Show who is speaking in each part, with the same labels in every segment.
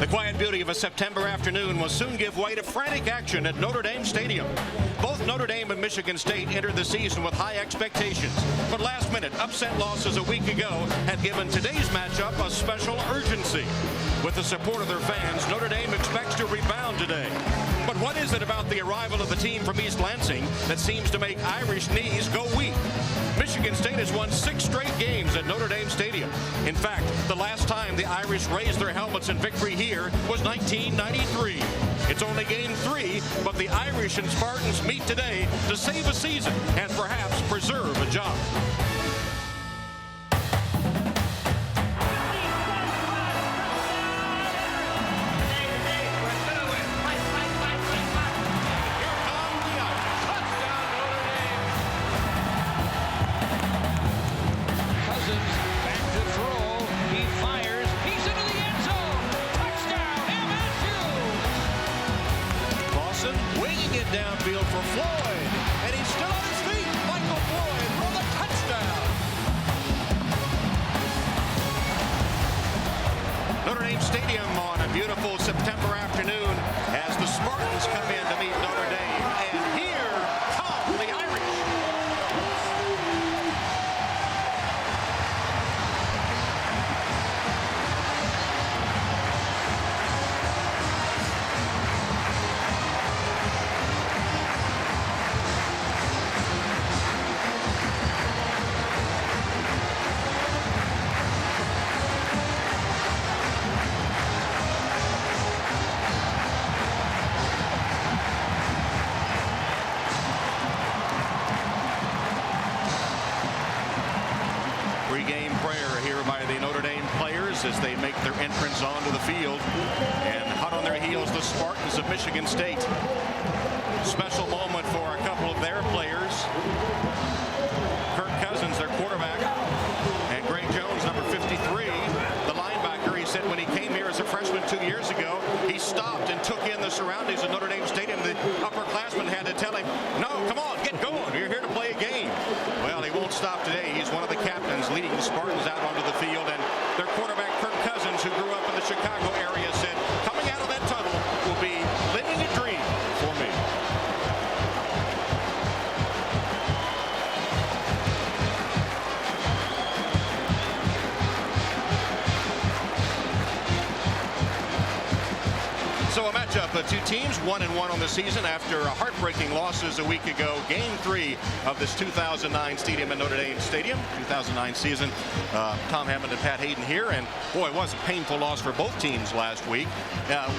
Speaker 1: The quiet beauty of a September afternoon will soon give way to frantic action at Notre Dame Stadium. Both Notre Dame and Michigan State entered the season with high expectations, but last-minute upset losses a week ago had given today's matchup a special urgency. With the support of their fans, Notre Dame expects to rebound today. But what is it about the arrival of the team from East Lansing that seems to make Irish knees go weak? Michigan State has won 6 straight games at Notre Dame Stadium. In fact, the last time the Irish raised their helmets in victory here was 1993. It's only game 3, but the Irish and Spartans meet today to save a season and perhaps preserve a job. Winging it downfield for Floyd, and he's still on his feet. Michael Floyd for the touchdown. Notre Dame Stadium on a beautiful September afternoon as the Spartans come in to meet Notre Dame, and here come the Irish. Pre-game prayer here by the Notre Dame players as they make their entrance onto the field. And hot on their heels, the Spartans of Michigan State. Special moment for a couple of their players. Kirk Cousins, their quarterback, and Greg Jones, number 53, the linebacker. He said when he came here as a freshman 2 years ago, he stopped and took in the surroundings of Notre Dame Stadium. The upperclassmen had to tell him, no, come on, get going. You're here to play a game. Well, he won't stop today. He's one of the captains leading the Spartans out onto the field, and their quarterback, Kirk Cousins, who grew up in the Chicago area, said, coming out of that tunnel will be living a dream for me. So a matchup of two teams, 1-1 on the season after heartbreaking losses a week ago. Game 3 of this 2009 stadium at Notre Dame Stadium. 2009 season. Tom Hammond and Pat Hayden here, and boy, it was a painful loss for both teams last week.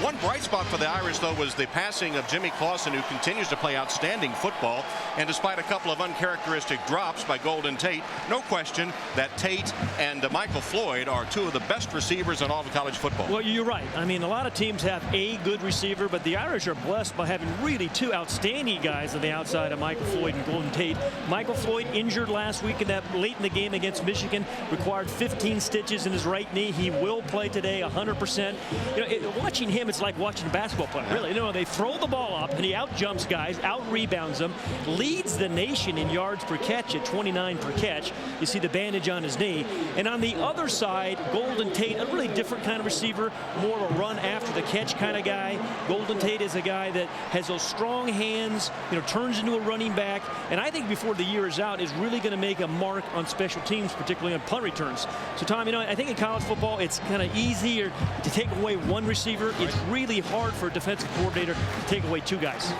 Speaker 1: One bright spot for the Irish, though, was the passing of Jimmy Clausen, who continues to play outstanding football. And despite a couple of uncharacteristic drops by Golden Tate, no question that Tate and Michael Floyd are 2 of the best receivers in all of college football.
Speaker 2: Well, you're right. I mean, a lot of teams have a good receiver, but the Irish are blessed by having really 2 outstanding guys on the outside of Michael Floyd and Golden Tate. Michael Floyd injured last week in that late in the game against Michigan, required 15 stitches in his right knee. He will play today 100%. You know, watching him, it's like watching a basketball player. Really, you know, they throw the ball up and he out jumps guys, out rebounds them, leads the nation in yards per catch at 29 per catch. You see the bandage on his knee. And on the other side, Golden Tate, a really different kind of receiver, more of a run after the catch kind of guy. Golden Tate is a guy that has those strong hands, you know, turns into a running back, and I think before the year is out is really going to make a mark on special teams, particularly on punt returns. So Tom, you know, I think in college football it's kind of easier to take away one receiver. It's really hard for a defensive coordinator to take away 2 guys.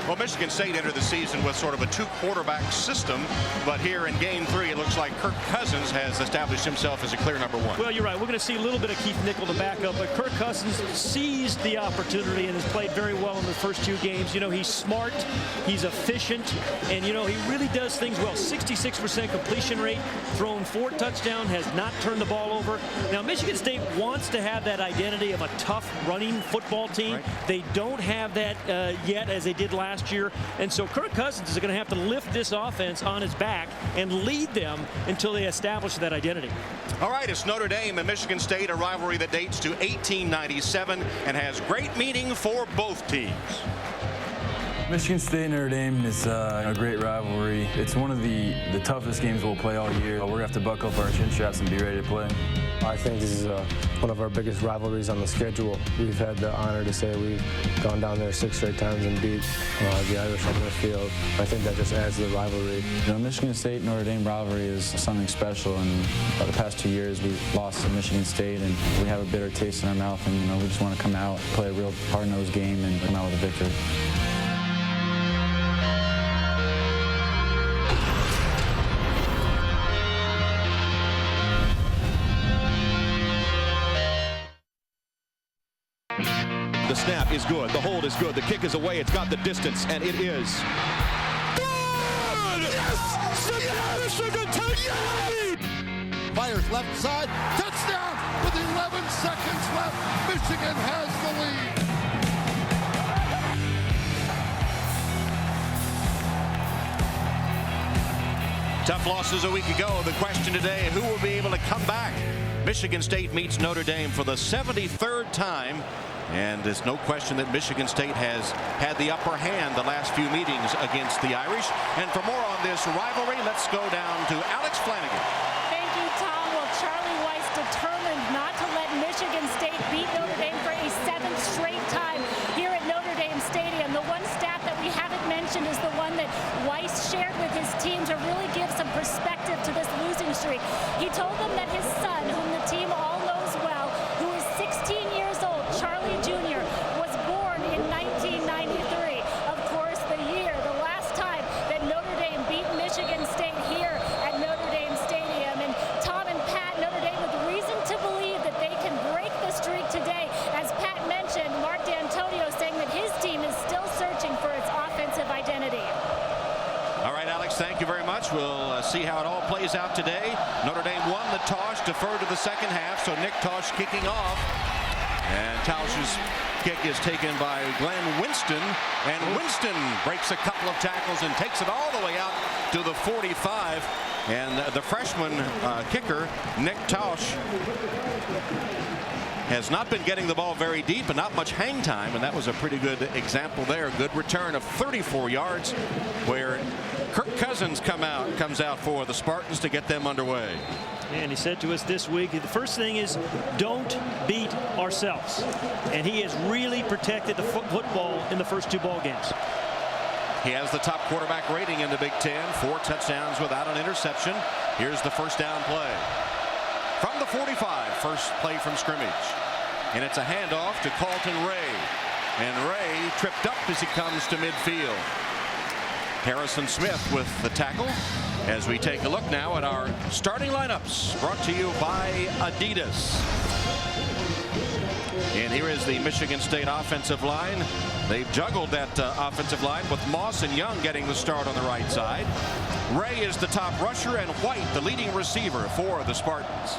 Speaker 1: Well, Michigan State entered the season with sort of a 2-quarterback system, but here in game 3 it looks like Kirk Cousins has established himself as a clear number 1.
Speaker 2: Well, you're right. We're going to see a little bit of Keith Nickel to back up, but Kirk Cousins seized the opportunity and has played very well in the first 2 games. You know, he's smart, he's efficient, and you know, he really does things well. 66% completion rate, thrown 4 touchdowns, has not turned the ball over. Now, Michigan State wants to have that identity of a tough running football team. Right. They don't have that yet, as they did last year, and so Kirk Cousins is going to have to lift this offense on his back and lead them until they establish that identity.
Speaker 1: All right, it's Notre Dame and Michigan State, a rivalry that dates to 1897 and has great meaning for both teams.
Speaker 3: Michigan State and Notre Dame is a great rivalry. It's one of the toughest games we'll play all year. We're going to have to buckle up our chin straps and be ready to play.
Speaker 4: I think this is one of our biggest rivalries on the schedule. We've had the honor to say we've gone down there 6 straight times and beat the Irish on their field. I think that just adds to the rivalry.
Speaker 3: You know, Michigan State Notre Dame rivalry is something special, and the past 2 years we've lost to Michigan State, and we have a bitter taste in our mouth, and you know, we just want to come out, play a real hard-nosed game, and come out with a victory.
Speaker 5: The snap is good. The hold is good. The kick is away. It's got the distance, and it is good! Yes!
Speaker 6: Fires left side. Touchdown! With 11 seconds left, Michigan has the lead.
Speaker 1: Tough losses a week ago. The question today, who will be able to come back? Michigan State meets Notre Dame for the 73rd time. And there's no question that Michigan State has had the upper hand the last few meetings against the Irish. And for more on this rivalry, let's go down to Alex Flanagan.
Speaker 7: Thank you, Tom. Well, Charlie Weiss determined not to let Michigan State beat Notre Dame for a 7th straight time here at Notre Dame Stadium. The one stat that we haven't mentioned is the one that Weiss shared with his team to really give some perspective to this losing streak. He told them that his son, whom the team all knows well, who is 16 years old, Charlie Jr., was born in 1993. Of course, the last time that Notre Dame beat Michigan State here at Notre Dame Stadium. And Tom and Pat, Notre Dame with reason to believe that they can break the streak today. As Pat mentioned, Mark D'Antonio saying that his team is still searching for its offensive identity.
Speaker 1: All right, Alex, thank you very much. We'll see how it all plays out today. Notre Dame won the toss, deferred to the second half, so Nick Tosh kicking off. And Tausch's kick is taken by Glenn Winston, and Winston breaks a couple of tackles and takes it all the way out to the 45. And the freshman kicker, Nick Tausch, has not been getting the ball very deep and not much hang time, and that was a pretty good example there. Good return of 34 yards where Kirk Cousins comes out for the Spartans to get them underway.
Speaker 2: And he said to us this week, the first thing is don't beat ourselves. And he has really protected the football in the first 2 ball games.
Speaker 1: He has the top quarterback rating in the Big Ten, 4 touchdowns without an interception. Here's the first down play. From the 45, first play from scrimmage. And it's a handoff to Carlton Ray. And Ray tripped up as he comes to midfield. Harrison Smith with the tackle. As we take a look now at our starting lineups, brought to you by Adidas. And here is the Michigan State offensive line. They've juggled that offensive line with Moss and Young getting the start on the right side. Ray is the top rusher, and White the leading receiver for the Spartans.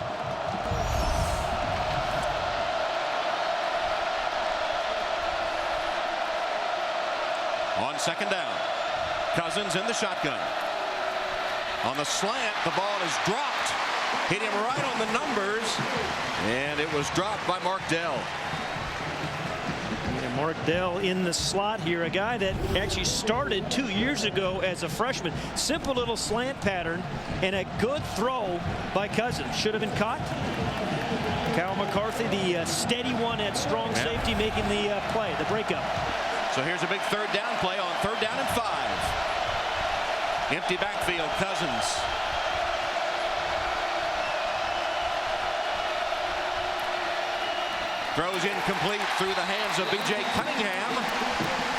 Speaker 1: On second down, Cousins in the shotgun. On the slant, the ball is dropped. Hit him right on the numbers, and it was dropped by Mark Dell.
Speaker 2: And Mark Dell in the slot here, a guy that actually started 2 years ago as a freshman. Simple little slant pattern and a good throw by Cousins. Should have been caught. Kyle McCarthy, the steady one at strong safety, making the play, the breakup.
Speaker 1: So here's a big third down play on 3rd down and 5. Empty backfield, Cousins. Throws incomplete through the hands of B.J. Cunningham.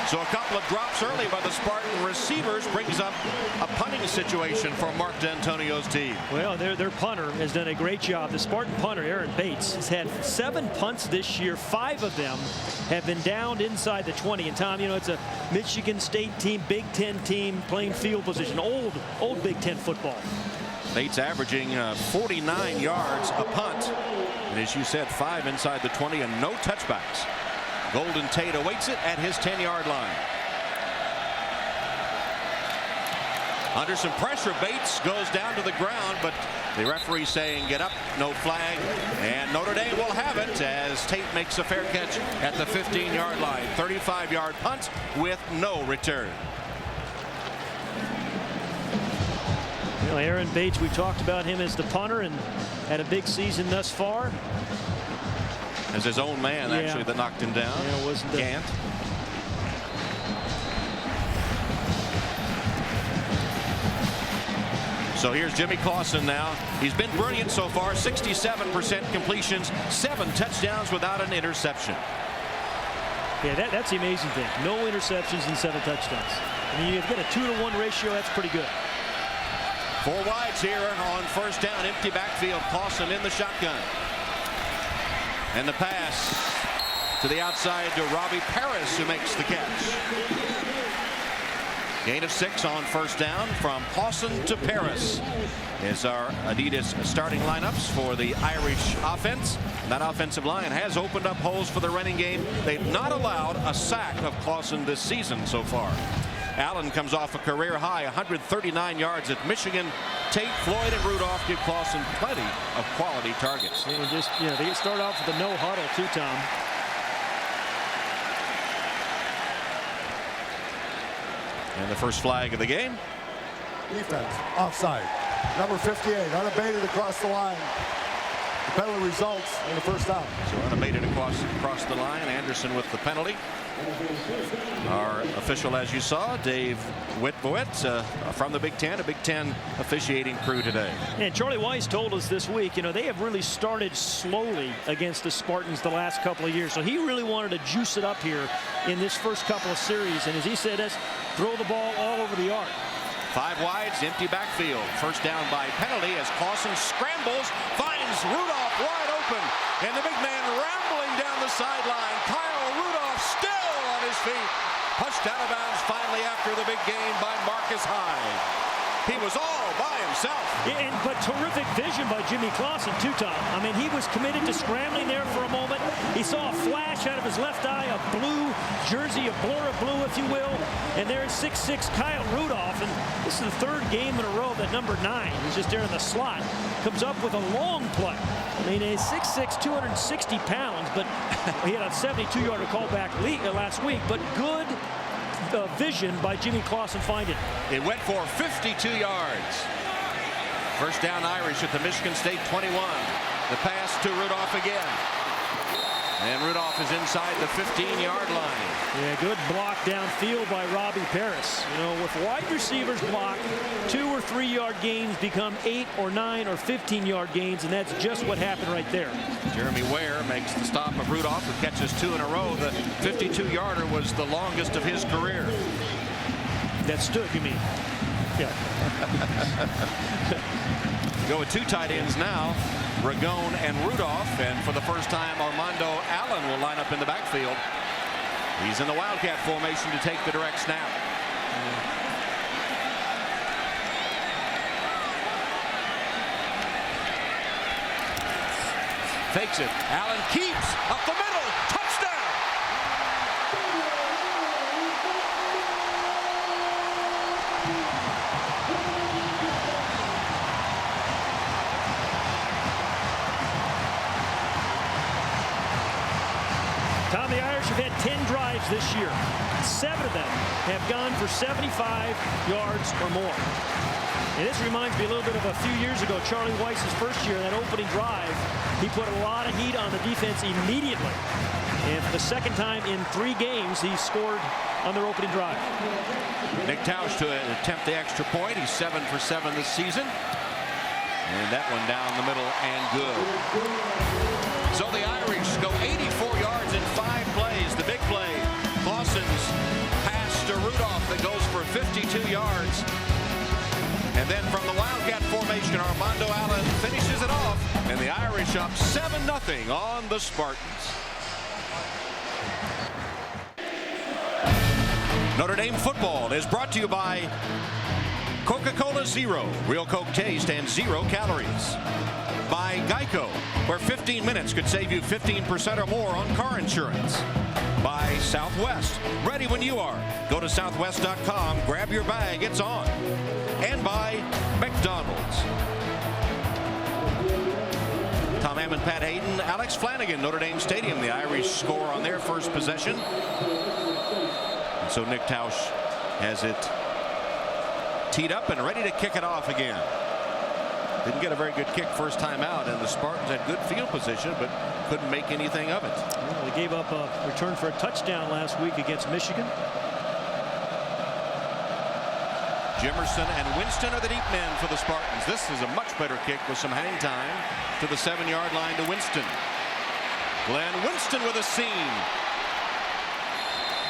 Speaker 1: So a couple of drops early by the Spartan receivers brings up a punting situation for Mark D'Antonio's team.
Speaker 2: Well, their punter has done a great job. The Spartan punter, Aaron Bates, has had 7 punts this year. 5 of them have been downed inside the 20. And Tom, you know, it's a Michigan State team, Big Ten team, playing field position. Old Big Ten football.
Speaker 1: Bates averaging 49 yards a punt. And as you said, 5 inside the 20 and no touchbacks. Golden Tate awaits it at his 10-yard line. Under some pressure, Bates goes down to the ground, but the referee saying get up, no flag, and Notre Dame will have it as Tate makes a fair catch at the 15-yard line. 35-yard punt with no return.
Speaker 2: You know, Aaron Bates, we talked about him as the punter and had a big season thus far.
Speaker 1: As his own man, actually, that knocked him down.
Speaker 2: Yeah, it wasn't
Speaker 1: Gant. So here's Jimmy Clausen now. He's been brilliant so far. 67% completions, 7 touchdowns without an interception.
Speaker 2: Yeah, that's the amazing thing. No interceptions and 7 touchdowns. I mean, you've got a 2-to-1 ratio. That's pretty good.
Speaker 1: 4 wides here on first down. Empty backfield. Clausen in the shotgun. And the pass to the outside to Robbie Paris, who makes the catch. Gain of 6 on first down from Clausen to Paris is our Adidas starting lineups for the Irish offense. That offensive line has opened up holes for the running game. They've not allowed a sack of Clausen this season so far. Allen comes off a career high 139 yards at Michigan. Tate, Floyd, and Rudolph give Clausen plenty of quality targets.
Speaker 2: They just, you know, they get started off with a no huddle too, Tom.
Speaker 1: And the first flag of the game.
Speaker 6: Defense, offside. Number 58, unabated across the line. The penalty results in the first down.
Speaker 1: So unabated across the line. Anderson with the penalty. Our official, as you saw, Dave Wittbowitz from the Big Ten, a Big Ten officiating crew today.
Speaker 2: And Charlie Weiss told us this week, you know, they have really started slowly against the Spartans the last couple of years. So he really wanted to juice it up here in this first couple of series. And as he said, let's throw the ball all over the arc.
Speaker 1: 5 wides, empty backfield. First down by penalty as Clausen scrambles, finds Rudolph wide open. And the big man rambling down the sideline. Kyle Rudolph still on his feet. Pushed out of bounds finally after the big gain by Marcus Hyde. He was all by himself.
Speaker 2: But terrific vision by Jimmy Clausen, too, Tom. I mean, he was committed to scrambling there for a moment. He saw a flash out of his left eye, a blue jersey, a blur of blue, if you will. And there's 6'6" Kyle Rudolph. And this is the 3rd game in a row that number 9, who's just there in the slot, comes up with a long play. I mean, he's 6'6", 260 pounds, but he had a 72-yarder callback last week. But good vision by Jimmy Clausen finding it.
Speaker 1: It went for 52 yards. First down Irish at the Michigan State 21. The pass to Rudolph again. And Rudolph is inside the 15-yard line.
Speaker 2: Yeah, good block downfield by Robbie Paris. You know, with wide receivers blocked, 2 or 3 yard gains become 8 or 9 or 15-yard gains, and that's just what happened right there.
Speaker 1: Jeremy Ware makes the stop of Rudolph, who catches 2 in a row. The 52-yarder was the longest of his career.
Speaker 2: That stood, you mean? Yeah.
Speaker 1: Go with 2 tight ends now, Ragone and Rudolph, and for the first time Armando Allen will line up in the backfield. He's in the Wildcat formation to take the direct snap. Fakes it. Allen keeps up the middle. Touchdown!
Speaker 2: Tom, the Irish have had 10 drives this year. 7 of them have gone for 75 yards or more. And this reminds me a little bit of a few years ago, Charlie Weiss's first year, that opening drive. He put a lot of heat on the defense immediately. And for the 2nd time in 3 games, he scored on their opening drive.
Speaker 1: Nick Tausch to attempt the extra point. He's 7 for 7 this season. And that one down the middle and good. So the Irish go 84 yards in 5 plays. The big play, Clausen's pass to Rudolph that goes for 52 yards. And then from the Wildcat formation, Armando Allen finishes it off. And the Irish up 7-0 on the Spartans. Notre Dame football is brought to you by Coca-Cola Zero, real Coke taste and 0 calories. By Geico, where 15 minutes could save you 15% or more on car insurance. By Southwest, ready when you are. Go to southwest.com, grab your bag, it's on. and by McDonald's. Tom Hammond, Pat Hayden, Alex Flanagan, Notre Dame Stadium. The Irish score on their first possession. And so Nick Tausch has it teed up and ready to kick it off again. Didn't get a very good kick first time out, and the Spartans had good field position but couldn't make anything of it.
Speaker 2: Well, they gave up a return for a touchdown last week against Michigan.
Speaker 1: Jimerson and Winston are the deep men for the Spartans. This is a much better kick with some hang time to the 7-yard line to Winston. Glenn Winston with a seam.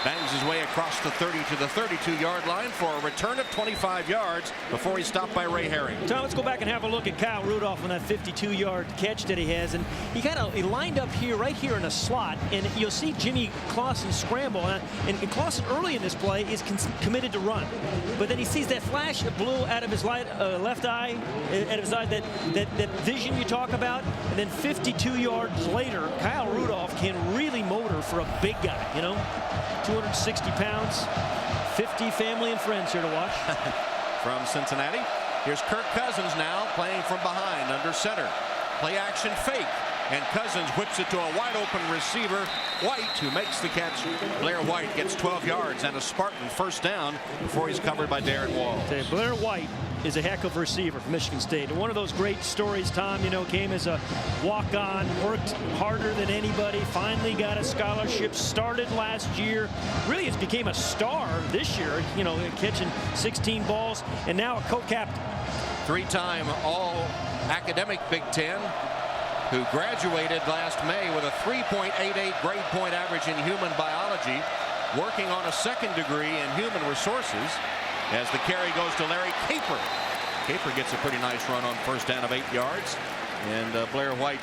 Speaker 1: Bangs his way across the 30 to the 32-yard line for a return of 25 yards before he's stopped by Ray Herring.
Speaker 2: Tom, let's go back and have a look at Kyle Rudolph on that 52-yard catch that he has. And he lined up here, right here in a slot. And you'll see Jimmy Clausen scramble. And Clausen early in this play is committed to run. But then he sees that flash of blue out of his left eye, out of his eye, that vision you talk about. And then 52 yards later, Kyle Rudolph can really motor for a big guy, you know. 260 pounds, 50 family and friends here to watch.
Speaker 1: From Cincinnati, here's Kirk Cousins now playing from behind under center. Play action fake, and Cousins whips it to a wide open receiver, White, who makes the catch. Blair White gets 12 yards and a Spartan first down before he's covered by Darren Walls.
Speaker 2: Blair White is a heck of a receiver for Michigan State. And one of those great stories, Tom, you know, came as a walk-on, worked harder than anybody, finally got a scholarship, started last year, really has became a star this year, you know, catching 16 balls, and now a co-captain.
Speaker 1: Three-time all-academic Big Ten, who graduated last May with a 3.88 grade point average in human biology, working on a second degree in human resources. As the carry goes to Larry Caper. Caper gets a pretty nice run on first down of 8 yards. And Blair White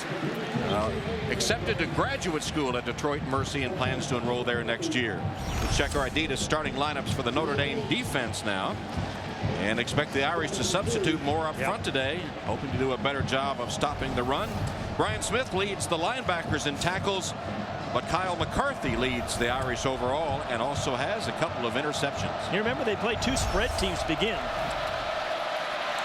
Speaker 1: accepted to graduate school at Detroit Mercy and plans to enroll there next year. Let's check our Adidas starting lineups for the Notre Dame defense now. And expect the Irish to substitute more up front today, hoping to do a better job of stopping the run. Brian Smith leads the linebackers in tackles, but Kyle McCarthy leads the Irish overall and also has a couple of interceptions.
Speaker 2: You remember they played 2 spread teams to begin.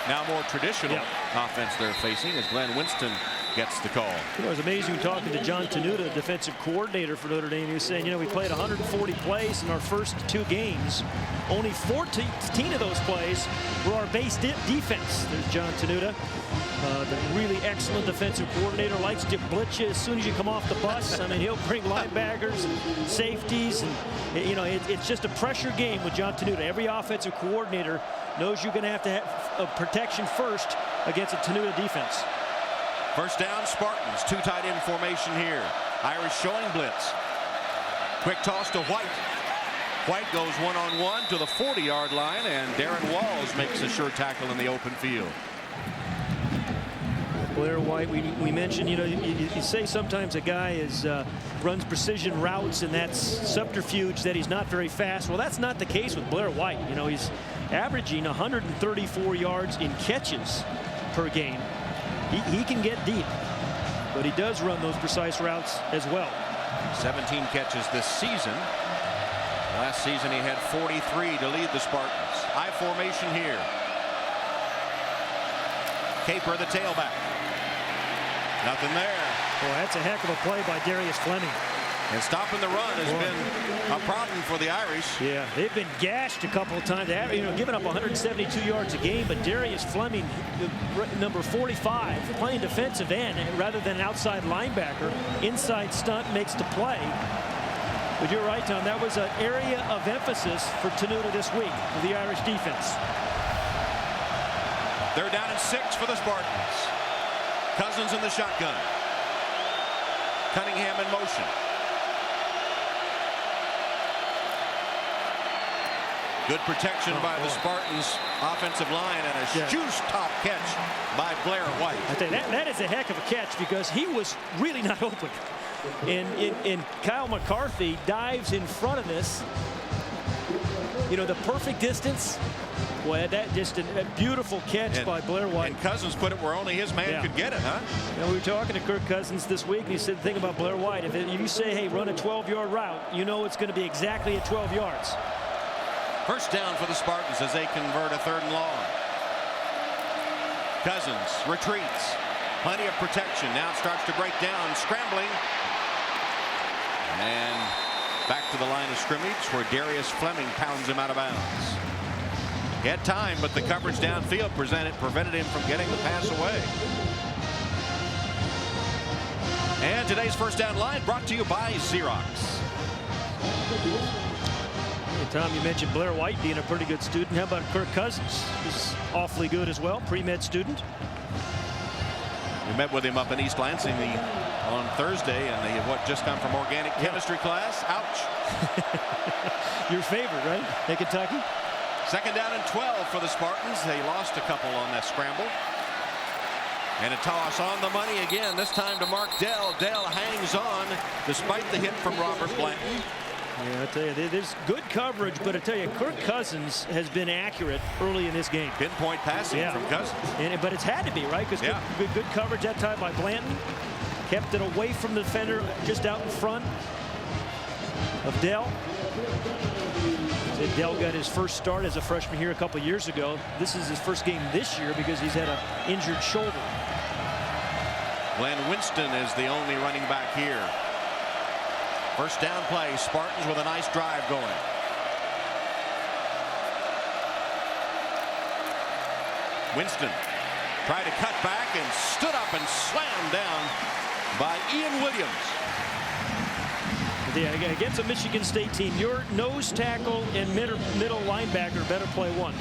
Speaker 1: Now more traditional offense they're facing as Glenn Winston gets the call.
Speaker 2: You know, it was amazing talking to John Tenuta, defensive coordinator for Notre Dame. He was saying, you know, we played 140 plays in our first 2 games. Only 14 of those plays were our base defense. There's John Tenuta, the really excellent defensive coordinator, likes to blitz you as soon as you come off the bus. I mean, he'll bring linebackers and safeties, and you know, it's just a pressure game with John Tenuta. Every offensive coordinator knows you're going to have protection first against a Tenuta defense.
Speaker 1: First down, Spartans, 2 tight end formation here. Irish showing blitz. Quick toss to White. White goes one-on-one to the 40-yard line, and Darren Walls makes a sure tackle in the open field.
Speaker 2: Blair White, we mentioned, you know, you say sometimes a guy runs precision routes and that's subterfuge, that he's not very fast. Well, that's not the case with Blair White. You know, he's averaging 134 yards in catches per game. He can get deep, but he does run those precise routes as well.
Speaker 1: 17 catches this season. Last season he had 43 to lead the Spartans. I formation here. Caper, the tailback. Nothing there.
Speaker 2: Boy, that's a heck of a play by Darius Fleming.
Speaker 1: And stopping the run has been a problem for the Irish.
Speaker 2: Yeah, they've been gashed a couple of times. You know, giving up 172 yards a game, but Darius Fleming, number 45, playing defensive end rather than an outside linebacker. Inside stunt makes the play. But you're right, Tom. That was an area of emphasis for Tenuta this week with the Irish defense.
Speaker 1: They're down at 6 for the Spartans. Cousins in the shotgun. Cunningham in motion. Good protection by the Spartans offensive line and a juice top catch by Blair White.
Speaker 2: I tell you, that is a heck of a catch because he was really not open. And Kyle McCarthy dives in front of this. You know, the perfect distance. Boy, that just a beautiful catch by Blair White.
Speaker 1: And Cousins put it where only his man could get it, huh?
Speaker 2: You know, we were talking to Kirk Cousins this week, and he said the thing about Blair White, if you say, hey, run a 12-yard route, you know it's going to be exactly at 12 yards.
Speaker 1: First down for the Spartans as they convert a 3rd and long. Cousins retreats. Plenty of protection. Now it starts to break down. Scrambling. And back to the line of scrimmage where Darius Fleming pounds him out of bounds. He had time, but the coverage downfield prevented him from getting the pass away. And today's first down line brought to you by Xerox.
Speaker 2: Hey, Tom, you mentioned Blair White being a pretty good student. How about Kirk Cousins? He's awfully good as well, pre-med student.
Speaker 1: We met with him up in East Lansing on Thursday, and they have just come from organic chemistry class. Ouch.
Speaker 2: Your favorite, right? Hey, Kentucky.
Speaker 1: Second down and 12 for the Spartans. They lost a couple on that scramble. And a toss on the money again, this time to Mark Dell. Dell hangs on despite the hit from Robert Blanton.
Speaker 2: Yeah, I tell you, there's good coverage, but I tell you, Kirk Cousins has been accurate early in this game.
Speaker 1: Pinpoint passing from Cousins.
Speaker 2: But it's had to be, right? Because good coverage that time by Blanton. Kept it away from the defender, just out in front of Dell. Dell got his first start as a freshman here a couple years ago. This is his first game this year because he's had an injured shoulder.
Speaker 1: Glenn Winston is the only running back here. First down play, Spartans with a nice drive going. Winston tried to cut back and stood up and slammed down by Ian Williams.
Speaker 2: Yeah, against a Michigan State team, your nose tackle and middle linebacker better play well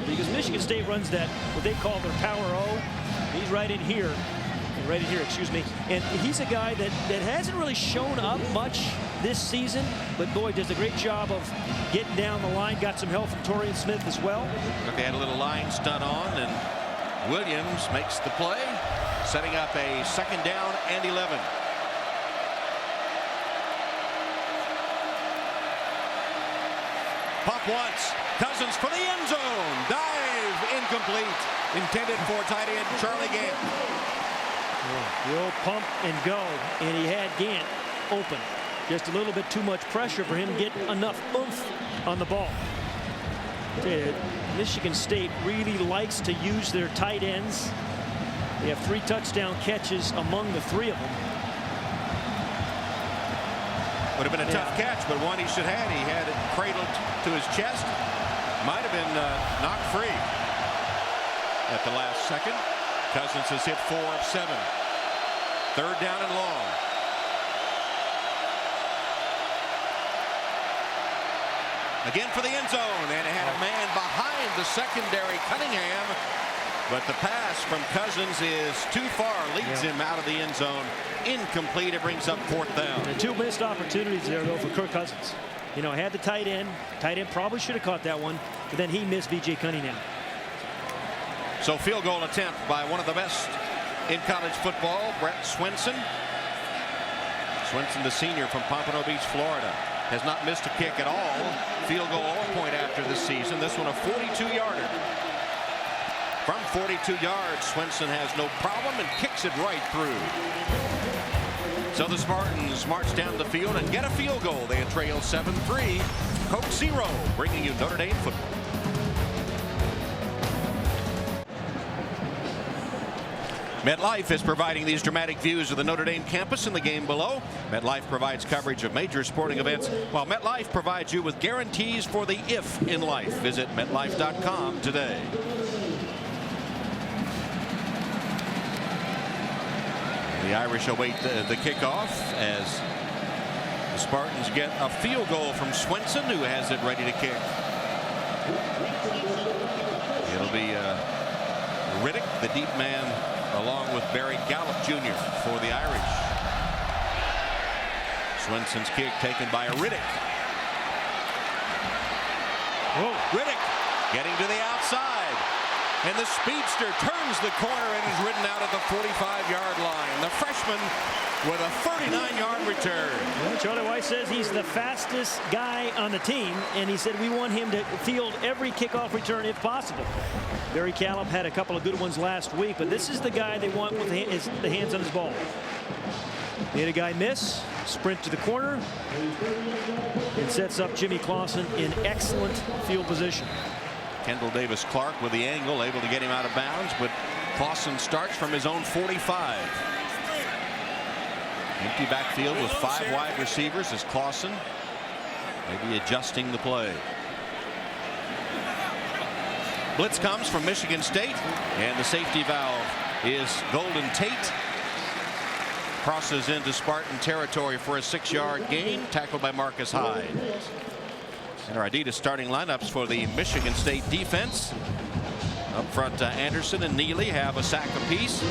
Speaker 2: because Michigan State runs that what they call their power O. He's right in here, excuse me, and he's a guy that hasn't really shown up much this season, but boy, does a great job of getting down the line. Got some help from Torian Smith as well.
Speaker 1: They had a little line stunt on, and Williams makes the play, setting up a second down and 11. Pop once. Cousins for the end zone. Dive incomplete. Intended for tight end Charlie Gant.
Speaker 2: The old pump and go, and he had Gant open. Just a little bit too much pressure for him to get enough oomph on the ball. Michigan State really likes to use their tight ends. They have 3 touchdown catches among the 3 of them.
Speaker 1: Would have been a tough catch, but one he should have. He had it cradled to his chest. Might have been knocked free at the last second. Cousins has hit 4 of 7. Third down and long. Again for the end zone, and it had a man behind the secondary, Cunningham. But the pass from Cousins is too far, leads him out of the end zone. Incomplete. It brings up 4th down.
Speaker 2: And 2 missed opportunities there, though, for Kirk Cousins. You know, had the tight end. Tight end probably should have caught that one, but then he missed B.J. Cunningham.
Speaker 1: So field goal attempt by one of the best in college football, Brett Swenson. Swenson, the senior from Pompano Beach, Florida, has not missed a kick at all. Field goal all point after this season. This one a 42-yarder. From 42 yards, Swenson has no problem and kicks it right through. So the Spartans march down the field and get a field goal. They trail 7-3. Coke Zero bringing you Notre Dame football. MetLife is providing these dramatic views of the Notre Dame campus and the game below. MetLife provides coverage of major sporting events, while MetLife provides you with guarantees for the if in life. Visit MetLife.com today. The Irish await the kickoff as the Spartans get a field goal from Swenson, who has it ready to kick. It'll be Riddick, the deep man, along with Barry Gallup Jr. for the Irish. Swenson's kick taken by Riddick.
Speaker 2: Whoa.
Speaker 1: Riddick getting to the outside. And the speedster turns the corner and is ridden out at the 45-yard line. The freshman with a 39-yard return.
Speaker 2: Well, Charlie Weiss says he's the fastest guy on the team, and he said we want him to field every kickoff return if possible. Barry Gallup had a couple of good ones last week, but this is the guy they want with the hands on his ball. Made a guy miss, sprint to the corner, and sets up Jimmy Clausen in excellent field position.
Speaker 1: Kendall Davis-Clark with the angle, able to get him out of bounds, but Clausen starts from his own 45. Empty backfield with 5 wide receivers as Clausen maybe adjusting the play. Blitz comes from Michigan State, and the safety valve is Golden Tate. Crosses into Spartan territory for a 6-yard gain, tackled by Marcus Hyde. And our Adidas starting lineups for the Michigan State defense. Up front, Anderson and Neely have a sack apiece.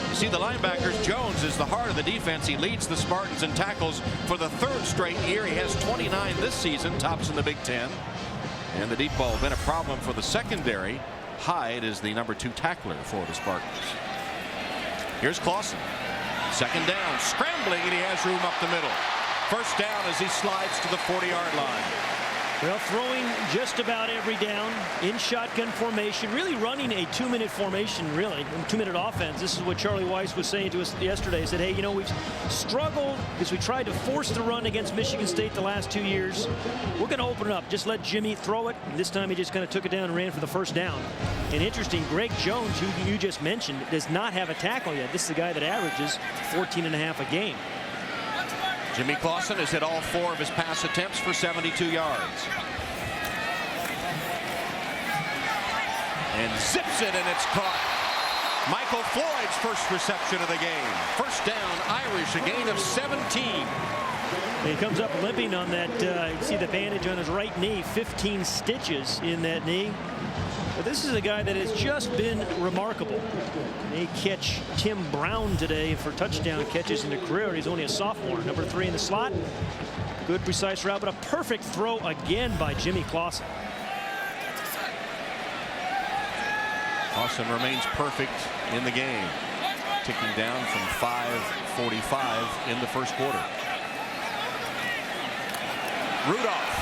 Speaker 1: You see the linebackers. Jones is the heart of the defense. He leads the Spartans in tackles for the 3rd straight year. He has 29 this season, tops in the Big Ten. And the deep ball been a problem for the secondary. Hyde is the number 2 tackler for the Spartans. Here's Clausen. 2nd down, scrambling, and he has room up the middle. 1st down as he slides to the 40-yard line.
Speaker 2: Well, throwing just about every down in shotgun formation, really running a 2-minute formation, really, a 2-minute offense. This is what Charlie Weiss was saying to us yesterday. He said, hey, you know, we've struggled because we tried to force the run against Michigan State the last 2 years. We're going to open it up. Just let Jimmy throw it. And this time he just kind of took it down and ran for the 1st down. And interesting, Greg Jones, who you just mentioned, does not have a tackle yet. This is the guy that averages 14.5 a game.
Speaker 1: Jimmy Clausen has hit all 4 of his pass attempts for 72 yards. And zips it, and it's caught. Michael Floyd's first reception of the game. 1st down, Irish, a gain of 17.
Speaker 2: And he comes up limping on that. You see the bandage on his right knee, 15 stitches in that knee. But this is a guy that has just been remarkable. They catch Tim Brown today for touchdown catches in the career. He's only a sophomore, number 3 in the slot. Good precise route, but a perfect throw again by Jimmy Clausen.
Speaker 1: Clausen remains perfect in the game, ticking down from 5:45 in the 1st quarter. Rudolph.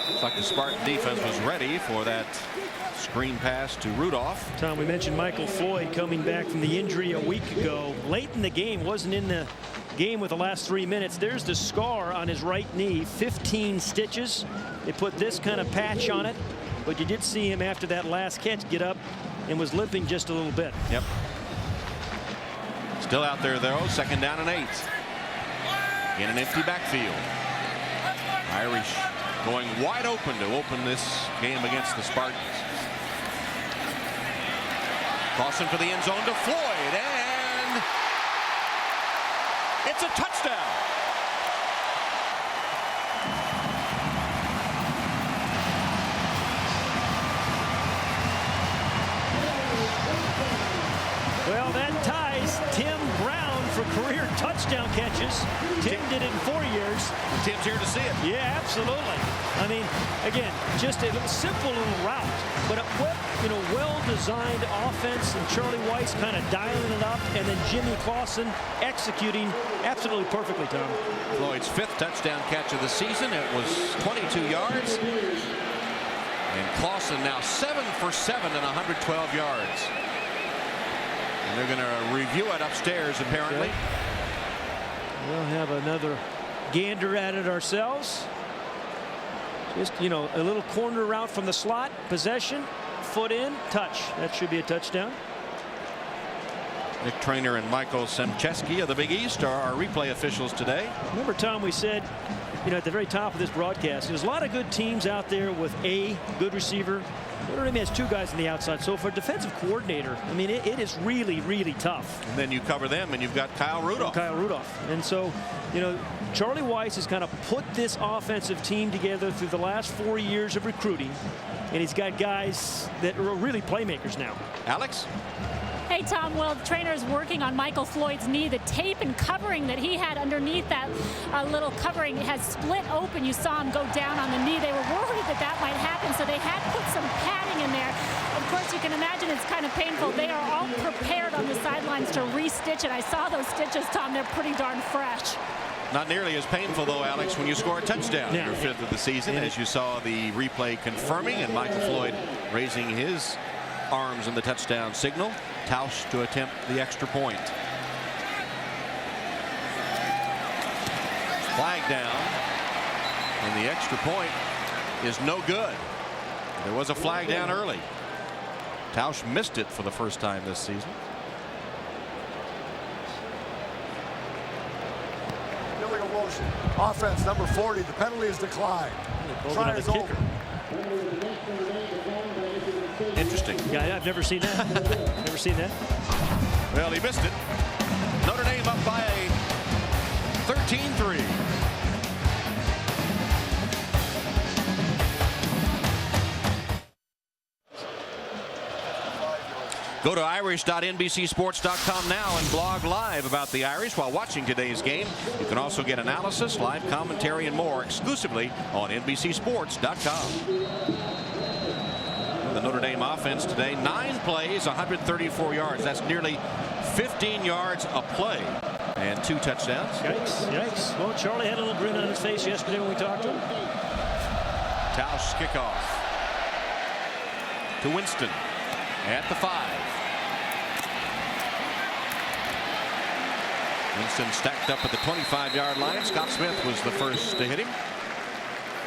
Speaker 1: Looks like the Spartan defense was ready for that screen pass to Rudolph.
Speaker 2: Tom, we mentioned Michael Floyd coming back from the injury a week ago. Late in the game, wasn't in the game with the last 3 minutes. There's the scar on his right knee, 15 stitches. They put this kind of patch on it, but you did see him after that last catch get up and was limping just a little bit.
Speaker 1: Yep. Still out there, though. 2nd down and 8. In an empty backfield. Irish going wide open to open this game against the Spartans. Clausen for the end zone to Floyd, and it's a touchdown.
Speaker 2: Well, that ties Tim Brown for career touchdown catches. Tim did it in 4 years.
Speaker 1: Tim's here to see it.
Speaker 2: Yeah, absolutely. I mean, again, just a simple little route, but a well-designed offense, and Charlie Weiss kind of dialing it up, and then Jimmy Clausen executing absolutely perfectly, Tom.
Speaker 1: Floyd's 5th touchdown catch of the season. It was 22 yards. And Clausen now 7 for 7 and 112 yards. And they're going to review it upstairs, apparently.
Speaker 2: We'll have another gander at it ourselves. Just, a little corner route from the slot, possession, foot in, touch. That should be a touchdown.
Speaker 1: Nick Trainer and Michael Semcheski of the Big East are our replay officials today.
Speaker 2: Remember, Tom, we said, at the very top of this broadcast, there's a lot of good teams out there with a good receiver. Notre Dame has 2 guys on the outside. So for a defensive coordinator, I mean, it is really, really tough.
Speaker 1: And then you cover them, and you've got Kyle Rudolph.
Speaker 2: And so, Charlie Weiss has kind of put this offensive team together through the last 4 years of recruiting. And he's got guys that are really playmakers now.
Speaker 1: Alex?
Speaker 7: Hey, Tom, well, the trainer is working on Michael Floyd's knee. The tape and covering that he had underneath that little covering has split open. You saw him go down on the knee. They were worried that might happen, so they had put some padding in there. Of course, you can imagine it's kind of painful. They are all prepared on the sidelines to re-stitch it. I saw those stitches, Tom. They're pretty darn fresh.
Speaker 1: Not nearly as painful, though, Alex, when you score a touchdown in
Speaker 2: Yeah.
Speaker 1: your 5th of the season, as you saw the replay confirming, and Michael Floyd raising his arms in the touchdown signal. Tausch to attempt the extra point. Flag down, and the extra point is no good. There was a flag down early. Tausch missed it for the first time this season.
Speaker 6: Illegal motion. Offense number 40. The penalty is declined. Try is over.
Speaker 1: Interesting.
Speaker 2: Yeah, I've never seen that. Never seen that.
Speaker 1: Well, he missed it. Notre Dame up by a 13-3. Go to irish.nbcsports.com now and blog live about the Irish while watching today's game. You can also get analysis, live commentary, and more exclusively on NBCSports.com. The Notre Dame offense today, 9 plays, 134 yards. That's nearly 15 yards a play and 2 touchdowns.
Speaker 2: Yikes, yikes. Well, Charlie had a little grin on his face yesterday when we talked to him.
Speaker 1: Tausch kickoff to Winston at the 5. Winston stacked up at the 25-yard line. Scott Smith was the first to hit him.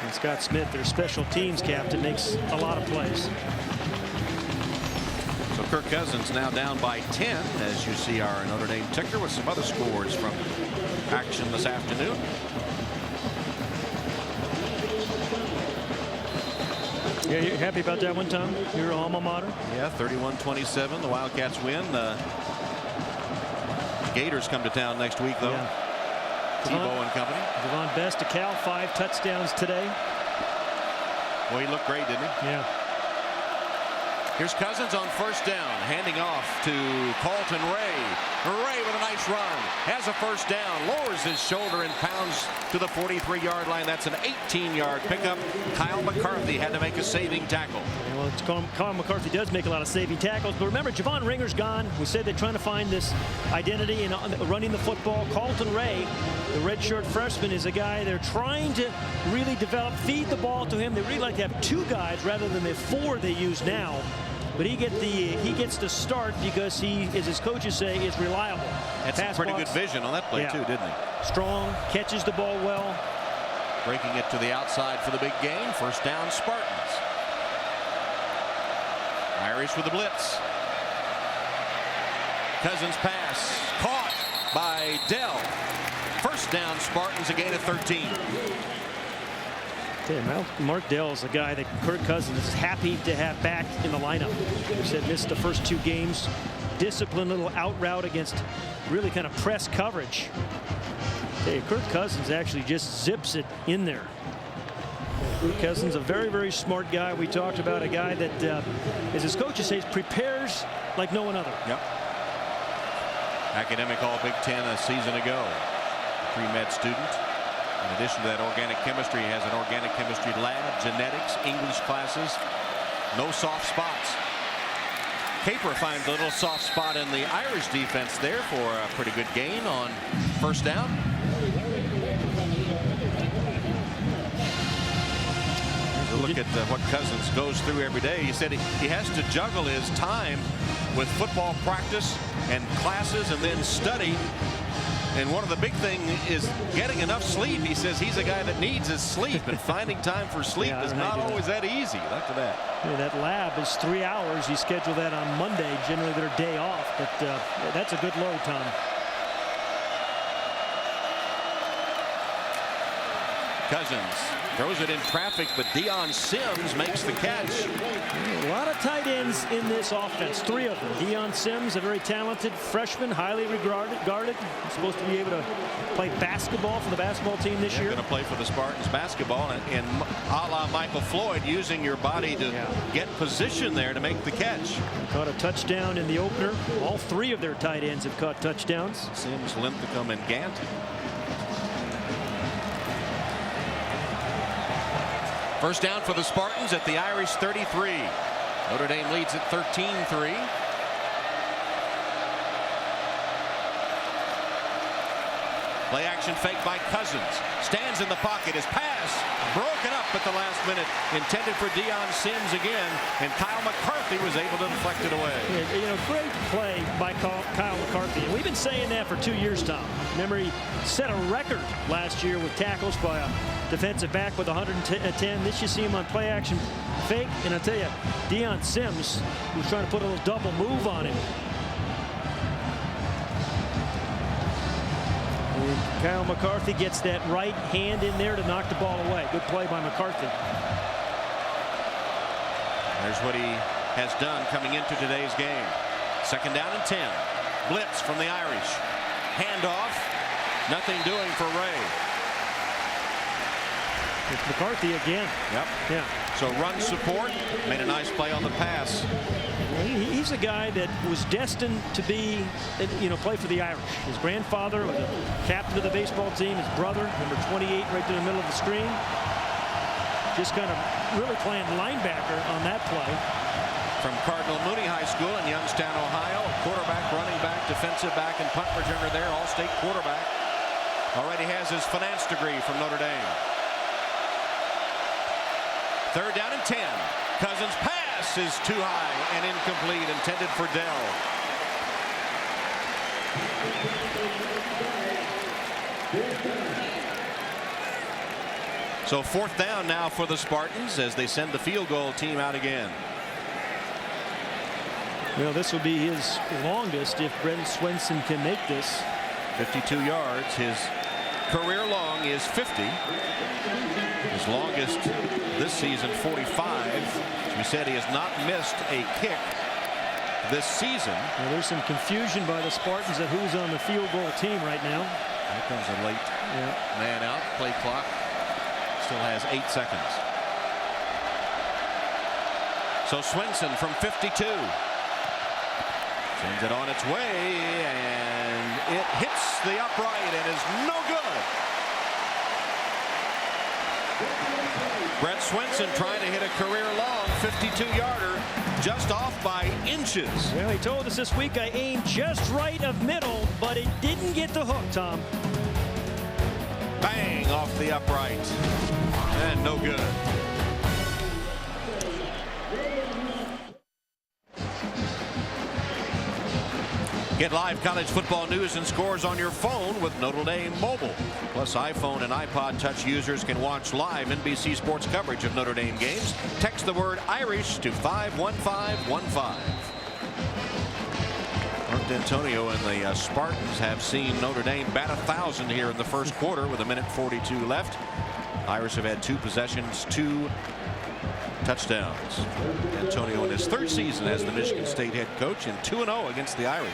Speaker 2: And Scott Smith, their special teams captain, makes a lot of plays.
Speaker 1: So Kirk Cousins now down by 10 as you see our Notre Dame ticker with some other scores from action this afternoon.
Speaker 2: Yeah, you happy about that one, Tom? Your alma mater?
Speaker 1: Yeah, 31-27. The Wildcats win. Gators come to town next week, though.
Speaker 2: Yeah.
Speaker 1: Tebow and company.
Speaker 2: Devon Best to Cal, 5 touchdowns today.
Speaker 1: Well, he looked great, didn't he?
Speaker 2: Yeah.
Speaker 1: Here's Cousins on first down, handing off to Carlton Ray. Ray with a nice run, has a first down, lowers his shoulder and pounds to the 43-yard line. That's an 18-yard pickup. Kyle McCarthy had to make a saving tackle.
Speaker 2: Yeah, well, Kyle McCarthy does make a lot of saving tackles, but remember, Javon Ringer's gone. We said they're trying to find this identity in running the football. Carlton Ray, the redshirt freshman, is a guy they're trying to really develop, feed the ball to him. They really like to have 2 guys rather than the 4 they use now. But he gets the start because he, as his coaches say, is reliable.
Speaker 1: Had some pretty good vision on that play, too, didn't he?
Speaker 2: Strong, catches the ball well.
Speaker 1: Breaking it to the outside for the big gain. First down, Spartans. Irish with the blitz. Cousins pass. Caught by Dell. First down, Spartans, a gain of 13.
Speaker 2: Mark Dell is a guy that Kirk Cousins is happy to have back in the lineup. He said missed the first 2 games. Disciplined little out route against really kind of press coverage. Kirk Cousins actually just zips it in there. Kirk Cousins, a very, very smart guy. We talked about a guy that, as his coaches say, prepares like no one other.
Speaker 1: Yep. Academic All Big Ten a season ago. Pre-med student. In addition to that organic chemistry, he has an organic chemistry lab, genetics, English classes, no soft spots. Caper finds a little soft spot in the Irish defense there for a pretty good gain on first down. Here's a look at what Cousins goes through every day. He said he has to juggle his time with football practice and classes and then study. And one of the big things is getting enough sleep. He says he's a guy that needs his sleep, and finding time for sleep is not always that easy. Look at that.
Speaker 2: Yeah, that lab is 3 hours. He scheduled that on Monday, generally their day off. But that's a good load, Tom.
Speaker 1: Cousins throws it in traffic, but Deion Sims makes the catch.
Speaker 2: A lot of tight ends in this offense, 3 of them. Deion Sims, a very talented freshman, highly regarded. He's supposed to be able to play basketball for the basketball team this year.
Speaker 1: Going to play for the Spartans basketball, and a la Michael Floyd, using your body to get position there to make the catch.
Speaker 2: Caught a touchdown in the opener. All 3 of their tight ends have caught touchdowns.
Speaker 1: Sims, Linthicum, and Gant. First down for the Spartans at the Irish 33. Notre Dame leads at 13-3. Play action fake by Cousins. Stands in the pocket. His pass broken up at the last minute. Intended for Deion Sims again. And Kyle McCarthy was able to deflect it away.
Speaker 2: Yeah, you know, great play by Kyle McCarthy. And we've been saying that for 2 years, Tom. Remember, he set a record last year with tackles by a defensive back with 110. This you see him on play action fake. And I'll tell you, Deion Sims was trying to put a little double move on him. And Kyle McCarthy gets that right hand in there to knock the ball away. Good play by McCarthy.
Speaker 1: There's what he has done coming into today's game. 2nd down and 10. Blitz from the Irish. Handoff. Nothing doing for Ray.
Speaker 2: It's McCarthy again.
Speaker 1: Yep.
Speaker 2: Yeah.
Speaker 1: So run support. Made a nice play on the pass.
Speaker 2: He's a guy that was destined to be, play for the Irish. His grandfather was a captain of the baseball team. His brother, number 28, right in the middle of the screen. Just kind of really playing linebacker on that play.
Speaker 1: From Cardinal Mooney High School in Youngstown, Ohio. Quarterback, running back, defensive back, and punt returner there. All-state quarterback. Already has his finance degree from Notre Dame. 3rd down and 10. Cousins' pass is too high and incomplete. Intended for Dell. So 4th down now for the Spartans as they send the field goal team out again.
Speaker 2: Well, this will be his longest if Brent Swenson can make this.
Speaker 1: 52 yards. His career long is 50. His longest this season, 45. As we said, he has not missed a kick this season.
Speaker 2: Well, there's some confusion by the Spartans at who's on the field goal team right now.
Speaker 1: Here comes a late man out. Play clock still has 8 seconds. So Swenson from 52. Sends it on its way, and it hits the upright and is no good. Brett Swenson trying to hit a career-long 52-yarder, just off by inches.
Speaker 2: Well, he told us this week I aimed just right of middle, but it didn't get the hook, Tom.
Speaker 1: Bang off the upright, and no good. Get live college football news and scores on your phone with Notre Dame Mobile. Plus, iPhone and iPod Touch users can watch live NBC Sports coverage of Notre Dame games. Text the word Irish to 51515. Mark D'Antonio and the Spartans have seen Notre Dame bat 1,000 here in the first quarter with 1:42 left. Irish have had 2 possessions, 2 touchdowns. D'Antonio in his 3rd season as the Michigan State head coach and 2-0 against the Irish.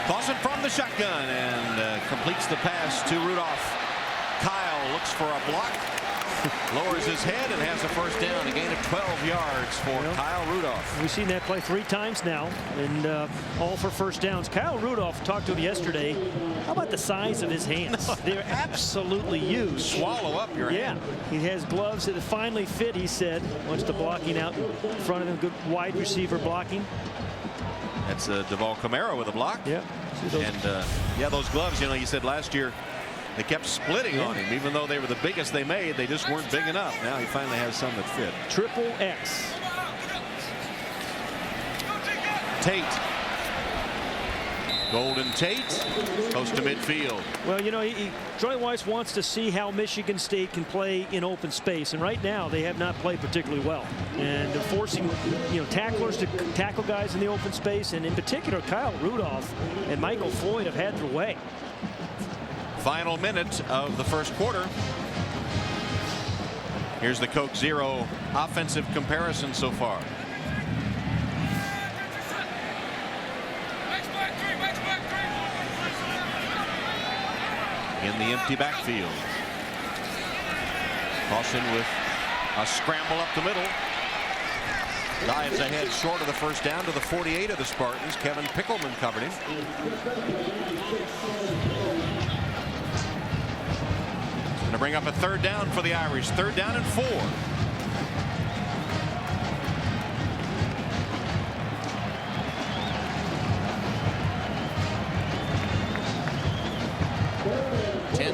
Speaker 1: Clausen from the shotgun and completes the pass to Rudolph. Kyle looks for a block, lowers his head and has a 1st down. A gain of 12 yards for Kyle Rudolph.
Speaker 2: We've seen that play 3 times now, and all for 1st downs. Kyle Rudolph, talked to him yesterday. How about the size of his hands? They're absolutely huge.
Speaker 1: Swallow up your hand.
Speaker 2: He has gloves that finally fit, he said. Once the blocking out in front of him, good wide receiver blocking.
Speaker 1: That's Deval Camara with a block.
Speaker 2: Yeah.
Speaker 1: And yeah, those gloves, you said last year they kept splitting on him. Even though they were the biggest they made, they just weren't big enough. Now he finally has some that fit.
Speaker 2: Triple X.
Speaker 1: Tate. Golden Tate goes to midfield.
Speaker 2: Well, Troy Weiss wants to see how Michigan State can play in open space, and right now they have not played particularly well. And they're forcing, tacklers to tackle guys in the open space, and in particular, Kyle Rudolph and Michael Floyd have had their way.
Speaker 1: Final minute of the first quarter. Here's the Coke Zero offensive comparison so far. In the empty backfield. Clausen with a scramble up the middle. Dives ahead short of the 1st down to the 48 of the Spartans. Kevin Pickelman covered him. Going to bring up a 3rd down for the Irish. 3rd down and 4.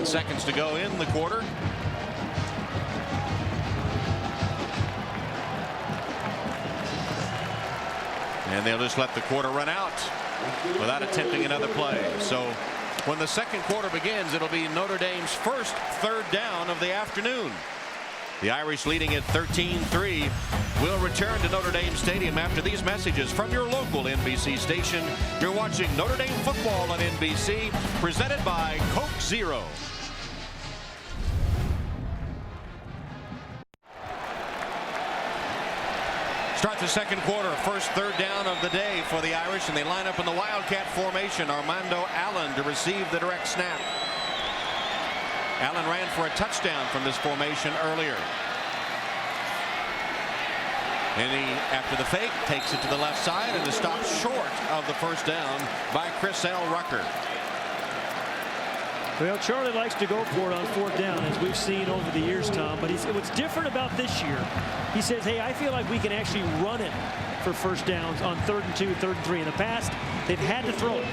Speaker 1: seconds to go in the quarter. And they'll just let the quarter run out without attempting another play. So when the second quarter begins, it'll be Notre Dame's first third down of the afternoon. The Irish leading at 13-3. We'll return to Notre Dame Stadium after these messages from your local NBC station. You're watching Notre Dame football on NBC, presented by Coke Zero. Start the second quarter, first third down of the day for the Irish, and they line up in the Wildcat formation. Armando Allen to receive the direct snap. Allen ran for a touchdown from this formation earlier. And he, after the fake, takes it to the left side and is stopped short of the first down by Chris L. Rucker.
Speaker 2: Well, Charlie likes to go for it on fourth down, as we've seen over the years, Tom. But what's different about this year, he says, hey, I feel like we can actually run it for first downs on 3rd and 2, 3rd and 3. In the past, they've had to throw it.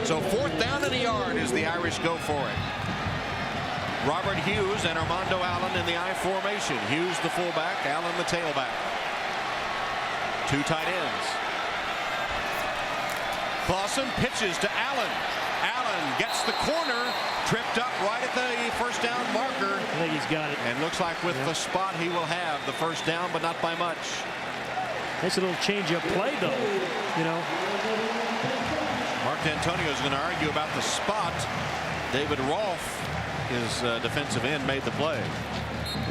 Speaker 1: So fourth down and a yard as the Irish go for it. Robert Hughes and Armando Allen in the I formation. Hughes the fullback, Allen the tailback. Two tight ends. Clausen pitches to Allen. Allen gets the corner, tripped up right at the first down marker.
Speaker 2: I think he's got it.
Speaker 1: And looks like with the spot he will have the first down, but not by much.
Speaker 2: Nice little change-up play, though. You know.
Speaker 1: Mark D'Antonio is going to argue about the spot. David Rolfe, his defensive end, made the play.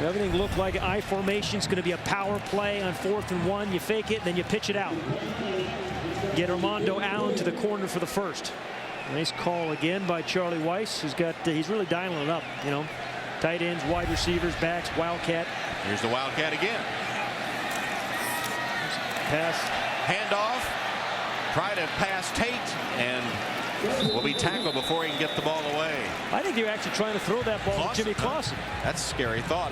Speaker 2: Everything looked like I formation is going to be a power play on 4th and 1. You fake it, then you pitch it out. Get Armando Allen to the corner for the first. Nice call again by Charlie Weiss, who's got he's really dialing it up. You know, tight ends, wide receivers, backs, Wildcat.
Speaker 1: Here's the Wildcat again.
Speaker 2: Pass.
Speaker 1: Handoff. Try to pass Tate, and will be tackled before he can get the ball away.
Speaker 2: I think they're actually trying to throw that ball to Jimmy Clausen.
Speaker 1: That's a scary thought.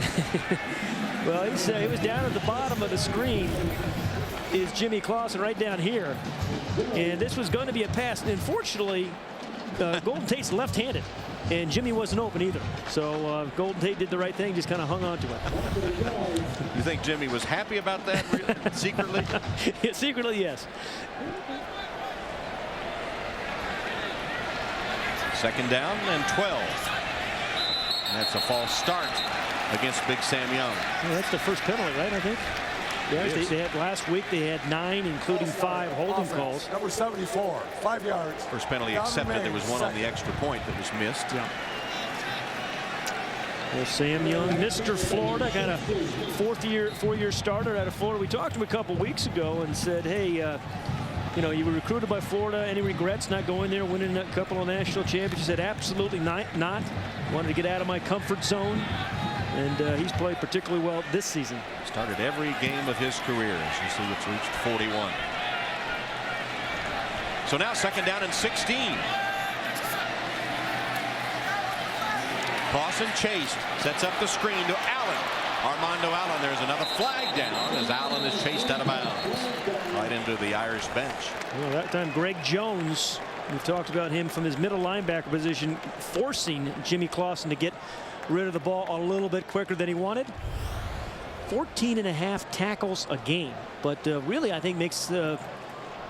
Speaker 2: Well, he was down at the bottom of the screen. Is Jimmy Clausen right down here, and this was going to be a pass. Unfortunately, Golden Tate's left-handed, and Jimmy wasn't open either. So Golden Tate did the right thing, just kind of hung on to it.
Speaker 1: You think Jimmy was happy about that, really? Secretly?
Speaker 2: Yeah, secretly, yes.
Speaker 1: Second down and 12. And that's a false start against Big Sam Young.
Speaker 2: Well, that's the first penalty, right, I think? Yes, they had last week they had 9, including 5 holding calls.
Speaker 6: Number 74, 5 yards.
Speaker 1: First penalty accepted. There was one on the extra point that was missed.
Speaker 2: Yeah. Well, Sam Young, Mr. Florida, kind of four-year starter out of Florida. We talked to him a couple weeks ago and said, hey, you know, you were recruited by Florida. Any regrets not going there, winning a couple of national championships? He said, absolutely not. Wanted to get out of my comfort zone. And he's played particularly well this season.
Speaker 1: Started every game of his career. As you see, it's reached 41. So now second down and 16. Clausen chased, sets up the screen to Allen. Armando Allen, there's another flag down as Allen is chased out of bounds. Right into the Irish bench.
Speaker 2: Well, that time Greg Jones, we've talked about him from his middle linebacker position, forcing Jimmy Clausen to get rid of the ball a little bit quicker than he wanted. 14.5 tackles a game, but really I think makes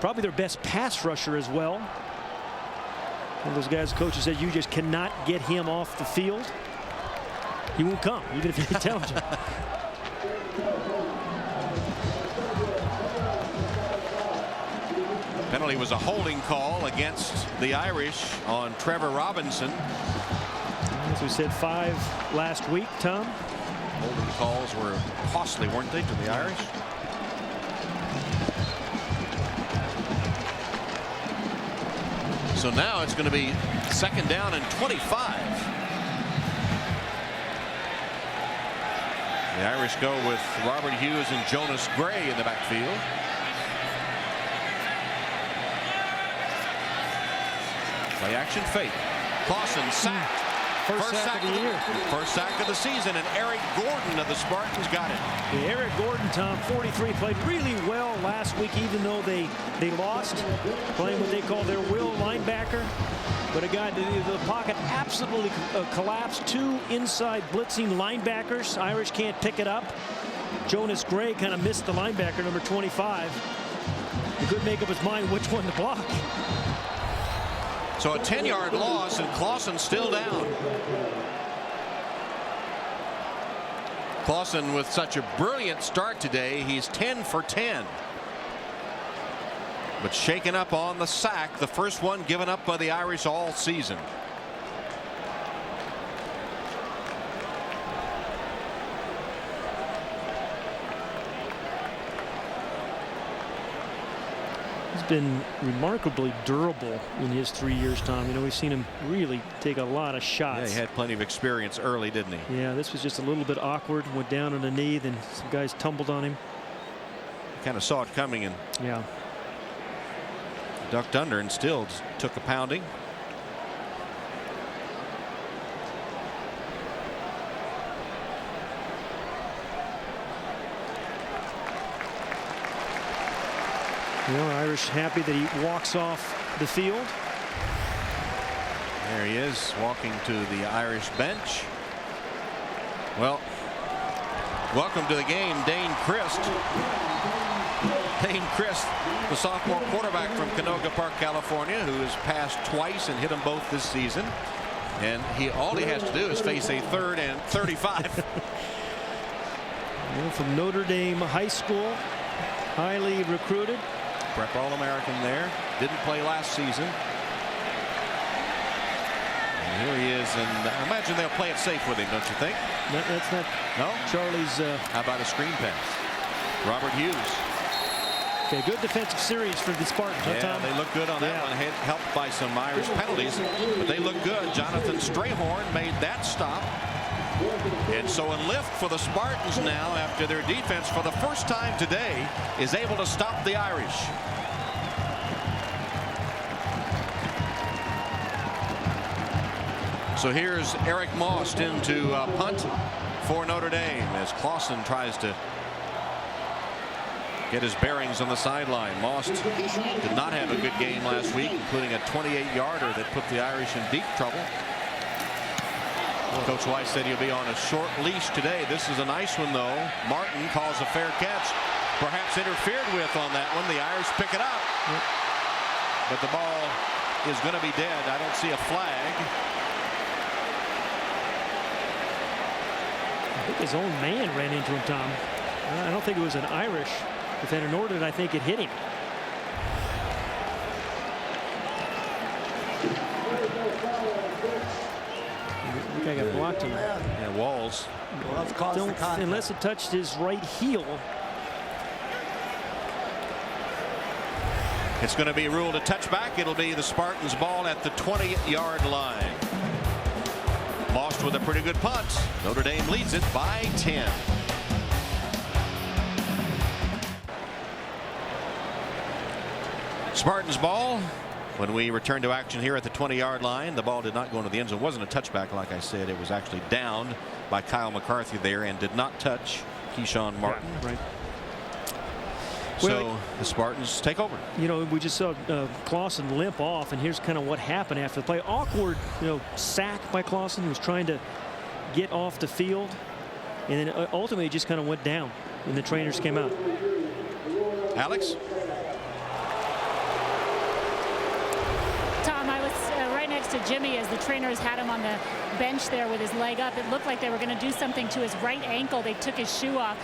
Speaker 2: probably their best pass rusher as well. One of those guys, coaches said, you just cannot get him off the field. He won't come, even if you tell him.
Speaker 1: Penalty was a holding call against the Irish on Trevor Robinson.
Speaker 2: As we said, 5 last week, Tom.
Speaker 1: Holding calls were costly, weren't they, to the Irish? So now it's going to be second down and 25. The Irish go with Robert Hughes and Jonas Gray in the backfield. Play action fake. Clausen sacked.
Speaker 2: First sack of the year.
Speaker 1: First sack of the season, and Eric Gordon of the Spartans got it.
Speaker 2: Yeah, Eric Gordon, Tom, 43, played really well last week, even though they lost, playing what they call their will linebacker. But a guy, the pocket absolutely collapsed. 2 inside blitzing linebackers. Irish can't pick it up. Jonas Gray kind of missed the linebacker, number 25. He couldn't make up his mind which one to block.
Speaker 1: So a 10-yard loss, and Clausen still down. Clausen with such a brilliant start today. He's 10 for 10. But shaken up on the sack, the first one given up by the Irish all season.
Speaker 2: He's been remarkably durable in his 3 years, Tom. You know, we've seen him really take a lot of shots.
Speaker 1: Yeah, he had plenty of experience early, didn't he?
Speaker 2: Yeah, this was just a little bit awkward. Went down on a knee, then some guys tumbled on him.
Speaker 1: Kind of saw it coming and
Speaker 2: yeah,
Speaker 1: ducked under, and still took a pounding.
Speaker 2: You know, Irish happy that he walks off the field.
Speaker 1: There he is, walking to the Irish bench. Well, welcome to the game, Dane Christ. Dane Christ, the sophomore quarterback from Canoga Park, California, who has passed twice and hit them both this season. And all he has to do is face a 3rd and 35.
Speaker 2: You know, from Notre Dame High School, highly recruited.
Speaker 1: Prep All-American there. Didn't play last season. And here he is, and I imagine they'll play it safe with him, don't you think?
Speaker 2: That's not
Speaker 1: No?
Speaker 2: Charlie's.
Speaker 1: How about a screen pass? Robert Hughes.
Speaker 2: Okay, good defensive series for the Spartans.
Speaker 1: Yeah,
Speaker 2: Tom?
Speaker 1: they look good on that one. Helped by some Irish penalties, but they look good. Jonathan Strayhorn made that stop. And so a lift for the Spartans now after their defense for the first time today is able to stop the Irish. So here's Eric Most into punt for Notre Dame as Clausen tries to get his bearings on the sideline. Most did not have a good game last week, including a 28-yarder that put the Irish in deep trouble. Coach Weiss said he'll be on a short leash today. This is a nice one, though. Martin calls a fair catch, perhaps interfered with on that one. The Irish pick it up, but the ball is going to be dead. I don't see a flag.
Speaker 2: I think his own man ran into him, Tom. I don't think it was an Irish defender, nor did I think it hit him. I got blocked him.
Speaker 1: Yeah, Walls.
Speaker 2: Unless it touched his right heel.
Speaker 1: It's going to be ruled a touchback. It'll be the Spartans' ball at the 20-yard line. Most with a pretty good punt. Notre Dame leads it by 10. Spartans ball. When we return to action here at the 20-yard line, the ball did not go into the end zone. It wasn't a touchback, like I said. It was actually downed by Kyle McCarthy there and did not touch Keyshawn Martin.
Speaker 2: Yeah, right.
Speaker 1: So the Spartans take over.
Speaker 2: You know, we just saw Clausen limp off, and here's kind of what happened after the play. Awkward, you know, sack by Clausen. He was trying to get off the field, and then ultimately just kind of went down when the trainers came out.
Speaker 1: Alex?
Speaker 7: Tom, I was right next to Jimmy as the trainers had him on the bench there with his leg up. It looked like they were going to do something to his right ankle. They took his shoe off,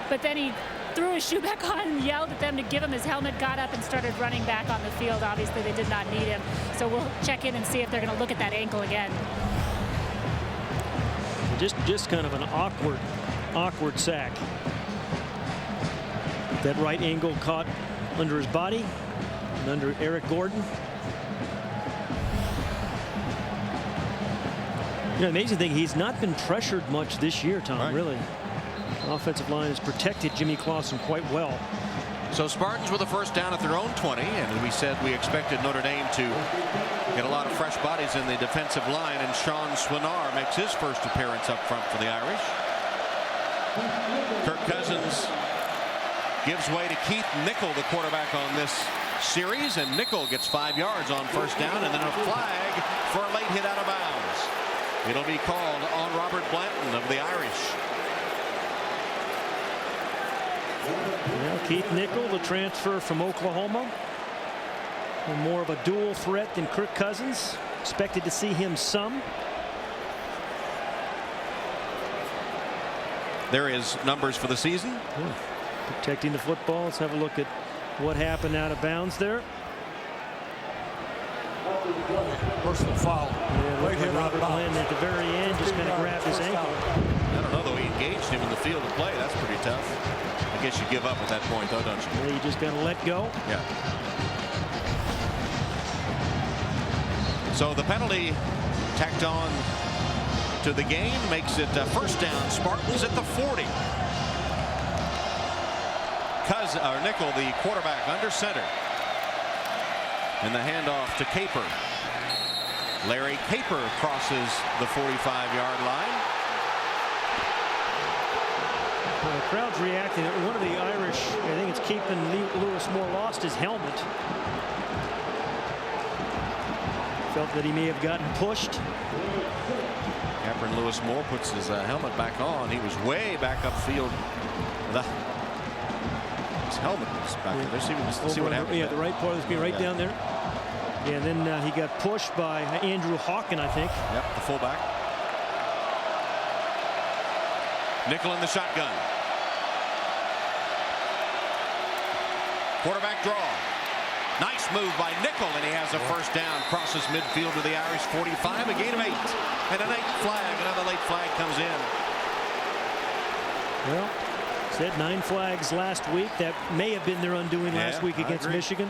Speaker 7: but then he threw his shoe back on and yelled at them to give him his helmet, got up and started running back on the field. Obviously, they did not need him. So we'll check in and see if they're going to look at that ankle again.
Speaker 2: Just kind of an awkward sack. That right angle caught under his body and under Eric Gordon. You know, the amazing thing, he's not been pressured much this year, Tom,
Speaker 1: right.
Speaker 2: Really. The offensive line has protected Jimmy Clausen quite well.
Speaker 1: So Spartans with a first down at their own 20, and we said we expected Notre Dame to Get a lot of fresh bodies in the defensive line, and Sean Swinar makes his first appearance up front for the Irish. Kirk Cousins gives way to Keith Nickel, the quarterback on this series, and Nickel gets 5 yards on first down, and then a flag for a late hit out of bounds. It'll be called on Robert Blanton of the Irish.
Speaker 2: Well, Keith Nickel, the transfer from Oklahoma, more of a dual threat than Kirk Cousins. Expected to see him some.
Speaker 1: There is numbers for the season.
Speaker 2: Yeah. Protecting the football. Let's have a look at what happened out of bounds there.
Speaker 6: Personal foul.
Speaker 2: Yeah, looked like Robert Blanton at the very end just kind of grabbed his ankle.
Speaker 1: I don't know, though. He engaged him in the field of play. That's pretty tough. I guess you give up at that point, though, don't you?
Speaker 2: Yeah, you just got to let go.
Speaker 1: Yeah. So the penalty tacked on to the game makes it first down. Spartans at the 40. Nickel, the quarterback, under center. And the handoff to Caper. Larry Caper crosses the 45-yard line.
Speaker 2: Well, the crowd's reacting. One of the Irish, I think it's Keepin Lewis Moore, lost his helmet. Felt that he may have gotten pushed.
Speaker 1: Capron Lewis Moore puts his helmet back on. He was way back upfield. His helmet was back there. See what happened.
Speaker 2: Yeah, the right part of the screen, right down there. Yeah, and then he got pushed by Andrew Hawken, I think.
Speaker 1: Yep, the fullback. Nickel in the shotgun. Quarterback draw. Nice move by Nickel, and he has a first down. Crosses midfield to the Irish 45, a gain of 8. And a late flag. Another late flag comes in.
Speaker 2: Well, said 9 flags last week. That may have been their undoing last week against Michigan.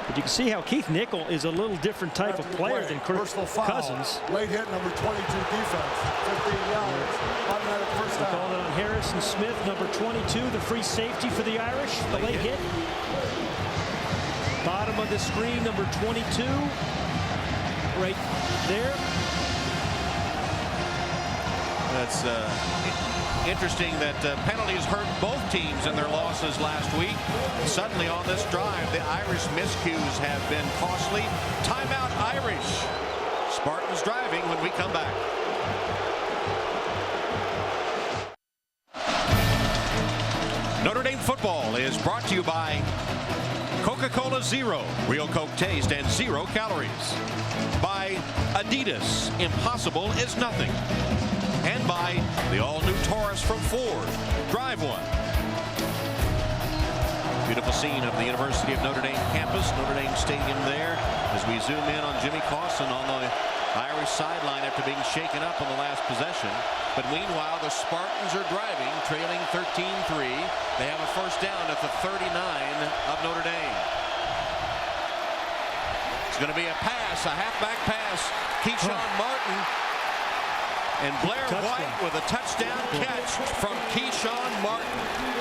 Speaker 2: But you can see how Keith Nickel is a little different type of player than Kirk Cousins.
Speaker 6: Late hit, number 22 defense. 15 yards. Automatic first down.
Speaker 2: Called it on Harrison Smith, number 22, the free safety for the Irish. The late hit. Bottom of the screen, number 22. Right there.
Speaker 1: That's interesting that penalties hurt both teams in their losses last week. Suddenly on this drive, the Irish miscues have been costly. Timeout Irish. Spartans driving when we come back. Notre Dame football is brought to you by Coca-Cola Zero, real Coke taste and 0 calories. By Adidas, impossible is nothing. And by the all-new Taurus from Ford. Drive one. Beautiful scene of the University of Notre Dame campus, Notre Dame Stadium there, as we zoom in on Jimmy Clausen on the Irish sideline after being shaken up on the last possession. But meanwhile, the Spartans are driving, trailing 13-3. They have a first down at the 39 of Notre Dame. It's going to be a pass, a halfback pass. Keyshawn Martin. And Blair White with a touchdown catch from Keyshawn Martin.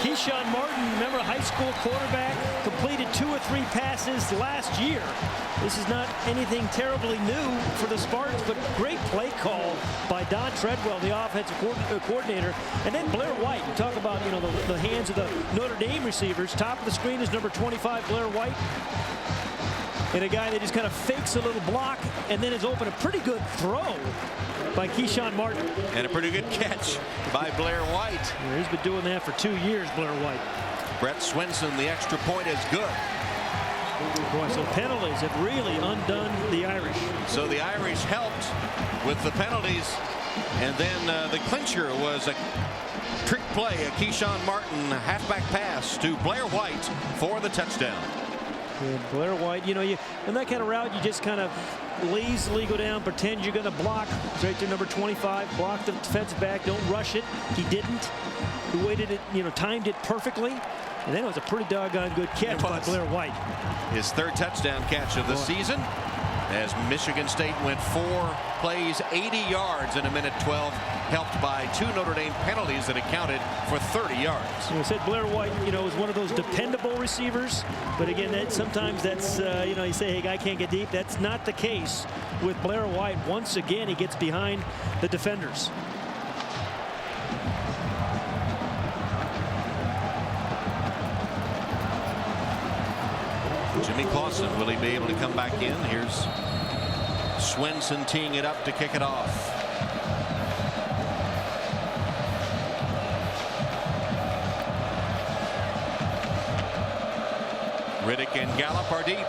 Speaker 2: Keyshawn Martin, remember, a high school quarterback, completed 2 or 3 passes last year. This is not anything terribly new for the Spartans, but great play call by Don Treadwell, the offensive coordinator. And then Blair White, you talk about, you know, the hands of the Notre Dame receivers. Top of the screen is number 25, Blair White. And a guy that just kind of fakes a little block and then is open. A pretty good throw by Keyshawn Martin.
Speaker 1: And a pretty good catch by Blair White.
Speaker 2: Yeah, he's been doing that for 2 years, Blair White.
Speaker 1: Brett Swenson, the extra point is good.
Speaker 2: Boy, so penalties have really undone the Irish.
Speaker 1: So the Irish helped with the penalties. And then the clincher was a trick play, a Keyshawn Martin halfback pass to Blair White for the touchdown.
Speaker 2: And Blair White, you know, in that kind of route, you just kind of lazily go down, pretend you're going to block. Straight to number 25, block the defensive back, don't rush it. He didn't. He waited it, you know, timed it perfectly. And then it was a pretty doggone good catch by Blair White.
Speaker 1: His 3rd touchdown catch of the season. as Michigan State went 4 plays, 80 yards in a minute 12, helped by 2 Notre Dame penalties that accounted for 30 yards.
Speaker 2: I said Blair White, is one of those dependable receivers, but again, sometimes that's, you say, hey, guy can't get deep. That's not the case with Blair White. Once again, he gets behind the defenders.
Speaker 1: Jimmy Clausen, will he be able to come back in? Here's Swenson teeing it up to kick it off. Riddick and Gallup are deep.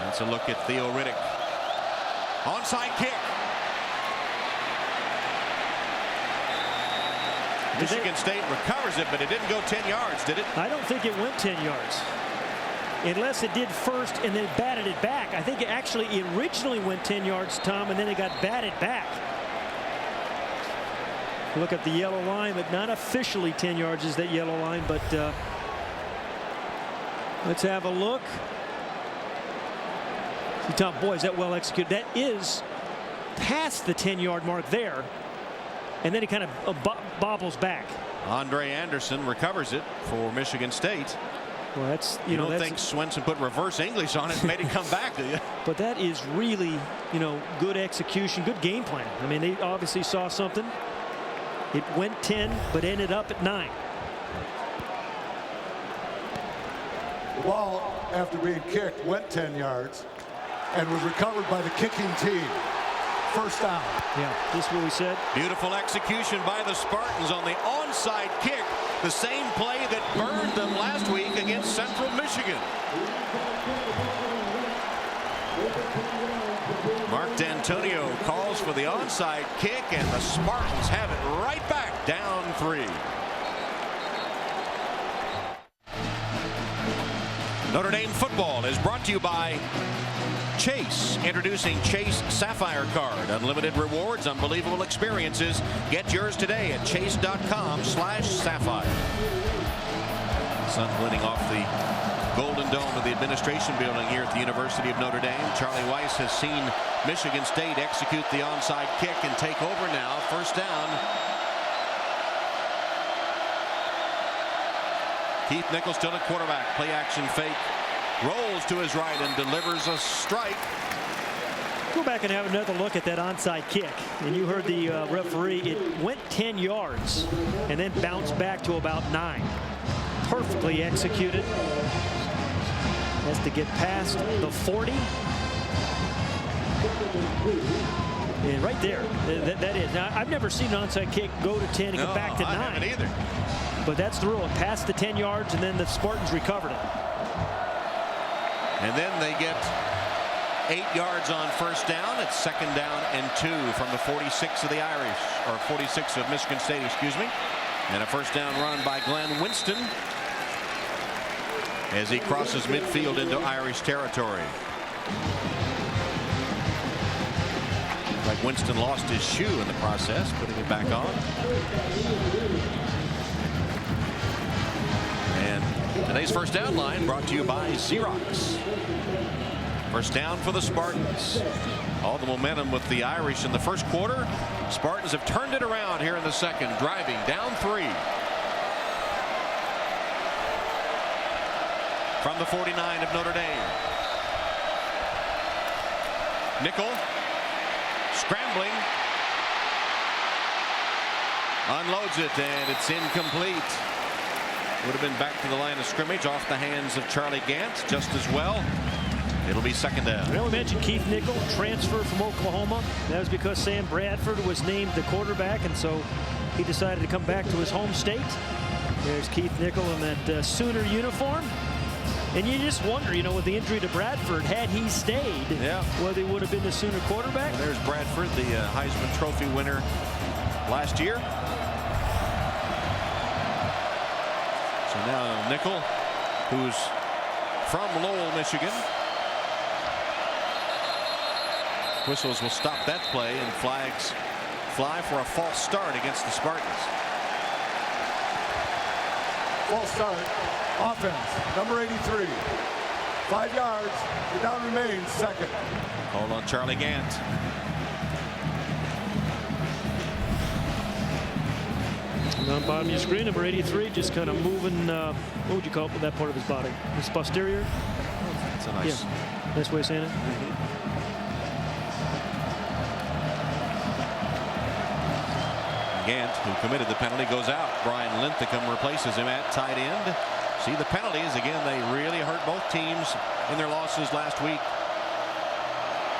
Speaker 1: That's a look at Theo Riddick. Onside kick. Michigan State recovers it, but it didn't go 10 yards, did it?
Speaker 2: I don't think it went 10 yards. Unless it did first and then batted it back. I think it originally went 10 yards, Tom, and then it got batted back. Look at the yellow line, but not officially 10 yards is that yellow line, but let's have a look. See, Tom, boy, is that well executed. That is past the 10-yard mark there, and then it kind of bobbles back.
Speaker 1: Andre Anderson recovers it for Michigan State.
Speaker 2: Well, that's,
Speaker 1: you don't think Swenson put reverse English on it and made it come back, do you?
Speaker 2: But that is really, good execution, good game plan. I mean, they obviously saw something. It went 10, but ended up at 9.
Speaker 6: The ball, after being kicked, went 10 yards and was recovered by the kicking team. First down.
Speaker 2: Yeah, this is what we said.
Speaker 1: Beautiful execution by the Spartans on the onside kick. The same play that burned them last week against Central Michigan. Mark D'Antonio calls for the onside kick, and the Spartans have it right back down 3. Notre Dame football is brought to you by Chase. Introducing Chase Sapphire Card. Unlimited rewards, unbelievable experiences. Get yours today at chase.com/sapphire. Sun glinting off the Golden Dome of the administration building here at the University of Notre Dame. Charlie Weiss has seen Michigan State execute the onside kick and take over now. First down. Keith Nichols still at quarterback. Play action fake. Rolls to his right and delivers a strike.
Speaker 2: Go back and have another look at that onside kick. And you heard the referee. It went 10 yards and then bounced back to about 9. Perfectly executed. Has to get past the 40. And right there, that is. Now, I've never seen an onside kick go to 10 and go back to 9.
Speaker 1: I haven't either.
Speaker 2: But that's the rule. It passed the 10 yards, and then the Spartans recovered it.
Speaker 1: And then they get 8 yards on first down. It's second down and 2 from the 46 of the Irish, or 46 of Michigan State, excuse me. And a first down run by Glenn Winston as he crosses midfield into Irish territory. Like Winston lost his shoe in the process, putting it back on. And today's first down line brought to you by Xerox. First down for the Spartans. All the momentum with the Irish in the first quarter. Spartans have turned it around here in the second, driving down 3. From the 49 of Notre Dame. Nickel scrambling. Unloads it, and it's incomplete. Would have been back to the line of scrimmage off the hands of Charlie Gant just as well. It'll be second down.
Speaker 2: Well, we mentioned Keith Nickel, transfer from Oklahoma. That was because Sam Bradford was named the quarterback, and so he decided to come back to his home state. There's Keith Nickel in that Sooner uniform. And you just wonder, with the injury to Bradford, had he stayed, whether he would have been the Sooner quarterback.
Speaker 1: Well, there's Bradford, the Heisman Trophy winner last year. So now Nickel, who's from Lowell, Michigan. Whistles will stop that play, and flags fly for a false start against the Spartans.
Speaker 6: False start. Offense, number 83. 5 yards. The down remains, second.
Speaker 5: Hold on, Charlie Gant.
Speaker 2: On the bottom of your screen, number 83, just kind of moving, what would you call it, that part of his body? His posterior?
Speaker 5: That's a nice.
Speaker 2: Yeah. Nice way of saying it.
Speaker 5: Gant, who committed the penalty, goes out. Brian Linthicum replaces him at tight end. See the penalties again. They really hurt both teams in their losses last week.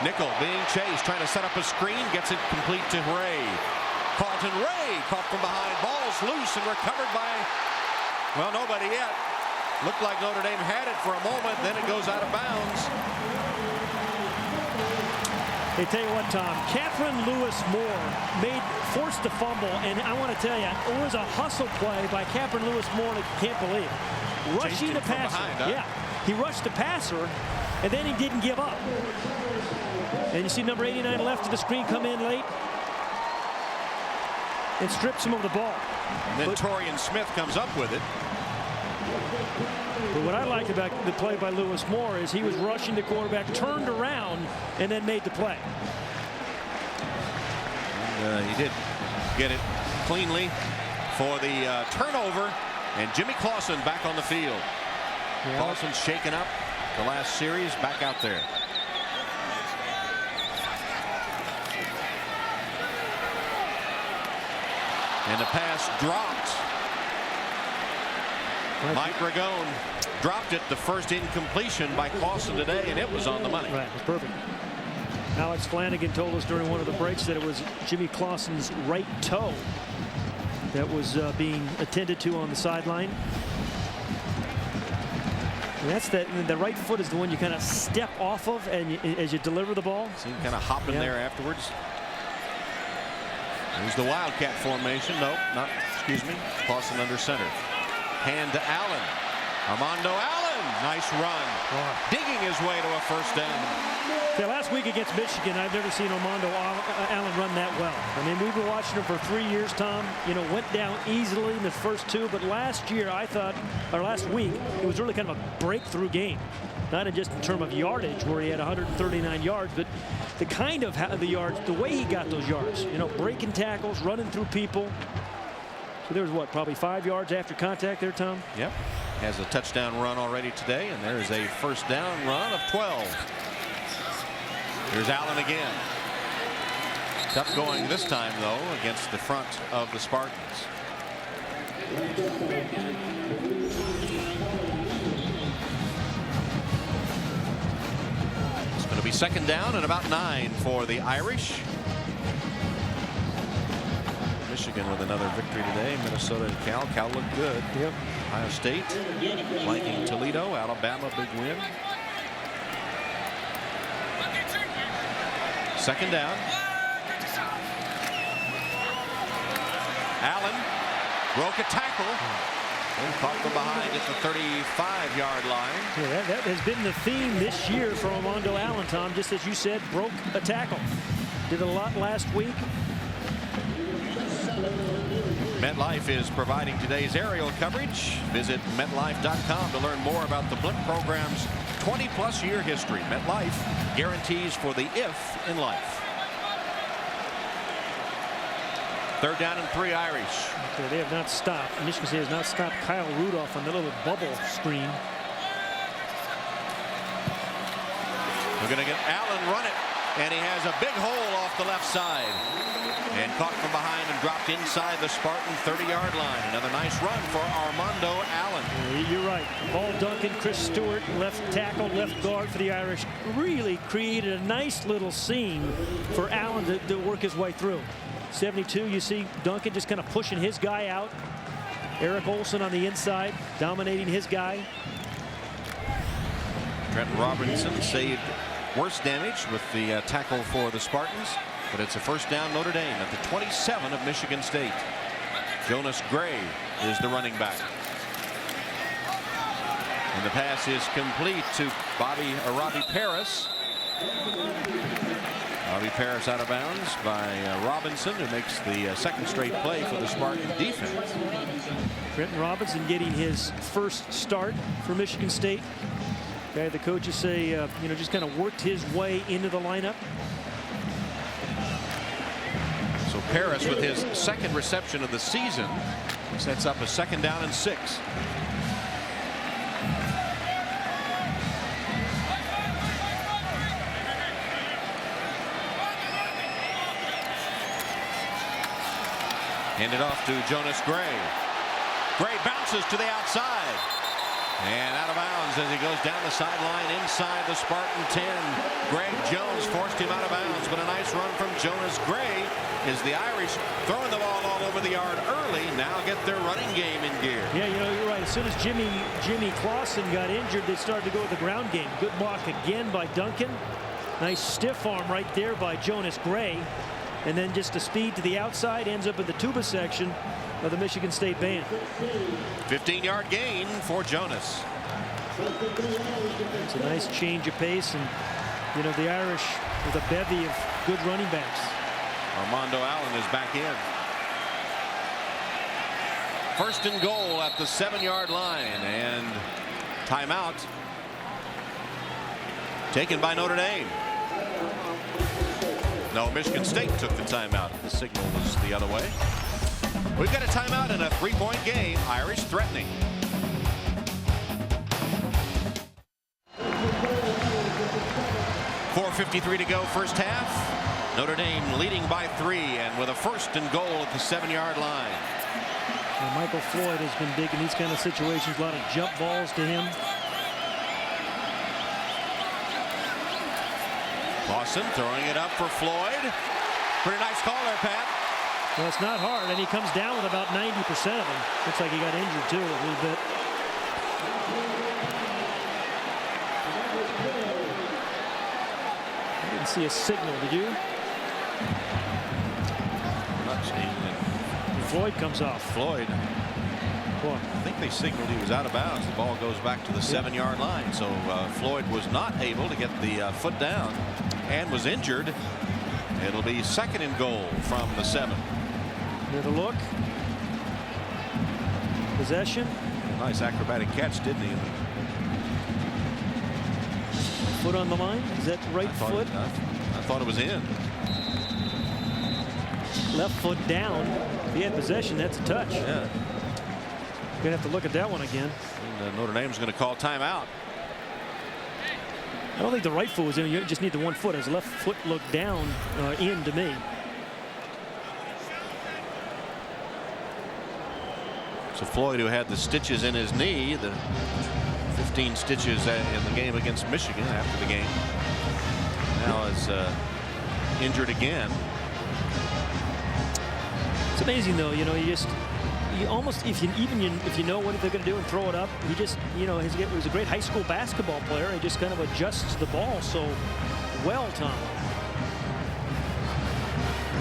Speaker 5: Nickel being chased, trying to set up a screen, gets it complete to Ray. Carlton Ray caught from behind, ball's loose and recovered by, well, nobody yet. Looked like Notre Dame had it for a moment, then it goes out of bounds.
Speaker 2: They tell you what, Tom, Catherine Lewis-Moore forced the fumble, and I want to tell you, it was a hustle play by Catherine Lewis-Moore that you can't believe. Rushing the passer.
Speaker 5: Behind, huh?
Speaker 2: Yeah, he rushed the passer, and then he didn't give up. And you see number 89 left of the screen come in late and strips him of the ball.
Speaker 5: And then Torian Smith comes up with it.
Speaker 2: But what I liked about the play by Lewis-Moore is he was rushing the quarterback, turned around, and then made the play.
Speaker 5: And, he did get it cleanly for the turnover, and Jimmy Clausen back on the field.
Speaker 2: Yeah.
Speaker 5: Clausen shaken up the last series, back out there. And the pass dropped. Mike Ragone dropped it, the first incompletion by Clausen today, and it was on the money.
Speaker 2: Right, it was perfect. Alex Flanagan told us during one of the breaks that it was Jimmy Clausen's right toe that was being attended to on the sideline. And that's the right foot is the one you kind of step off of and as you deliver the ball.
Speaker 5: See him kind of hopping there afterwards. There's the Wildcat formation. Nope, not, excuse me. Clausen under center. Hand to Allen. Armando Allen. Nice run. Digging his way to a first down.
Speaker 2: Yeah, last week against Michigan, I've never seen Armando Allen run that well. I mean, we've been watching him for 3 years, Tom. You know, went down easily in the first two, but last year I thought, or last week, it was really kind of a breakthrough game. Not just in terms of yardage, where he had 139 yards, but the kind of the yards, the way he got those yards. You know, breaking tackles, running through people. So there's what, probably 5 yards after contact there, Tom?
Speaker 5: Yep. Has a touchdown run already today, and there's a first down run of 12. Here's Allen again. Tough going this time, though, against the front of the Spartans. It's going to be second down and about 9 for the Irish. Michigan with another victory today. Minnesota and Cal. Cal looked good.
Speaker 2: Yep.
Speaker 5: Ohio State flanking Toledo. Alabama, big win. Second down. Allen broke a tackle and caught from behind at the 35-yard line.
Speaker 2: Yeah, that has been the theme this year for Armando Allen, Tom. Just as you said, broke a tackle. Did a lot last week.
Speaker 5: MetLife is providing today's aerial coverage. Visit MetLife.com to learn more about the Blimp program's 20-plus year history. MetLife guarantees for the if in life. Third down and 3 Irish.
Speaker 2: Okay, they have not stopped. Michigan State has not stopped Kyle Rudolph on the little bubble screen.
Speaker 5: We're going to get Allen run it, and he has a big hole off the left side. And caught from behind and dropped inside the Spartan 30-yard line. Another nice run for Armando Allen.
Speaker 2: You're right. Paul Duncan, Chris Stewart, left tackle, left guard for the Irish, really created a nice little seam for Allen to work his way through. 72, you see Duncan just kind of pushing his guy out. Eric Olson on the inside, dominating his guy.
Speaker 5: Trenton Robinson saved worse damage with the tackle for the Spartans. But it's a first down Notre Dame at the 27 of Michigan State. Jonas Gray is the running back. And the pass is complete to Robbie Paris. Robbie Paris out of bounds by Robinson, who makes the second straight play for the Spartan defense.
Speaker 2: Trenton Robinson getting his first start for Michigan State. Okay, the coaches say, just kind of worked his way into the lineup.
Speaker 5: So Paris, with his second reception of the season, sets up a 2nd down and 6. Handed off to Jonas Gray. Gray bounces to the outside. And out of bounds as he goes down the sideline inside the Spartan 10. Greg Jones forced him out of bounds, but a nice run from Jonas Gray as the Irish throwing the ball all over the yard early. Now get their running game in gear.
Speaker 2: Yeah, you're right. As soon as Jimmy Clausen got injured, they started to go with the ground game. Good block again by Duncan. Nice stiff arm right there by Jonas Gray. And then just a speed to the outside, ends up in the tuba section of the Michigan State band.
Speaker 5: 15-yard gain for Jonas.
Speaker 2: It's a nice change of pace, and the Irish with a bevy of good running backs.
Speaker 5: Armando Allen is back in. 1st and goal at the 7-yard line, and timeout taken by Notre Dame. No, Michigan State took the timeout. The signal was the other way. We've got a timeout in a 3-point game. Irish threatening. .453 to go first half. Notre Dame leading by 3 and with a 1st and goal at the 7-yard line.
Speaker 2: Well, Michael Floyd has been big in these kind of situations. A lot of jump balls to him.
Speaker 5: Clausen throwing it up for Floyd. Pretty nice call there, Pat.
Speaker 2: Well, it's not hard, and he comes down with about 90% of them. Looks like he got injured, too, a little bit. I didn't see a signal, did you?
Speaker 5: Not seeing it.
Speaker 2: Floyd comes off.
Speaker 5: Floyd.
Speaker 2: Boy.
Speaker 5: I think they signaled he was out of bounds. The ball goes back to the 7-yard line. So Floyd was not able to get the foot down and was injured. It'll be 2nd and goal from the 7.
Speaker 2: Near the look. Possession.
Speaker 5: Nice acrobatic catch, didn't he?
Speaker 2: Foot on the line. Is that right foot?
Speaker 5: I thought it was in.
Speaker 2: Left foot down. If he had possession, that's a touch.
Speaker 5: Yeah.
Speaker 2: Gonna have to look at that one again.
Speaker 5: And Notre Dame's going to call timeout.
Speaker 2: I don't think the right foot was in. You just need the one foot. His left foot looked down in to me.
Speaker 5: So Floyd, who had the stitches in his knee, the 15 stitches in the game against Michigan after the game, now is injured again.
Speaker 2: It's amazing, though. You almost, if you know what they're going to do and throw it up, he just, he was a great high school basketball player. He just kind of adjusts the ball so well, Tom.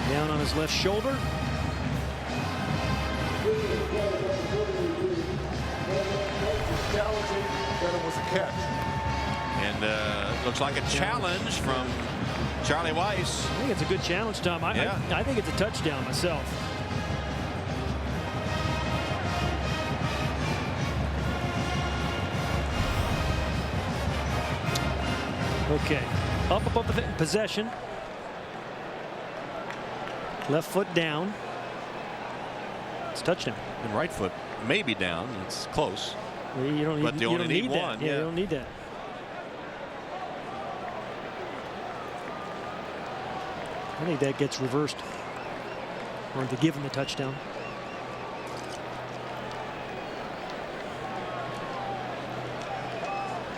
Speaker 2: Down on his left shoulder.
Speaker 6: That it was a catch.
Speaker 5: And looks like a challenge from Charlie Weiss.
Speaker 2: I think it's a good challenge, Tom. I think it's a touchdown myself. Okay, up above the possession. Left foot down. It's touchdown.
Speaker 5: And right foot maybe down. It's close.
Speaker 2: You don't need,
Speaker 5: but they only need one.
Speaker 2: That. Yeah, you don't need that. I think that gets reversed, or to give him the touchdown.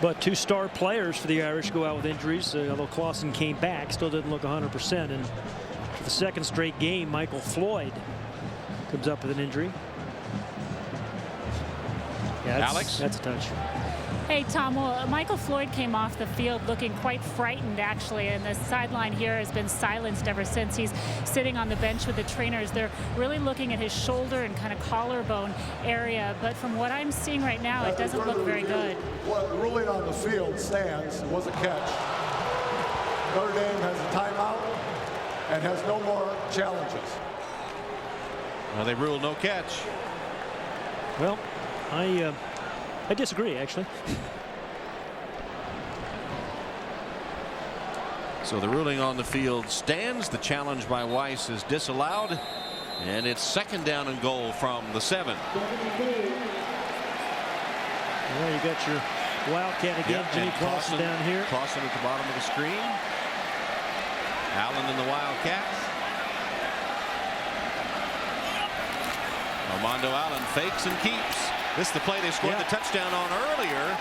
Speaker 2: But 2 star players for the Irish go out with injuries. Although Clausen came back, still didn't look 100%. And for the 2nd straight game, Michael Floyd comes up with an injury. Yeah,
Speaker 5: Alex?
Speaker 2: That's a touch.
Speaker 7: Hey, Tom, well, Michael Floyd came off the field looking quite frightened, actually, and the sideline here has been silenced ever since. He's sitting on the bench with the trainers. They're really looking at his shoulder and kind of collarbone area, but from what I'm seeing right now, it doesn't look very good.
Speaker 6: Well, the ruling on the field stands. It was a catch. Notre Dame has a timeout and has no more challenges.
Speaker 5: Well, they ruled no catch.
Speaker 2: Well, I disagree, actually.
Speaker 5: So the ruling on the field stands. The challenge by Weiss is disallowed, and it's 2nd down and goal from the 7.
Speaker 2: Well, you got your Wildcat again.
Speaker 5: Yep,
Speaker 2: Jimmy
Speaker 5: and
Speaker 2: Clausen down here.
Speaker 5: Clausen at the bottom of the screen. Allen in the Wildcat. Armando Allen fakes and keeps. This is the play they scored the touchdown on earlier.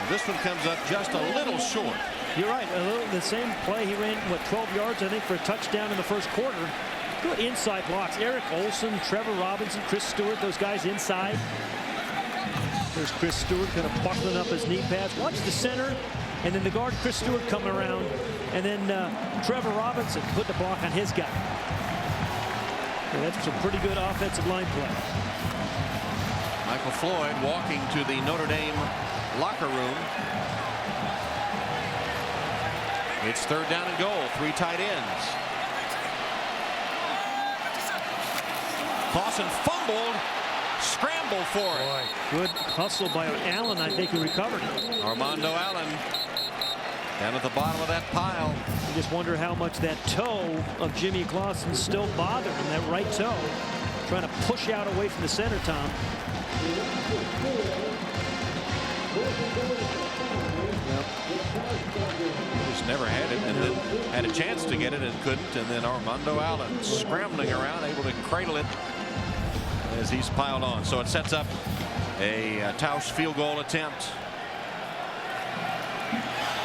Speaker 5: And this one comes up just a little short.
Speaker 2: You're right. The same play. He ran, what, 12 yards, I think, for a touchdown in the first quarter. Good inside blocks. Eric Olson, Trevor Robinson, Chris Stewart, those guys inside. There's Chris Stewart kind of buckling up his knee pads. Watch the center, and then the guard, Chris Stewart, coming around. And then Trevor Robinson put the block on his guy. And that's some pretty good offensive line play.
Speaker 5: Michael Floyd walking to the Notre Dame locker room. It's 3rd down and goal. 3 tight ends. Clausen fumbled. Scramble for it.
Speaker 2: Good hustle by Allen. I think he recovered it.
Speaker 5: Armando Allen down at the bottom of that pile.
Speaker 2: You just wonder how much that toe of Jimmy Clausen still bothered him, that right toe. Trying to push out away from the center, Tom.
Speaker 5: Just never had it, and then had a chance to get it and couldn't. And then Armando Allen scrambling around, able to cradle it as he's piled on. So it sets up a Tausch field goal attempt.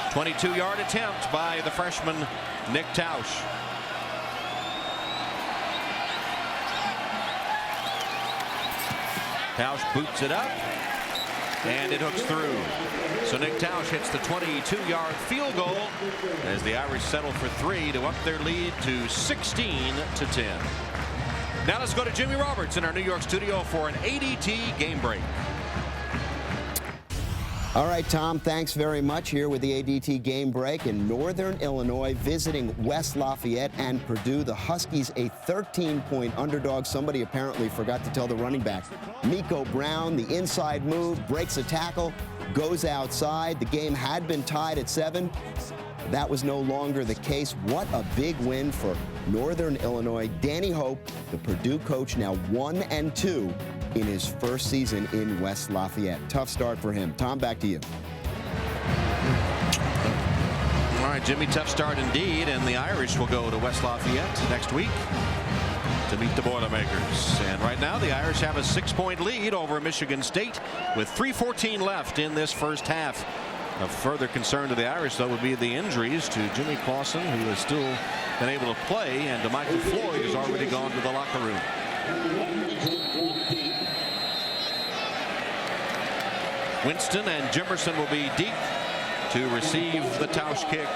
Speaker 5: 22-yard attempt by the freshman Nick Tausch. Tausch boots it up, and it hooks through. So Nick Tausch hits the 22-yard field goal as the Irish settle for 3 to up their lead to 16-10. Now let's go to Jimmy Roberts in our New York studio for an ADT game break.
Speaker 8: All right, Tom, thanks very much. Here with the ADT game break in Northern Illinois, visiting West Lafayette and Purdue. The Huskies a 13-point underdog. Somebody apparently forgot to tell the running back. Miko Brown, the inside move, breaks a tackle, goes outside. The game had been tied at 7. That was no longer the case. What a big win for Northern Illinois. Danny Hope, the Purdue coach, now 1-2 in his first season in West Lafayette. Tough start for him. Tom, back to you.
Speaker 5: All right, Jimmy, tough start indeed, and the Irish will go to West Lafayette next week to meet the Boilermakers. And right now the Irish have a 6-point lead over Michigan State with 3:14 left in this first half. Of further concern to the Irish, though, would be the injuries to Jimmy Clausen, who has still been able to play, and to Michael Floyd, who's already gone to the locker room. Winston and Jimerson will be deep to receive the Tausch kick.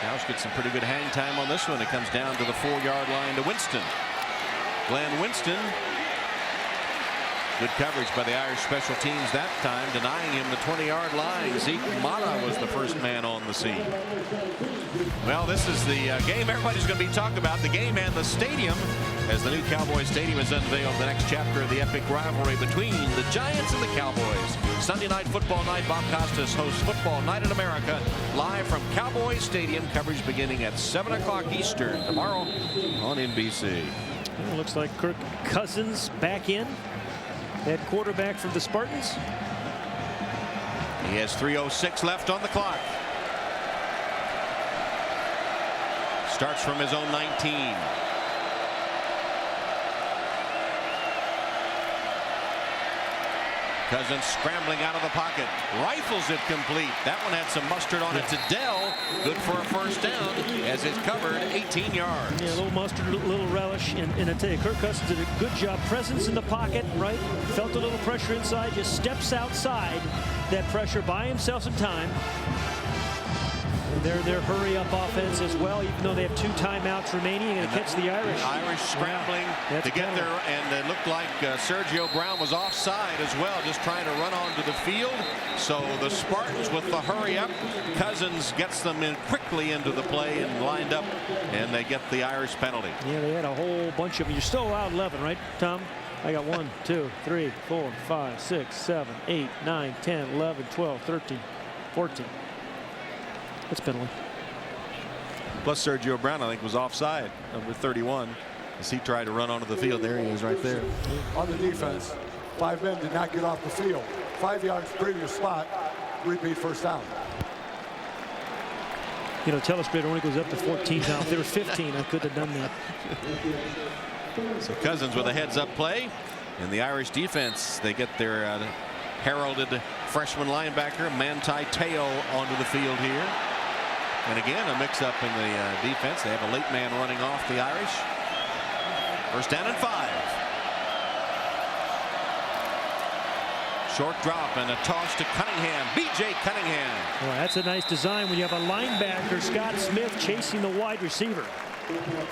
Speaker 5: Tausch gets some pretty good hang time on this one. It comes down to the 4-yard line to Winston. Glenn Winston. Good coverage by the Irish special teams that time, denying him the 20-yard line. Zeke Mata was the first man on the scene. Well, this is the game everybody's going to be talking about, the game and the stadium, as the new Cowboy Stadium is unveiled, the next chapter of the epic rivalry between the Giants and the Cowboys. Sunday night football night, Bob Costas hosts Football Night in America, live from Cowboy Stadium, coverage beginning at 7 o'clock Eastern tomorrow on NBC.
Speaker 2: Well, looks like Kirk Cousins back in. That quarterback from the Spartans.
Speaker 5: He has 3:06 left on the clock. Starts from his own 19. Cousins scrambling out of the pocket, rifles it complete. That one had some mustard on it to Dell. Good for a first down as it's covered 18 yards.
Speaker 2: Yeah, a little mustard, a little relish. And I tell you, Kirk Cousins did a good job. Presence in the pocket, right? Felt a little pressure inside, just steps outside that pressure, buy himself some time. Their hurry-up offense as well, even though they have 2 timeouts remaining, and catch the Irish.
Speaker 1: Irish scrambling to get there, and it looked like Sergio Brown was offside as well, just trying to run onto the field. So the Spartans with the hurry-up. Cousins gets them in quickly into the play and lined up, and they get the Irish penalty.
Speaker 2: Yeah, they had a whole bunch of them. You're still allowed 11, right, Tom? I got 1, 2, 3, 4, 5, 6, 7, 8, 9, 10, 11, 12, 13, 14. That's penalty.
Speaker 5: Plus Sergio Brown, I think, was offside, number 31, as he tried to run onto the field. There he is right there.
Speaker 6: On the defense, 5 men did not get off the field. 5 yards previous spot, repeat first down.
Speaker 2: You know, telestrator only goes up to 14 now. If there were 15, I could have done that.
Speaker 5: So Cousins with a heads-up play, and the Irish defense, they get their heralded freshman linebacker Manti Te'o onto the field here. And again, a mix-up in the defense. They have a late man running off the Irish. First down and 5. Short drop and a toss to Cunningham. B.J. Cunningham.
Speaker 2: Well, that's a nice design when you have a linebacker, Scott Smith, chasing the wide receiver.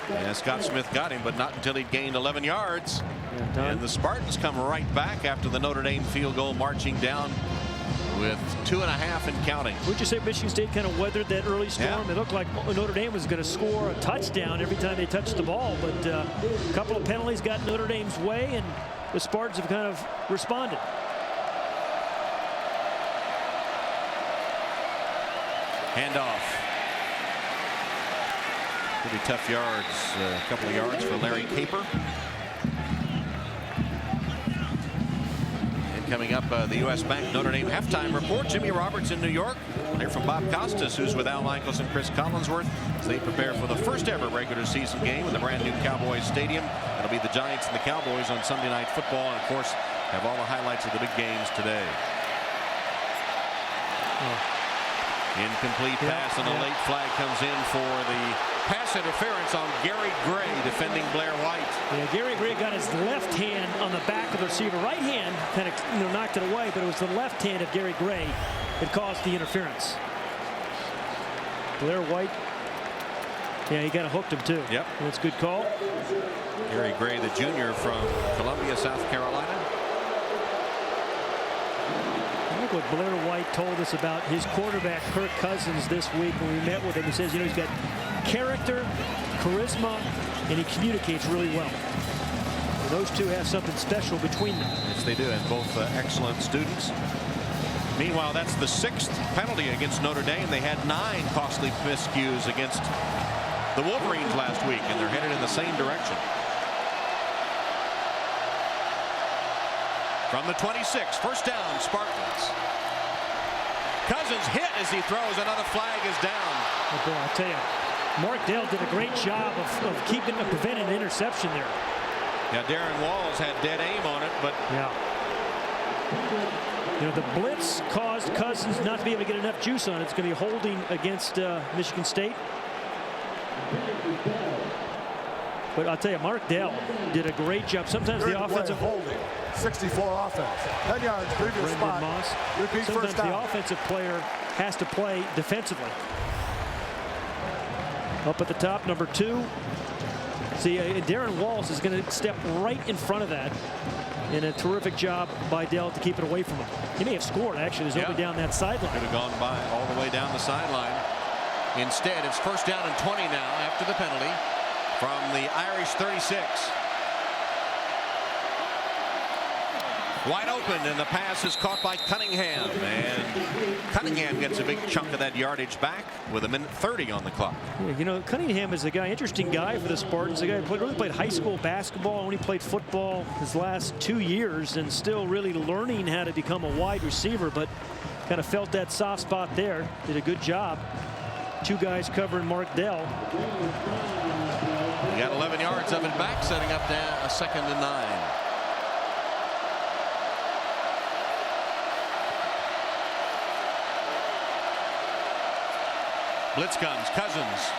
Speaker 5: Yeah, Scott Smith got him, but not until he'd gained 11 yards.
Speaker 2: Yeah,
Speaker 5: and the Spartans come right back after the Notre Dame field goal, marching down with 2.5 and counting.
Speaker 2: Would you say Michigan State kind of weathered that early storm?
Speaker 5: Yeah.
Speaker 2: It looked like Notre Dame was going to score a touchdown every time they touched the ball, but a couple of penalties got Notre Dame's way, and the Spartans have kind of responded.
Speaker 5: Handoff. Pretty tough yards, a couple of yards for Larry Caper. And coming up, the U.S. Bank Notre Dame halftime report. Jimmy Roberts in New York. Here from Bob Costas, who's with Al Michaels and Chris Collinsworth, as they prepare for the first ever regular season game in the brand new Cowboys Stadium. It'll be the Giants and the Cowboys on Sunday Night Football, and of course have all the highlights of the big games today. Incomplete pass, and a late flag comes in for the pass interference on Gary Gray, defending Blair White.
Speaker 2: Yeah, Gary Gray got his left hand on the back of the receiver. Right hand kind of knocked it away, but it was the left hand of Gary Gray that caused the interference. Blair White, yeah, he kind of hooked him too.
Speaker 5: Yep.
Speaker 2: That's a good call.
Speaker 5: Gary Gray, the junior from Columbia, South Carolina.
Speaker 2: I like what Blair White told us about his quarterback, Kirk Cousins, this week when we met with him. He says, you know, he's got character, charisma, and he communicates really well. And those two have something special between them.
Speaker 5: Yes, they do, and both excellent students. Meanwhile, that's the 6th penalty against Notre Dame. They had 9 costly miscues against the Wolverines last week, and they're headed in the same direction. From the 26, first down, Spartans. Cousins hit as he throws. Another flag is down.
Speaker 2: Oh boy, I'll tell you, Mark Dell did a great job of preventing an interception there.
Speaker 5: Yeah, Darren Walls had dead aim on it, but
Speaker 2: yeah. You know, the blitz caused Cousins not to be able to get enough juice on it. It's going to be holding against Michigan State. But I'll tell you, Mark Dell did a great job. Sometimes the offensive
Speaker 6: holding, 64 offense, 10 yards previous spot.
Speaker 2: Moss.
Speaker 6: Repeat
Speaker 2: Sometimes
Speaker 6: first down.
Speaker 2: the offensive player has to play defensively. Up at the top, number 2. See, Darren Walls is going to step right in front of that. And a terrific job by Dell to keep it away from him. He may have scored, actually. It was over down that sideline.
Speaker 5: Could have gone by all the way down the sideline. Instead, it's first down and 20 now after the penalty from the Irish 36. Wide open, and the pass is caught by Cunningham. And Cunningham gets a big chunk of that yardage back with 1:30 on the clock.
Speaker 2: Yeah, you know, Cunningham is a guy, interesting guy for the Spartans. A guy who really played high school basketball, only played football his last 2 years, and still really learning how to become a wide receiver, but kind of felt that soft spot there. Did a good job. 2 guys covering Mark Dell.
Speaker 5: He got 11 yards of it back, setting up a 2nd and 9. Blitz comes. Cousins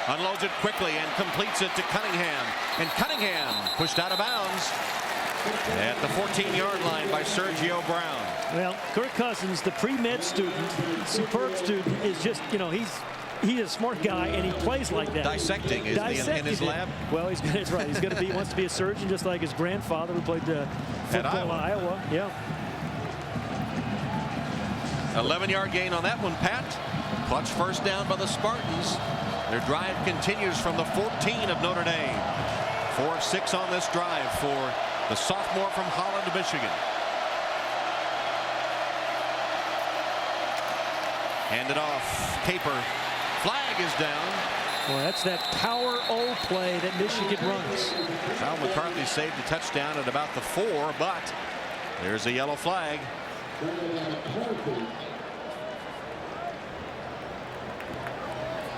Speaker 5: unloads it quickly and completes it to Cunningham. And Cunningham pushed out of bounds at the 14-yard line by Sergio Brown.
Speaker 2: Well, Kirk Cousins, the pre-med student, superb student, is just, you know, he's he's a smart guy, and he plays like that.
Speaker 5: Dissecting is in his lab.
Speaker 2: Well, that's right. He's going to be wants to be a surgeon, just like his grandfather who played football in Iowa. Yeah.
Speaker 5: 11-yard gain on that one, Pat. Clutch first down by the Spartans. Their drive continues from the 14 of Notre Dame. 4 of 6 on this drive for the sophomore from Holland, Michigan. Handed off. Caper. Flag is down.
Speaker 2: Well, that's that power O play that Michigan runs.
Speaker 5: Al McCarthy saved a touchdown at about the 4, but there's a yellow flag.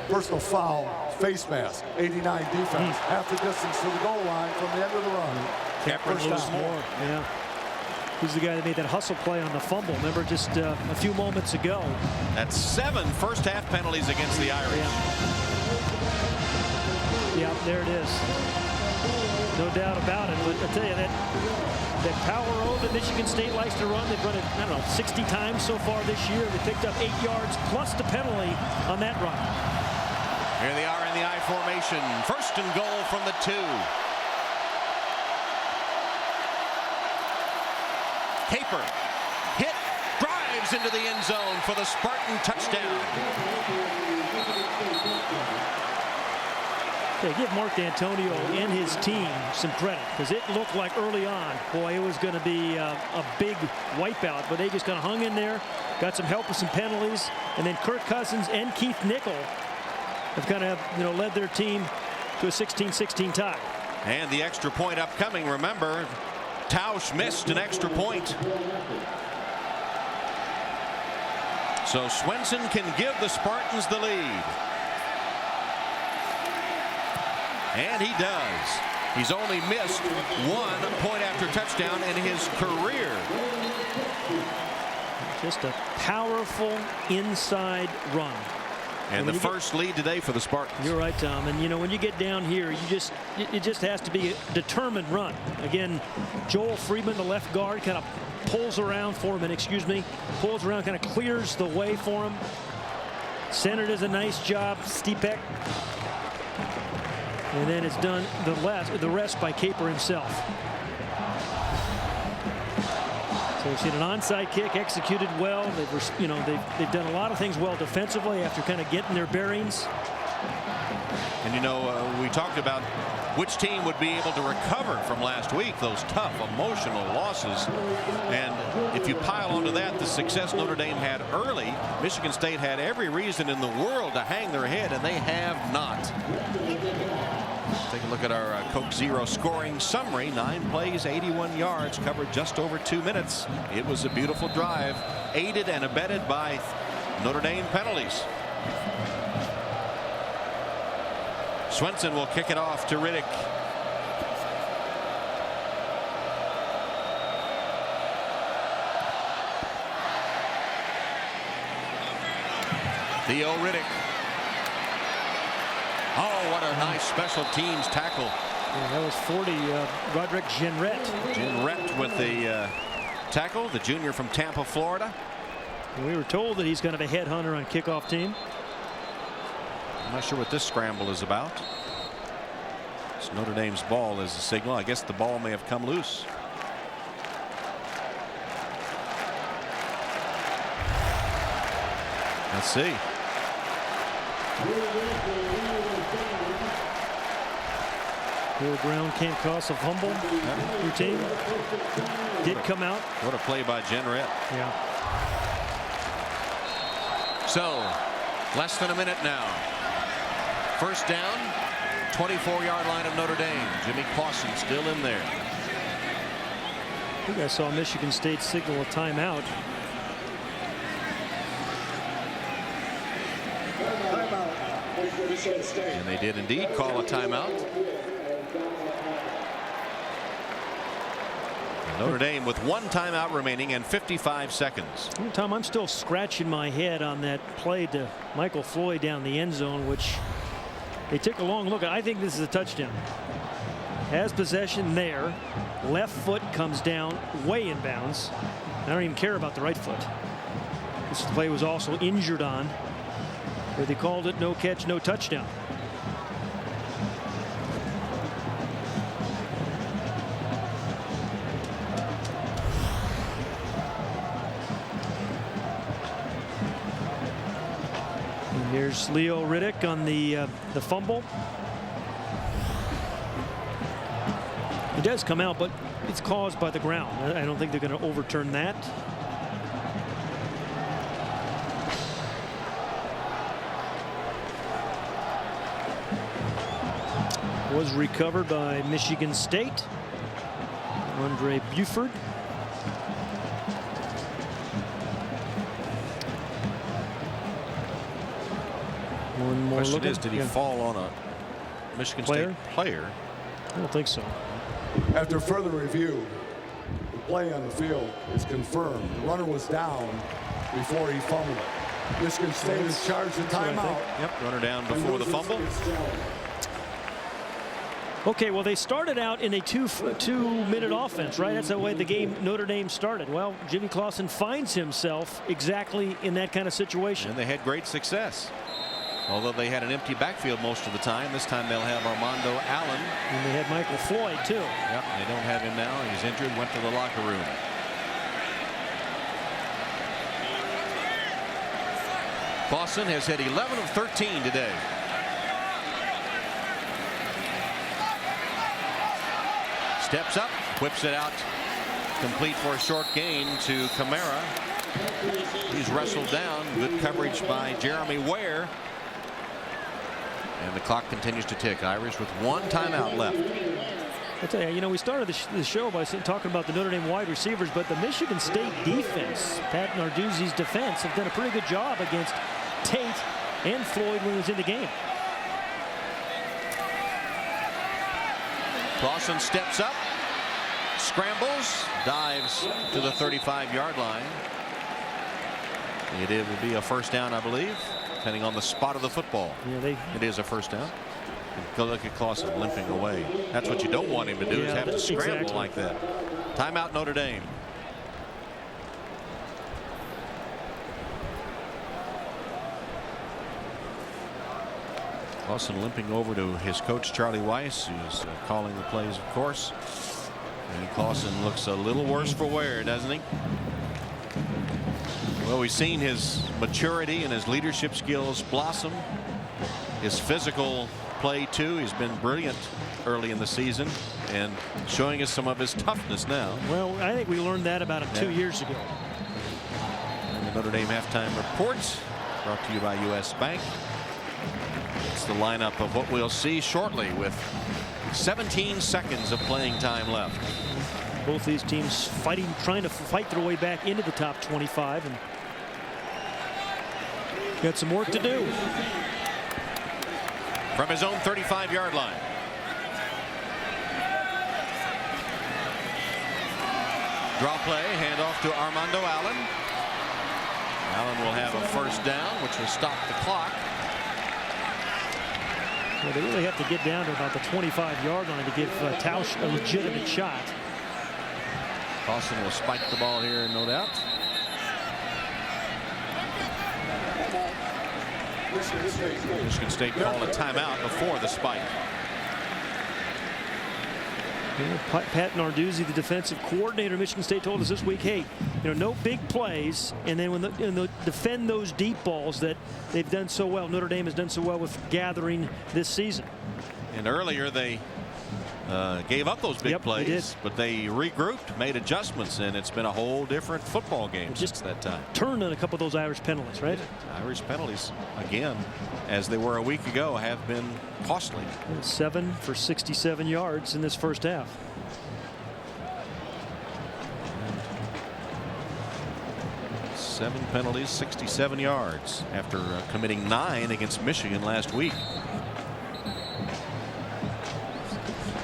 Speaker 6: Personal foul, face mask, 89 defense, half the distance to the goal line from the end of the run.
Speaker 5: Cameron
Speaker 6: First down.
Speaker 2: More. Yeah. He's the guy that made that hustle play on the fumble. Remember, just a few moments ago.
Speaker 5: That's 7 first-half penalties against the Irish.
Speaker 2: Yeah, there it is. No doubt about it. But I tell you, that power O that Michigan State likes to run, they've run it, I don't know, 60 times so far this year. They picked up 8 yards plus the penalty on that run.
Speaker 5: Here they are in the I formation. First and goal from the 2. Caper hit, drives into the end zone for the Spartan touchdown.
Speaker 2: Okay, give Mark D'Antonio and his team some credit, because it looked like early on, boy, it was going to be a big wipeout, but they just kind of hung in there, got some help with some penalties, and then Kirk Cousins and Keith Nickel have kind of led their team to a 16-16 tie.
Speaker 5: And the extra point upcoming. Remember, Tausch missed an extra point. So Swenson can give the Spartans the lead. And he does. He's only missed 1 point after touchdown in his career.
Speaker 2: Just a powerful inside run.
Speaker 5: And the first lead today for the Spartans.
Speaker 2: You're right, Tom. And when you get down here, it just has to be a determined run. Again, Joel Friedman, the left guard, kind of pulls around for him, pulls around, kind of clears the way for him. Center does a nice job. Stepek. And then it's done the rest by Caper himself. So we've seen an onside kick executed well. They've done a lot of things well defensively after kind of getting their bearings.
Speaker 5: And we talked about which team would be able to recover from last week, those tough emotional losses. And if you pile onto that the success Notre Dame had early, Michigan State had every reason in the world to hang their head, and they have not. Take a look at our Coke Zero scoring summary. 9 plays, 81 yards, covered just over 2 minutes. It was a beautiful drive, aided and abetted by Notre Dame penalties. Swenson will kick it off to Riddick. Theo Riddick. Oh, what a nice special teams tackle.
Speaker 2: Yeah, that was 40, Roderick Jenrette.
Speaker 5: Jenrette with the tackle, the junior from Tampa, Florida.
Speaker 2: And we were told that he's kind of a headhunter on kickoff team.
Speaker 5: I'm not sure what this scramble is about. It's Notre Dame's ball is a signal. I guess the ball may have come loose. Let's see.
Speaker 2: Will Brown can't cause a fumble. Routine did come out.
Speaker 5: What a play by Jenrette.
Speaker 2: Yeah.
Speaker 5: So less than a minute now. First down, 24-yard line of Notre Dame. Jimmy Clausen still in there.
Speaker 2: I think I saw Michigan State signal a timeout.
Speaker 5: And they did indeed call a timeout. Notre Dame with 1 timeout remaining and 55 seconds.
Speaker 2: Tom, I'm still scratching my head on that play to Michael Floyd down the end zone, which they took a long look at. I think this is a touchdown. Has possession there. Left foot comes down way in bounds. I don't even care about the right foot. This play was also injured on. where they called it no catch, no touchdown. And here's Leo Riddick on the fumble. It does come out, but it's caused by the ground. I don't think they're going to overturn that. Was recovered by Michigan State. Andre Buford. One more
Speaker 5: Question
Speaker 2: looking.
Speaker 5: is, did he fall on a Michigan State player?
Speaker 2: I don't think so.
Speaker 6: After further review, the play on the field is confirmed. The runner was down before he fumbled it. Michigan State has charged a timeout.
Speaker 5: Yep, runner down before the fumble.
Speaker 2: Okay, well, they started out in a two-minute offense, right? That's the way the game Notre Dame started. Well, Jimmy Clausen finds himself exactly in that kind of situation.
Speaker 5: And they had great success. Although they had an empty backfield most of the time, this time they'll have Armando Allen.
Speaker 2: And they had Michael Floyd, too.
Speaker 5: Yep, they don't have him now. He's injured, went to the locker room. Clausen has hit 11 of 13 today. Steps up, whips it out, complete for a short gain to Kamara. He's wrestled down. Good coverage by Jeremy Ware. And the clock continues to tick. Irish with one timeout left.
Speaker 2: I'll tell you, we started the show by talking about the Notre Dame wide receivers, but the Michigan State defense, Pat Narduzzi's defense, have done a pretty good job against Tate and Floyd when he was in the game.
Speaker 5: Clausen steps up, scrambles, dives to the 35-yard line. It will be a first down, I believe, depending on the spot of the football.
Speaker 2: Yeah,
Speaker 5: it is a first down. Go look at Clausen limping away. That's what you don't want him to do, is have to scramble like that. Timeout, Notre Dame. Clausen limping over to his coach, Charlie Weiss, who's calling the plays, of course. And Clausen looks a little worse for wear, doesn't he? Well, we've seen his maturity and his leadership skills blossom. His physical play, too. He's been brilliant early in the season and showing us some of his toughness now.
Speaker 2: Well, I think we learned that about him 2 years ago.
Speaker 5: And the Notre Dame halftime reports brought to you by U.S. Bank. It's the lineup of what we'll see shortly with 17 seconds of playing time left.
Speaker 2: Both these teams trying to fight their way back into the top 25, and got some work to do.
Speaker 5: From his own 35-yard line. Draw play, handoff to Armando Allen. Allen will have a first down, which will stop the clock.
Speaker 2: Well, they really have to get down to about the 25-yard line to give Tausch a legitimate shot.
Speaker 5: Clausen will spike the ball here, no doubt. Michigan State called a timeout before the spike.
Speaker 2: Pat Narduzzi, the defensive coordinator of Michigan State, told us this week, hey, no big plays, and then when they defend those deep balls that they've done so well, Notre Dame has done so well with gathering this season.
Speaker 5: And earlier they gave up those big plays, but they regrouped, made adjustments, and it's been a whole different football game since that time.
Speaker 2: Turned on a couple of those Irish penalties, right?
Speaker 5: Irish penalties, again, as they were a week ago, have been costly.
Speaker 2: 7 for 67 yards in this first half.
Speaker 5: And 7 penalties, 67 yards after committing 9 against Michigan last week.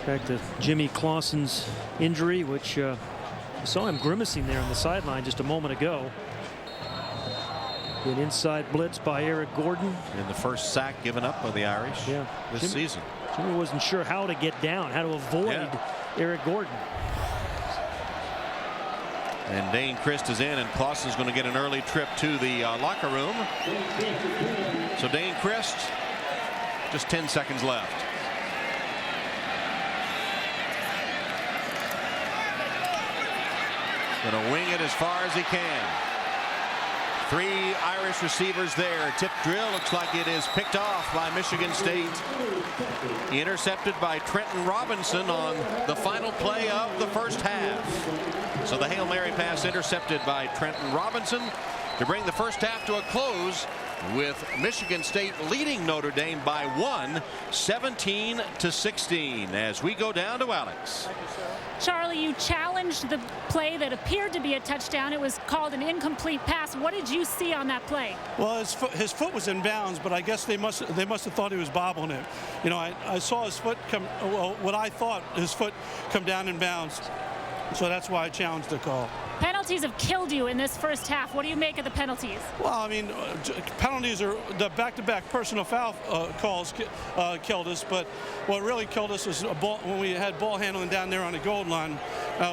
Speaker 2: Back to Jimmy Clausen's injury, which I saw him grimacing there on the sideline just a moment ago. An inside blitz by Eric Gordon.
Speaker 5: And the first sack given up by the Irish this season.
Speaker 2: Jimmy wasn't sure how to get down, how to avoid Eric Gordon.
Speaker 5: And Dane Christ is in, and Clausen's going to get an early trip to the locker room. So Dane Christ, just 10 seconds left. Going to wing it as far as he can. 3 Irish receivers there. Tip drill. Looks like it is picked off by Michigan State. Intercepted by Trenton Robinson on the final play of the first half. So the Hail Mary pass intercepted by Trenton Robinson to bring the first half to a close, with Michigan State leading Notre Dame by 1, 17-16, as we go down to Alex.
Speaker 7: Charlie, you challenged the play that appeared to be a touchdown. It was called an incomplete pass. What did you see on that play?
Speaker 9: Well, his foot was in bounds, but I guess they must have thought he was bobbling it. You know, I saw his foot come, well, what I thought his foot come down in bounds. So that's why I challenged the call.
Speaker 7: Penalties have killed you in this first half. What do you make of the penalties?
Speaker 9: Well, I mean, penalties are the back-to-back personal foul calls killed us, but what really killed us was a ball, when we had ball handling down there on the goal line,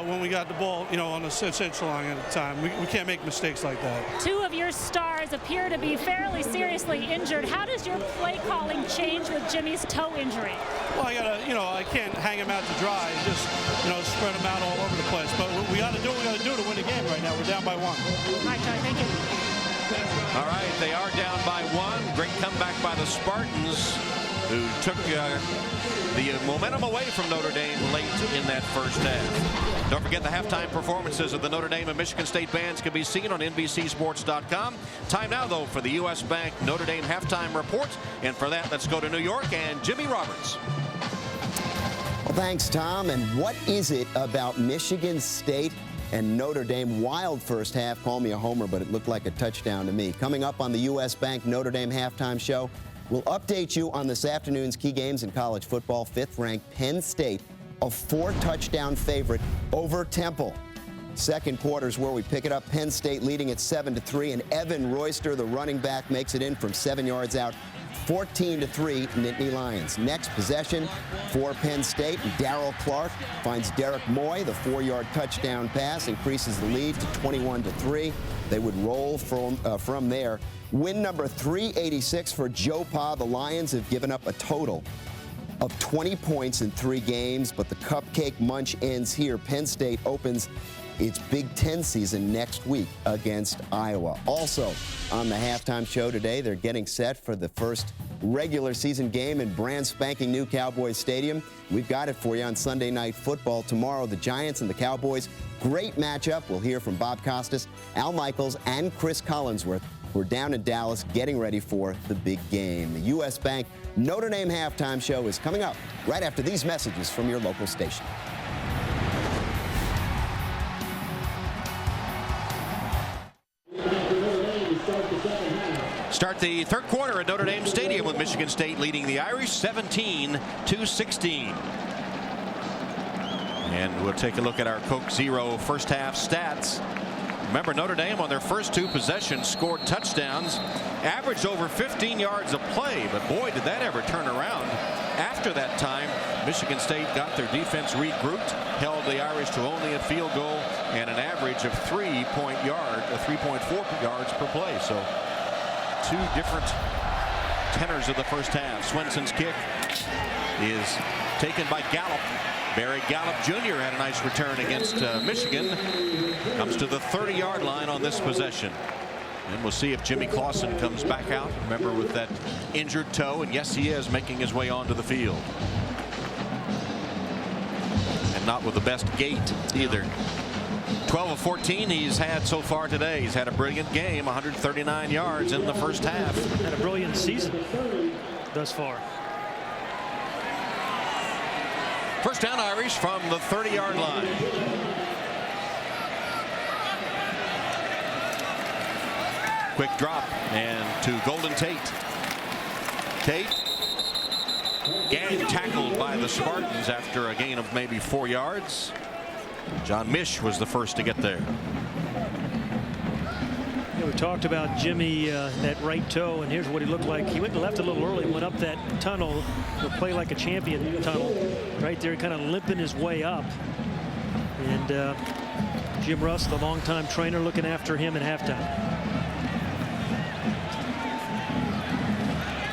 Speaker 9: when we got the ball, you know, on the central line at the time. We can't make mistakes like that. 2 of your stars appear to be fairly seriously injured. How does your play calling change with Jimmy's toe injury? Well, I can't hang him out to dry and just, spread him out all over the place. But we got to do what we got to do to win the game right now. We're down by 1. All right, Charlie, thank you.
Speaker 5: All right, they are down by 1. Great comeback by the Spartans, who took the momentum away from Notre Dame late in that first half. Don't forget the halftime performances of the Notre Dame and Michigan State bands can be seen on NBCSports.com. Time now, though, for the U.S. Bank Notre Dame halftime report. And for that, let's go to New York and Jimmy Roberts.
Speaker 8: Well, thanks, Tom. And what is it about Michigan State and Notre Dame? Wild first half. Call me a homer, but it looked like a touchdown to me. Coming up on the U.S. Bank Notre Dame halftime show, we'll update you on this afternoon's key games in college football. 5th-ranked Penn State, a 4-touchdown favorite over Temple. Second quarter's where we pick it up. Penn State leading at 7-3, and Evan Royster, the running back, makes it in from 7 yards out. 14-3 Nittany Lions. Next possession for Penn State. Darrell Clark finds Derek Moy. The 4-yard touchdown pass increases the lead to 21-3. They would roll from there. Win number 386 for Joe Pa. The Lions have given up a total of 20 points in 3 games, but the cupcake munch ends here. Penn State opens its Big Ten season next week against Iowa. Also on the halftime show today, they're getting set for the first regular season game in brand spanking new Cowboys Stadium. We've got it for you on Sunday Night Football. Tomorrow, the Giants and the Cowboys. Great matchup. We'll hear from Bob Costas, Al Michaels, and Chris Collinsworth. We're down in Dallas getting ready for the big game. The U.S. Bank Notre Dame halftime show is coming up right after these messages from your local station.
Speaker 5: Start the third quarter at Notre Dame Stadium with Michigan State leading the Irish 17-16. And we'll take a look at our Coke Zero first half stats. Remember, Notre Dame on their first 2 possessions scored touchdowns, averaged over 15 yards a play, but boy, did that ever turn around. After that time, Michigan State got their defense regrouped, held the Irish to only a field goal and an average of 3.4 yards per play. So 2 different tenors of the first half. Swenson's kick is taken by Gallup. Barry Gallup Jr. had a nice return against Michigan. Comes to the 30-yard line on this possession. And we'll see if Jimmy Clausen comes back out. Remember, with that injured toe, and yes, he is making his way onto the field. And not with the best gait either. 12 of 14 he's had so far today. He's had a brilliant game, 139 yards in the first half.
Speaker 2: Had a brilliant season thus far.
Speaker 5: First down, Irish from the 30-yard line. Quick drop and to Golden Tate. Tate gang tackled by the Spartans after a gain of maybe 4 yards. John Mish was the first to get there.
Speaker 2: We talked about Jimmy, that right toe, and here's what he looked like. He went left a little early, went up that tunnel, the play like a champion tunnel. Right there, kind of limping his way up. And Jim Russ, the longtime trainer, looking after him at halftime.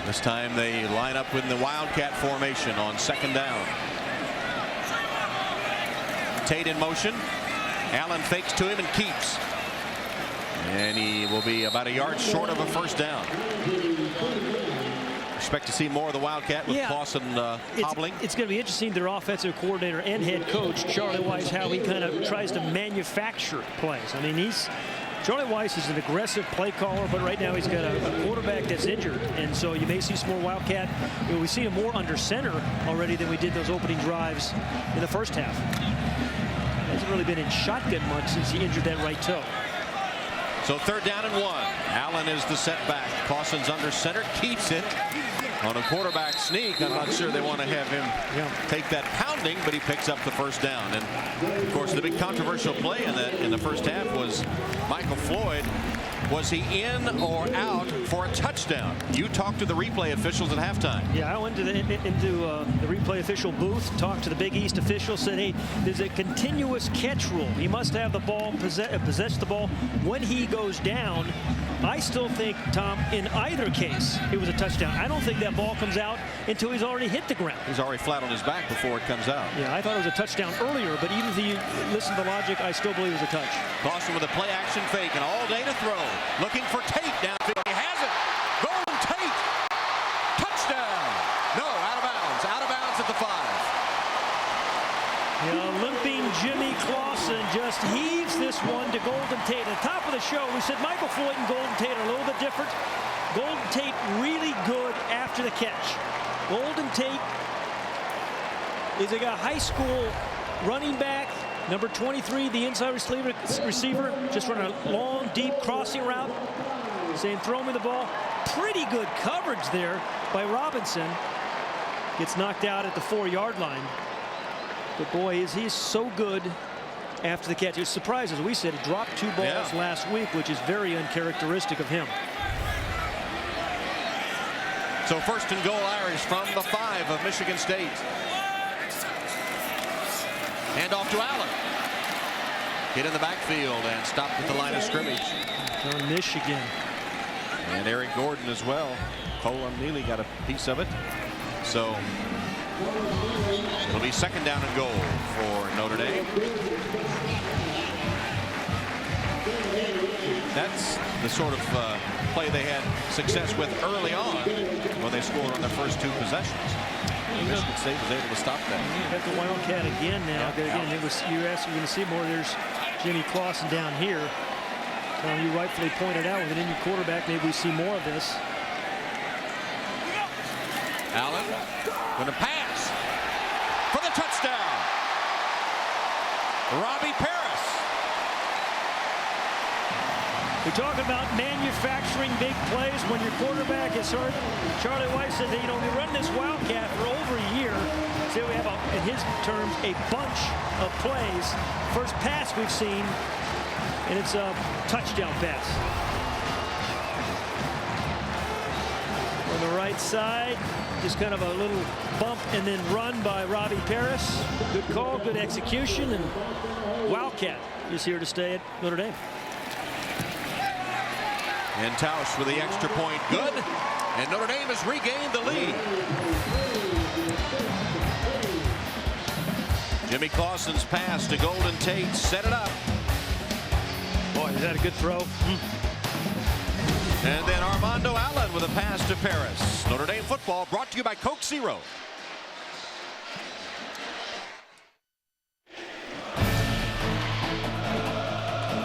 Speaker 5: This time they line up in the Wildcat formation on second down. Tate in motion. Allen fakes to him and keeps. And he will be about a yard short of a first down. Expect to see more of the Wildcat with Clausen hobbling.
Speaker 2: It's going to be interesting, their offensive coordinator and head coach, Charlie Weiss, how he kind of tries to manufacture plays. I mean, Charlie Weiss is an aggressive play caller, but right now he's got a quarterback that's injured, and so you may see some more Wildcat. We've seen him more under center already than we did those opening drives in the first half. Hasn't really been in shotgun much since he injured that right toe.
Speaker 5: So third down and 1. Allen is the setback. Clausen's under center, keeps it on a quarterback sneak. I'm not sure they want to have him take that pounding, but he picks up the first down. And of course, the big controversial play in the first half was Michael Floyd. Was he in or out for a touchdown? You talked to the replay officials at halftime.
Speaker 2: Yeah, I went into the replay official booth, talked to the Big East official, said, hey, there's a continuous catch rule. He must have the ball, possess the ball when he goes down. I still think, Tom, in either case, it was a touchdown. I don't think that ball comes out until he's already hit the ground.
Speaker 5: He's already flat on his back before it comes out.
Speaker 2: Yeah, I thought it was a touchdown earlier, but even if you listen to the logic, I still believe it was a touch.
Speaker 5: Clausen with a play action fake and all day to throw. Looking for Tate downfield. He has it. Golden Tate. Touchdown. No, out of bounds. Out of bounds at the 5.
Speaker 2: Yeah, limping Jimmy Clausen just heaves this one to Golden Tate. At the top of the show, we said Michael Floyd and Golden Tate are a little bit different. Golden Tate really good after the catch. Golden Tate is a high school running back. Number 23, the inside receiver, just run a long, deep crossing route. Saying, throw me the ball. Pretty good coverage there by Robinson. Gets knocked out at the 4-yard line. But boy, he's so good after the catch. It surprises. We said he dropped 2 balls last week, which is very uncharacteristic of him.
Speaker 5: So first and goal, Irish from the 5 of Michigan State. Hand off to Allen. Hit in the backfield and stopped at the line of scrimmage.
Speaker 2: On Michigan.
Speaker 5: And Eric Gordon as well. Colin Neely got a piece of it. So it'll be second down and goal for Notre Dame. That's the sort of play they had success with early on when they scored on their first 2 possessions. Michigan State was able to stop that.
Speaker 2: You got the Wildcat again now. Again, you're going to see more. There's Jimmy Clausen down here. You rightfully pointed out with an Indian quarterback, maybe we see more of this.
Speaker 5: Allen going to pass for the touchdown. Robbie Paris.
Speaker 2: We're talking about manufacturing big plays when your quarterback is hurt. Charlie Weiss said that, we run this Wildcat for over a year. So we have, in his terms, a bunch of plays. First pass we've seen, and it's a touchdown pass. On the right side, just kind of a little bump and then run by Robbie Paris. Good call, good execution, and Wildcat is here to stay at Notre Dame.
Speaker 5: And Tausch with the extra point, good. And Notre Dame has regained the lead. Jimmy Clausen's pass to Golden Tate set it up.
Speaker 2: Boy, is that a good throw?
Speaker 5: And then Armando Allen with a pass to Paris. Notre Dame football brought to you by Coke Zero.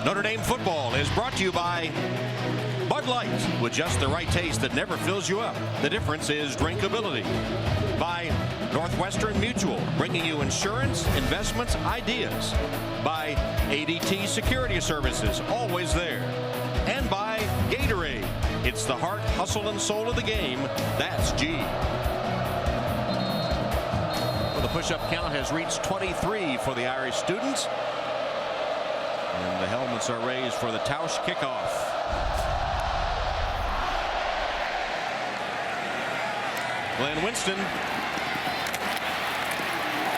Speaker 5: Notre Dame football is brought to you by Bud Light, with just the right taste that never fills you up. The difference is drinkability. By Northwestern Mutual, bringing you insurance, investments, ideas. By ADT Security Services, always there. And by Gatorade. It's the heart, hustle, and soul of the game. That's G. Well, the push-up count has reached 23 for the Irish students. And the helmets are raised for the Tausch kickoff. Glenn Winston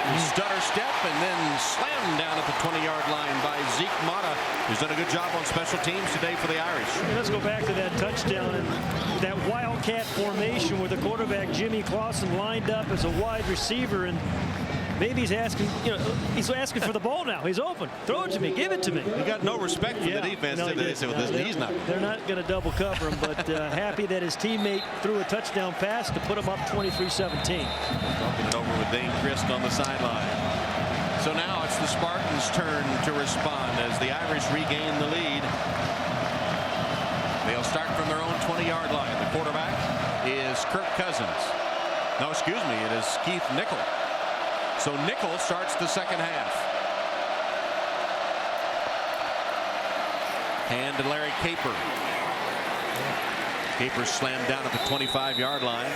Speaker 5: Stutter step and then slammed down at the 20-yard line by Zeke Mata, who's done a good job on special teams today for the Irish.
Speaker 2: Let's go back to that touchdown and that wildcat formation where the quarterback Jimmy Clausen lined up as a wide receiver, and maybe he's asking, he's asking for the ball now. He's open. Throw it to me. Give it to me.
Speaker 5: He got no respect for the defense today.
Speaker 2: They're not going to double cover him, but happy that his teammate threw a touchdown pass to put him up 23-17.
Speaker 5: Talking it over with Dane Christ on the sideline. So now it's the Spartans' turn to respond as the Irish regain the lead. They'll start from their own 20-yard line. The quarterback is Kirk Cousins. No, excuse me, it is Keith Nichol. So Nichol starts the second half. Hand to Larry Caper. Caper slammed down at the 25-yard line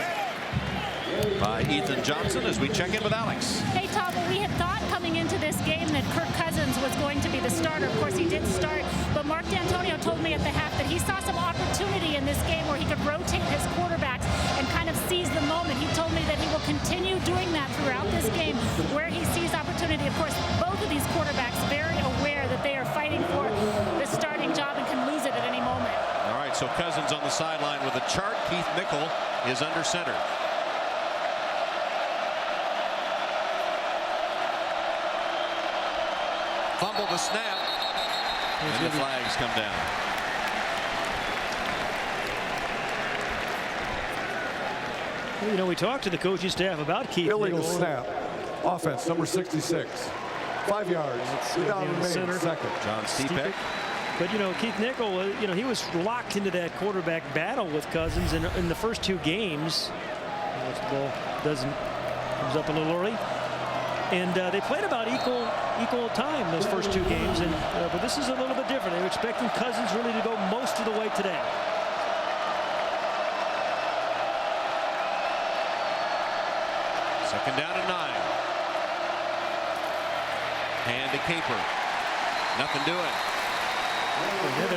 Speaker 5: by Ethan Johnson as we check in with Alex.
Speaker 7: Hey, Tom, well, we had thought coming into this game that Kirk Cousins was going to be the starter. Of course, he did start, but Mark D'Antonio told me at the half that he saw some opportunity in this game where he could rotate his quarterbacks and kind of seize the moment. He told me that he will continue doing that throughout this game where he sees opportunity. Of course, both of these quarterbacks very aware that they are fighting for the starting job and can lose it at any moment.
Speaker 5: All right, so Cousins on the sideline with a chart. Keith Nichol is under center. Fumble the snap, and the flags come down.
Speaker 2: We talked to the coaching staff about Keith
Speaker 6: Illegal
Speaker 2: Nichol.
Speaker 6: snap. Offense, number 66. 5 yards. Down remains
Speaker 2: center.
Speaker 6: Second.
Speaker 5: John Stepek.
Speaker 2: But Keith Nichol, he was locked into that quarterback battle with Cousins in the first two games. The ball comes up a little early, and they played about equal time those first two games. And but this is a little bit different. They were expecting Cousins really to go most of the way today.
Speaker 5: Second down and 9. Hand to Caper. Nothing doing.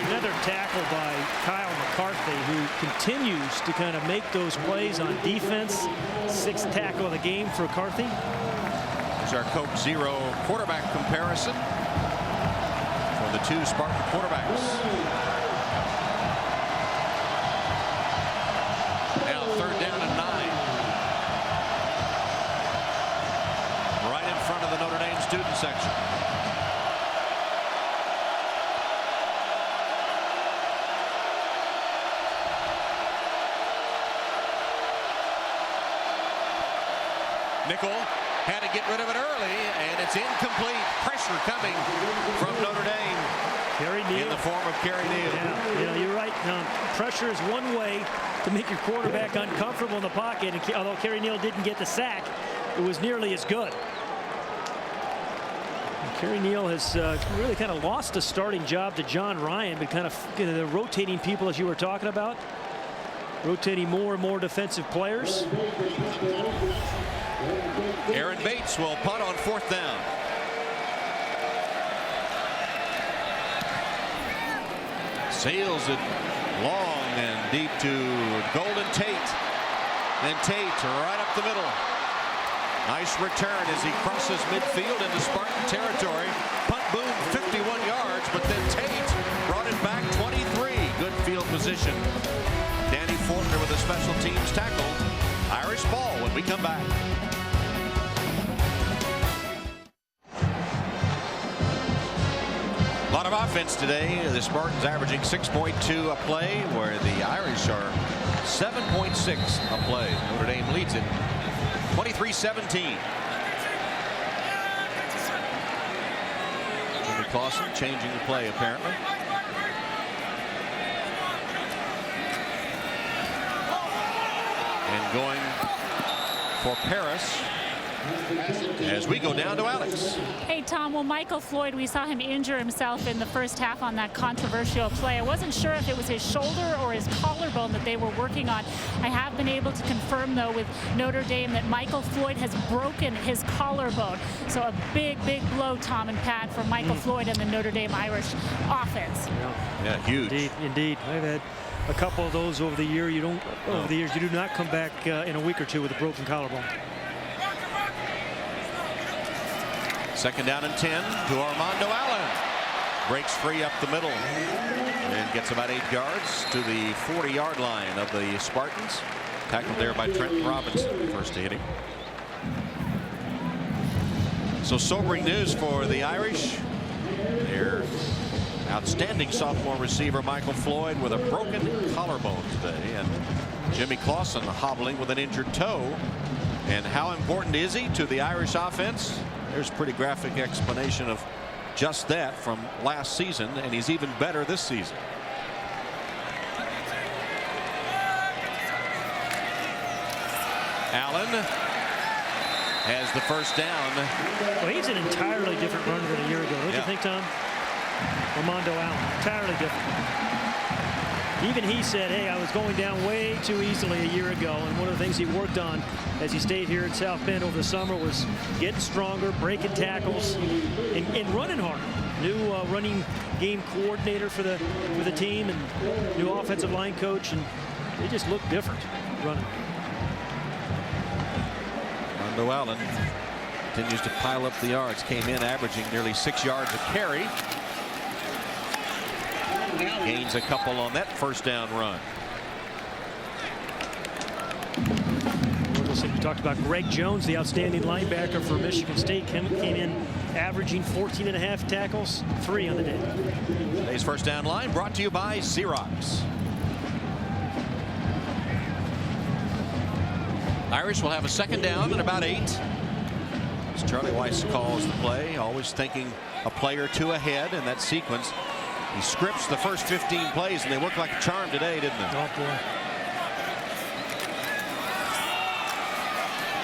Speaker 2: Another tackle by Kyle McCarthy, who continues to kind of make those plays on defense. 6th tackle of the game for McCarthy.
Speaker 5: Here's our Coke Zero quarterback comparison for the two Spartan quarterbacks. Now 3rd down and 9. Right in front of the Notre Dame student section. Nichol had to get rid of it early, and it's incomplete. Pressure coming from Notre Dame.
Speaker 2: Kerry Neal.
Speaker 5: In the form of Kerry Neal.
Speaker 2: Yeah, you're right. Pressure is one way to make your quarterback uncomfortable in the pocket. And although Kerry Neal didn't get the sack, it was nearly as good. And Kerry Neal has really kind of lost the starting job to John Ryan, but kind of the rotating people, as you were talking about, rotating more and more defensive players.
Speaker 5: Aaron Bates will punt on 4th down. Sails it long and deep to Golden Tate. And Tate right up the middle. Nice return as he crosses midfield into Spartan territory. Punt boom 51 yards, but then Tate brought it back 23. Good field position. Danny Fortner with a special teams tackle. Irish ball when we come back. A lot of offense today. The Spartans averaging 6.2 a play, where the Irish are 7.6 a play. Notre Dame leads it 23-17. Jimmy Clausen changing the play apparently. And going for Paris as we go down to Alex.
Speaker 7: Hey, Tom, well, Michael Floyd, we saw him injure himself in the first half on that controversial play. I wasn't sure if it was his shoulder or his collarbone that they were working on. I have been able to confirm, though, with Notre Dame that Michael Floyd has broken his collarbone. So a big, big blow, Tom and Pat, for Michael Floyd and the Notre Dame Irish offense.
Speaker 5: Yeah, huge.
Speaker 2: Indeed. I've had a couple of those over the year. Over the years, you do not come back in a week or two with a broken collarbone.
Speaker 5: Second down and 10 to Armando Allen. Breaks free up the middle and gets about 8 yards to the 40-yard line of the Spartans. Tackled there by Trenton Robinson, first to hit him. So sobering news for the Irish. Their outstanding sophomore receiver Michael Floyd with a broken collarbone today, and Jimmy Clausen hobbling with an injured toe. And how important is he to the Irish offense? There's a pretty graphic explanation of just that from last season, and he's even better this season. Allen has the first down.
Speaker 2: Well, he's an entirely different runner than a year ago, don't you think, Tom? Armando Allen, entirely different. Even he said, hey, I was going down way too easily a year ago, and one of the things he worked on as he stayed here in South Bend over the summer was getting stronger, breaking tackles, and running harder. New running game coordinator for the team, and new offensive line coach, and they just look different running.
Speaker 5: Armando Allen continues to pile up the yards. Came in averaging nearly 6 yards a carry. Gains a couple on that first down run.
Speaker 2: We talked about Greg Jones, the outstanding linebacker for Michigan State, came in averaging 14.5 tackles, 3 on the day.
Speaker 5: Today's first down line brought to you by Xerox. Irish will have a second down and about 8. As Charlie Weiss calls the play, always thinking a play or two ahead in that sequence. He scripts the first 15 plays, and they worked like a charm today, didn't they?
Speaker 2: Oh, boy.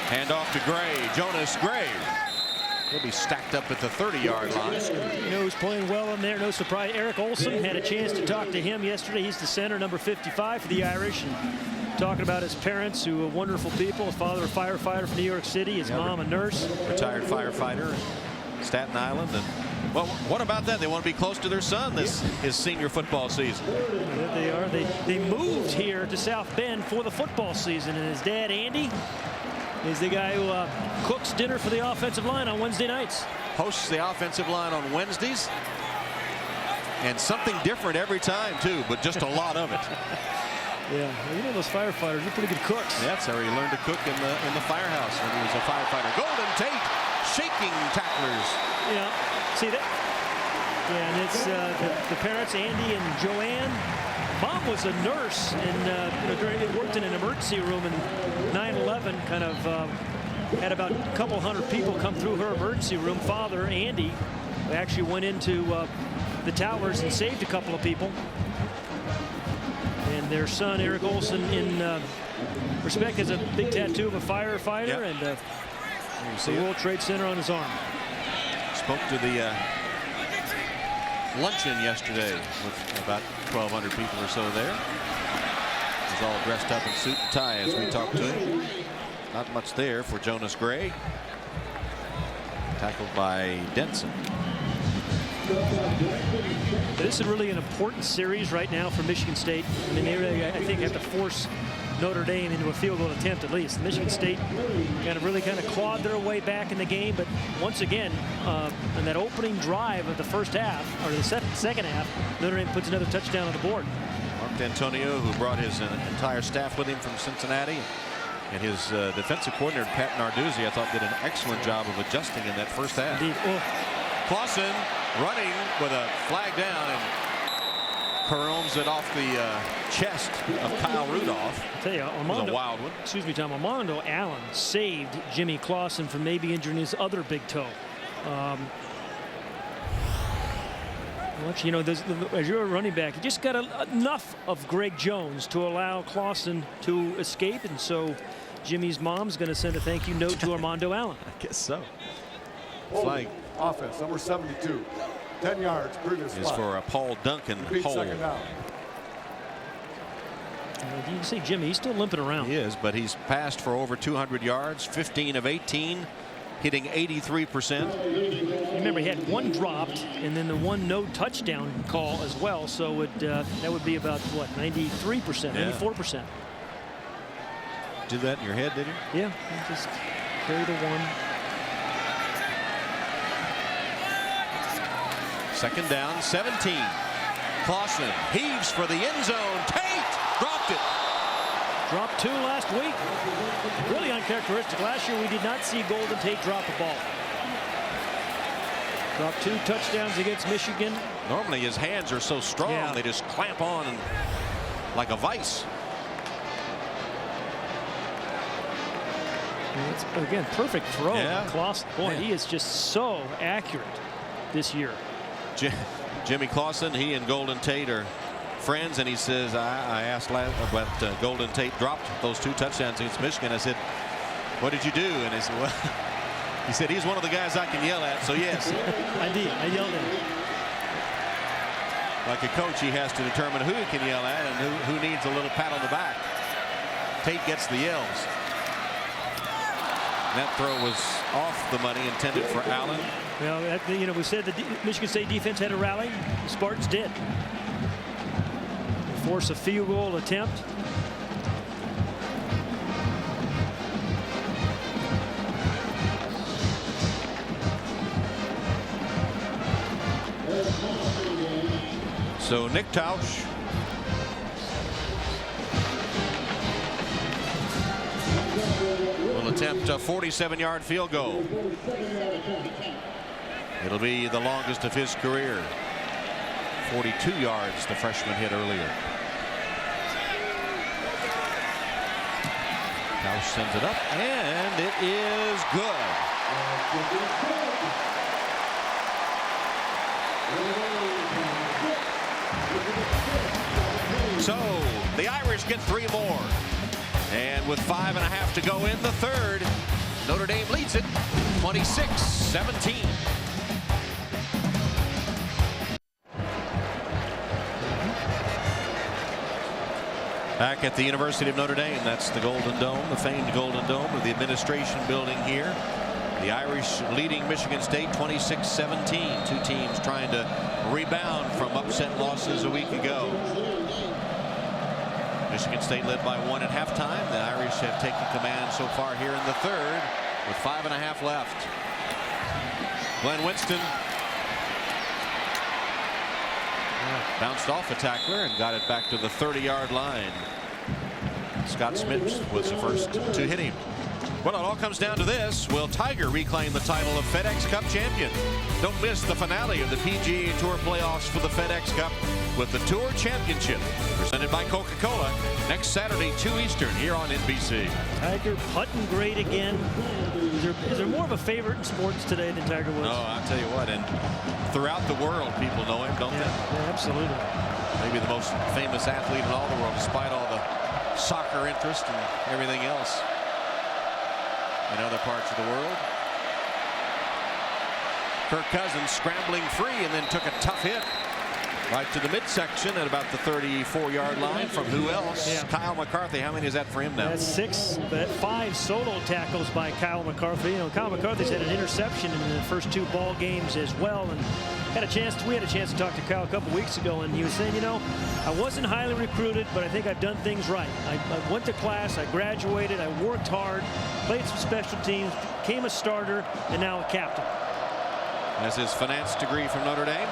Speaker 5: Hand off to Gray. Jonas Gray. He'll be stacked up at the 30-yard line.
Speaker 2: You know who's playing well in there? No surprise. Eric Olson. Had a chance to talk to him yesterday. He's the center, number 55 for the Irish. And talking about his parents, who are wonderful people. His father, a firefighter from New York City. His mom, a nurse.
Speaker 5: Retired firefighter in Staten Island. And well, what about that? They want to be close to their son his senior football season.
Speaker 2: They are. They moved here to South Bend for the football season, and his dad, Andy, is the guy who cooks dinner for the offensive line on Wednesday nights.
Speaker 5: Hosts the offensive line on Wednesdays. And something different every time, too, but just a lot of it.
Speaker 2: Yeah, well, you know those firefighters, they're pretty good cooks.
Speaker 5: Yeah, that's how he learned to cook in the firehouse when he was a firefighter. Golden Tate shaking tacklers.
Speaker 2: Yeah, see that? Yeah, and it's the parents, Andy and Joanne. Mom was a nurse, and they worked in an emergency room, and 9/11 kind of had about a couple hundred people come through her emergency room. Father, Andy, actually went into the towers and saved a couple of people. And their son, Eric Olson, in respect, has a big tattoo of a firefighter and the World Trade Center on his arm.
Speaker 5: Spoke to the luncheon yesterday with about 1,200 people or so there. He's all dressed up in suit and tie as we talked to him. Not much there for Jonas Gray. Tackled by Denson.
Speaker 2: This is really an important series right now for Michigan State. I mean, they really, I think, have to force Notre Dame into a field goal attempt at least. Michigan State really clawed their way back in the game, but once again, in that opening drive of the first half, or the second half, Notre Dame puts another touchdown on the board.
Speaker 5: Mark D'Antonio, who brought his entire staff with him from Cincinnati, and his defensive coordinator, Pat Narduzzi, I thought did an excellent job of adjusting in that first half.
Speaker 2: Indeed.
Speaker 5: Clausen running with a flag down and caroms it off the chest of Kyle Rudolph.
Speaker 2: I'll tell you,
Speaker 5: Armando, was a wild one.
Speaker 2: Excuse me, Tom. Armando Allen saved Jimmy Clausen from maybe injuring his other big toe. You know, as you're a running back, you just got enough of Greg Jones to allow Clausen to escape, and so Jimmy's mom's going to send a thank you note to Armando Allen.
Speaker 5: I guess so.
Speaker 6: Flag. Offense, number 72. 10 yards, previous
Speaker 5: is for a Paul Duncan hold.
Speaker 6: Second down.
Speaker 2: You can see Jimmy, he's still limping around.
Speaker 5: He is, but he's passed for over 200 yards, 15 of 18, hitting 83%.
Speaker 2: Remember, he had one dropped, and then the one no touchdown call as well. So that would be about what, 93%, 94%.
Speaker 5: Did that in your head, did you?
Speaker 2: Yeah, he just carried the one.
Speaker 5: Second down, 17. Clausen heaves for the end zone. Tate dropped it.
Speaker 2: Dropped 2 last week. Really uncharacteristic. Last year we did not see Golden Tate drop a ball. Dropped 2 touchdowns against Michigan.
Speaker 5: Normally his hands are so strong,
Speaker 2: Yeah.
Speaker 5: they just clamp on and like a vice.
Speaker 2: It's, again, perfect throw.
Speaker 5: Yeah.
Speaker 2: Clausen, boy,
Speaker 5: Yeah.
Speaker 2: he is just so accurate this year.
Speaker 5: Jimmy Clausen, he and Golden Tate are friends, and he says, I asked about Golden Tate dropped those 2 touchdowns against Michigan. I said, what did you do? And he said, well, he said, he's one of the guys I can yell at, so yes.
Speaker 2: I did. I yelled at him.
Speaker 5: Like a coach, he has to determine who he can yell at and who needs a little pat on the back. Tate gets the yells. That throw was off the money, intended for Allen.
Speaker 2: Well, you know, we said the Michigan State defense had a rally. The Spartans did. They force a field goal attempt.
Speaker 5: So Nick Tausch will attempt a 47-yard field goal. It'll be the longest of his career. 42 yards the freshman hit earlier. Tausch sends it up, and it is good. So the Irish get 3 more. And with 5.5 to go in the third, Notre Dame leads it 26-17. Back at the University of Notre Dame, that's the Golden Dome, the famed Golden Dome of the administration building here. The Irish leading Michigan State 26-17. 2 teams trying to rebound from upset losses a week ago. Michigan State led by 1 at halftime. The Irish have taken command so far here in the third with 5.5 left. Glenn Winston bounced off a tackler and got it back to the 30-yard line. Scott Smith was the first to hit him. Well, it all comes down to this. Will Tiger reclaim the title of FedEx Cup champion? Don't miss the finale of the PGA Tour playoffs for the FedEx Cup with the Tour Championship, presented by Coca-Cola, next Saturday, 2 Eastern, here on NBC.
Speaker 2: Tiger putting great again. Is there more of a favorite in sports today than Tiger Woods?
Speaker 5: No, I'll tell you what, and throughout the world, people know him, don't they?
Speaker 2: Yeah, absolutely.
Speaker 5: Maybe the most famous athlete in all the world, despite all the soccer interest and everything else in other parts of the world. Kirk Cousins scrambling free and then took a tough hit right to the midsection at about the 34-yard line from who else?
Speaker 2: Yeah.
Speaker 5: Kyle McCarthy. How many is that for him now?
Speaker 2: That's 5 solo tackles by Kyle McCarthy. You know, Kyle McCarthy's had an interception in the first 2 ball games as well, and we had a chance to talk to Kyle a couple weeks ago, and he was saying, you know, I wasn't highly recruited, but I think I've done things right. I went to class, I graduated, I worked hard, played some special teams, became a starter, and now a captain.
Speaker 5: Has his finance degree from Notre Dame.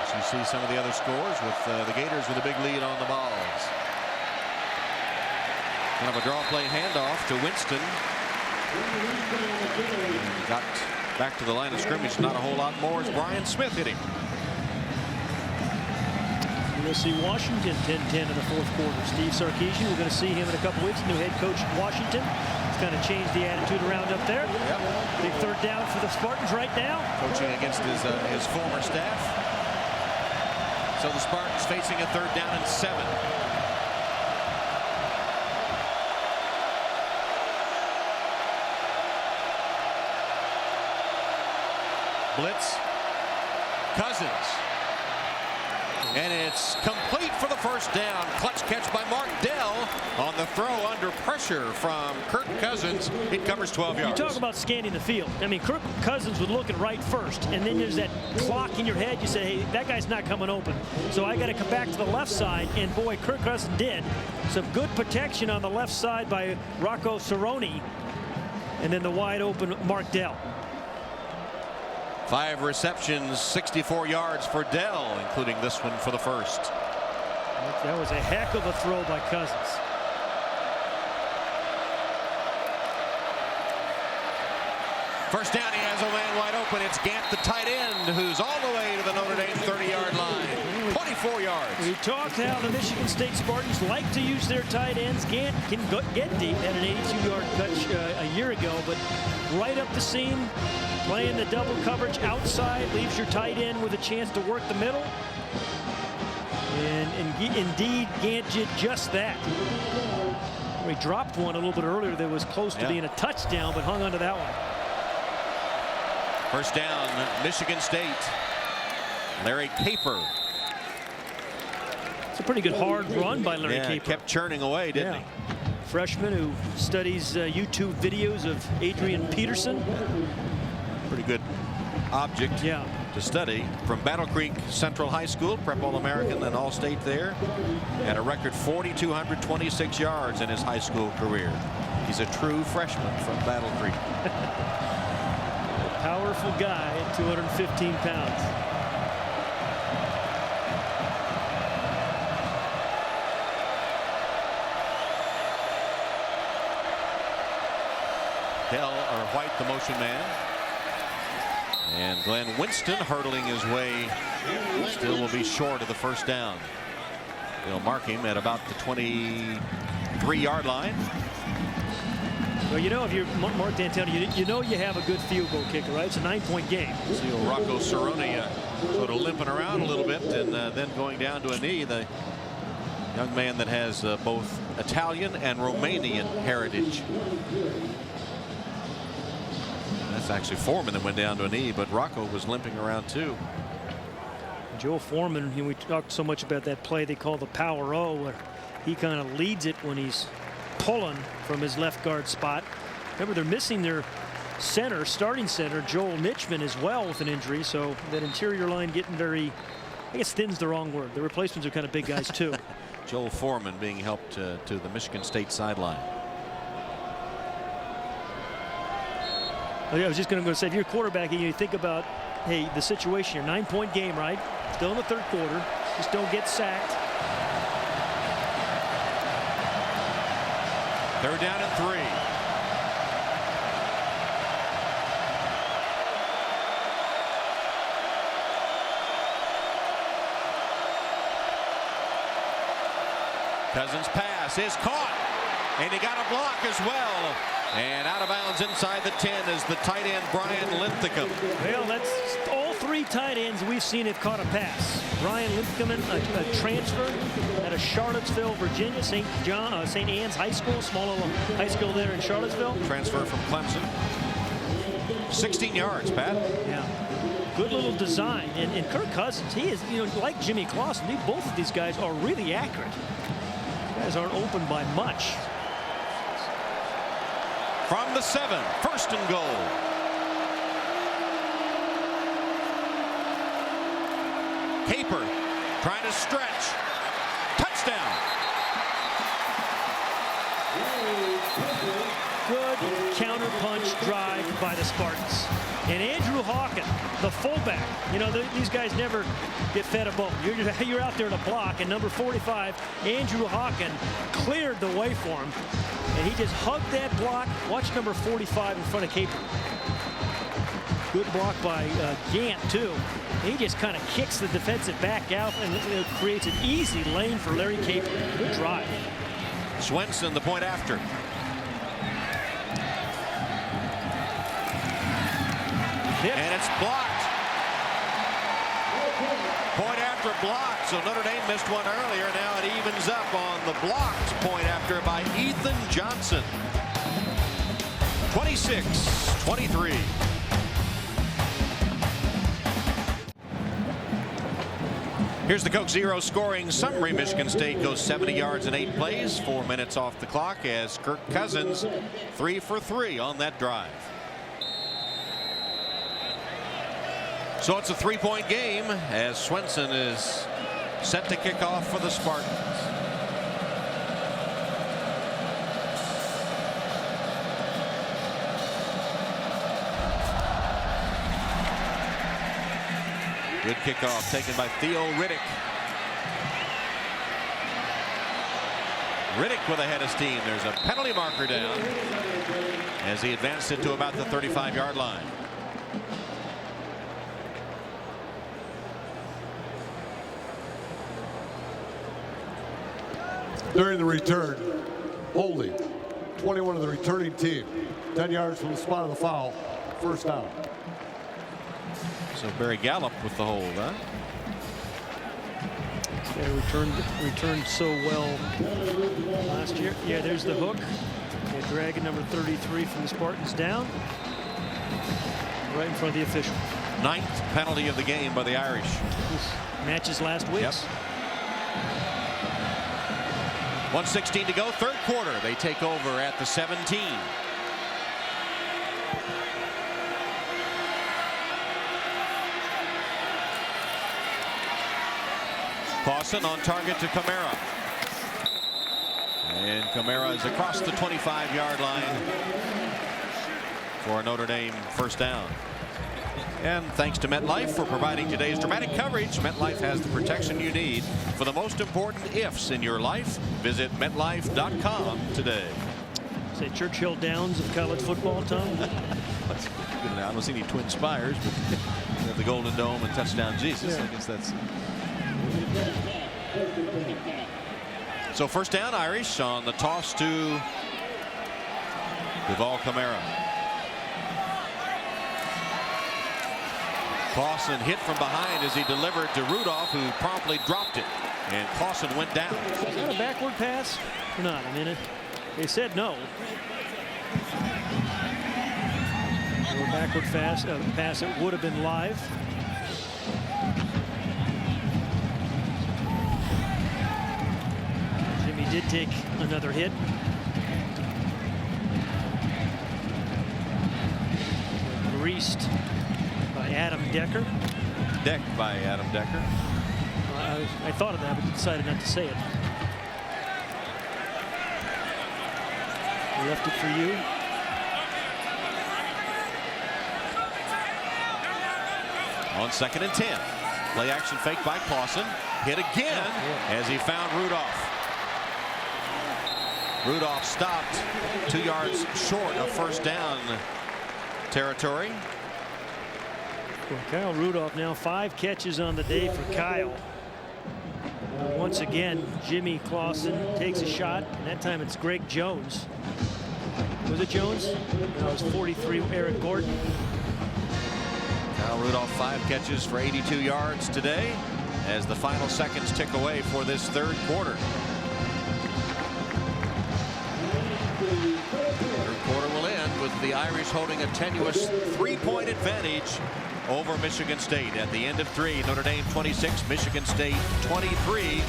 Speaker 5: As you see some of the other scores with the Gators with a big lead on the balls. Kind of a draw play handoff to Winston. Got back to the line of scrimmage. Not a whole lot more as Brian Smith hit him.
Speaker 2: We're going to see Washington 10-10 in the 4th quarter. Steve Sarkisian, we're going to see him in a couple weeks. New head coach at Washington. It's kind of changed the attitude around up there.
Speaker 5: Yep.
Speaker 2: Big 3rd down for the Spartans right now.
Speaker 5: Coaching against his former staff. So the Spartans facing a 3rd down and 7. Blitz. Cousins. And it's complete for the 1st down. Clutch catch by Mark Dell on the throw under pressure from Kirk Cousins. It covers 12 yards.
Speaker 2: You talk about scanning the field. I mean, Kirk Cousins was looking right first, and then there's that clock in your head. You say, hey, that guy's not coming open. So I got to come back to the left side, and boy, Kirk Cousins did. Some good protection on the left side by Rocco Cerrone, and then the wide open Mark Dell.
Speaker 5: 5 receptions, 64 yards for Dell, including this one for the first.
Speaker 2: That was a heck of a throw by Cousins.
Speaker 5: First down, he has a man wide open. It's Gant, the tight end, who's all the way to the Notre Dame 30-yard line. 24 yards.
Speaker 2: We talked how the Michigan State Spartans like to use their tight ends. Gant can get deep, had an 82-yard catch a year ago, but right up the seam, playing the double coverage outside, leaves your tight end with a chance to work the middle. And indeed, Gant did just that. He dropped one a little bit earlier that was close to being a touchdown, but hung onto that one.
Speaker 5: First down, Michigan State. Larry Caper.
Speaker 2: It's a pretty good hard run by Larry Caper.
Speaker 5: Kept churning away, didn't he?
Speaker 2: Freshman who studies YouTube videos of Adrian Peterson.
Speaker 5: Pretty good object to study. From Battle Creek Central High School, Prep All-American and All-State there. Had a record 4,226 yards in his high school career. He's a true freshman from Battle Creek.
Speaker 2: Powerful guy at 215 pounds.
Speaker 5: Dell or White, the motion man. And Glenn Winston hurdling his way. Still will be short of the first down. They'll mark him at about the 23-yard line.
Speaker 2: Well, you know, if you're Mark D'Antoni, you know you have a good field goal kicker, right? It's a 9-point game.
Speaker 5: See Rocco Cerrone sort of limping around a little bit and then going down to a knee. The young man that has both Italian and Romanian heritage. That's actually Foreman that went down to a knee, but Rocco was limping around too.
Speaker 2: Joe Foreman, you know, we talked so much about that play they call the power O, where he kind of leads it when he's pulling from his left guard spot. Remember, they're missing their center, starting center, Joel Nitchman, as well with an injury. So that interior line getting very, I guess thin's the wrong word. The replacements are kind of big guys too.
Speaker 5: Joel Foreman being helped to the Michigan State sideline.
Speaker 2: I was just going to say, if you're quarterbacking, you think about, hey, the situation here, 9-point game, right? Still in the third quarter. Just don't get sacked.
Speaker 5: They're down at 3. Cousins' pass is caught, and he got a block as well. And out of bounds inside the 10 is the tight end Brian Linthicum.
Speaker 2: Well, that's all 3 tight ends we've seen have caught a pass. Brian Linthicum, a transfer out of Charlottesville, Virginia, St. Anne's High School, small little high school there in Charlottesville.
Speaker 5: Transfer from Clemson. 16 yards, Pat.
Speaker 2: Yeah. Good little design. And Kirk Cousins, he is, you know, like Jimmy Clausen, both of these guys are really accurate. These guys aren't open by much.
Speaker 5: From the 7, first and goal. Caper trying to stretch. Touchdown.
Speaker 2: Good counter-punch drive by the Spartans. And Andrew Hawken, the fullback. You know, these guys never get fed a bone. You're out there to block, and number 45, Andrew Hawken, cleared the way for him. And he just hugged that block. Watch number 45 in front of Caper. Good block by Gant, too. And he just kind of kicks the defensive back out and creates an easy lane for Larry Caper. Good drive.
Speaker 5: Swenson, the point after. And it's blocked. Point after blocked. So Notre Dame missed one earlier. Now it evens up on the blocked point after by Ethan Johnson. 26-23. Here's the Coke Zero scoring summary. Michigan State goes 70 yards in 8 plays. 4 minutes off the clock as Kirk Cousins 3 for 3 on that drive. So it's a 3-point game as Swenson is set to kick off for the Spartans. Good kickoff taken by Theo Riddick. Riddick with a head of steam. There's a penalty marker down as he advanced it to about the 35-yard line.
Speaker 6: During the return, holding 21 of the returning team, 10 yards from the spot of the foul, first down.
Speaker 5: So Barry Gallup with the hold, huh?
Speaker 2: They returned so well last year. Yeah, there's the hook. Okay, dragging number 33 from the Spartans down. Right in front of the official.
Speaker 5: 9th penalty of the game by the Irish.
Speaker 2: Matches last week's.
Speaker 5: Yep. 1:16 to go, third quarter. They take over at the 17. Clausen on target to Camara. And Camara is across the 25-yard line for a Notre Dame first down. And thanks to MetLife for providing today's dramatic coverage. MetLife has the protection you need for the most important ifs in your life. Visit MetLife.com today.
Speaker 2: Say Churchill Downs of college football, Tom.
Speaker 5: I don't see any twin spires, but the Golden Dome and Touchdown Jesus.
Speaker 2: Yeah.
Speaker 5: I guess that's. So first down, Irish on the toss to Duval Camara. Clausen hit from behind as he delivered to Rudolph, who promptly dropped it, and Clausen went down.
Speaker 2: Is that a backward pass or not? I mean, they said no. Or backward pass it would have been live. Jimmy did take another hit. Greased by Adam Decker.
Speaker 5: Decked by Adam Decker.
Speaker 2: I thought of that, but decided not to say it. Left it for you.
Speaker 5: On 2nd and 10. Play action fake by Clausen. Hit again as he found Rudolph. Rudolph stopped 2 yards short of first down territory.
Speaker 2: Well, Kyle Rudolph now 5 catches on the day for Kyle. Once again, Jimmy Clausen takes a shot, and that time it's Greg Jones. Was it Jones? No, it was 43 Eric Gordon.
Speaker 5: Kyle Rudolph 5 catches for 82 yards today as the final seconds tick away for this third quarter. Third quarter will end with the Irish holding a tenuous 3-point advantage over Michigan State. At the end of 3, Notre Dame 26, Michigan State 23.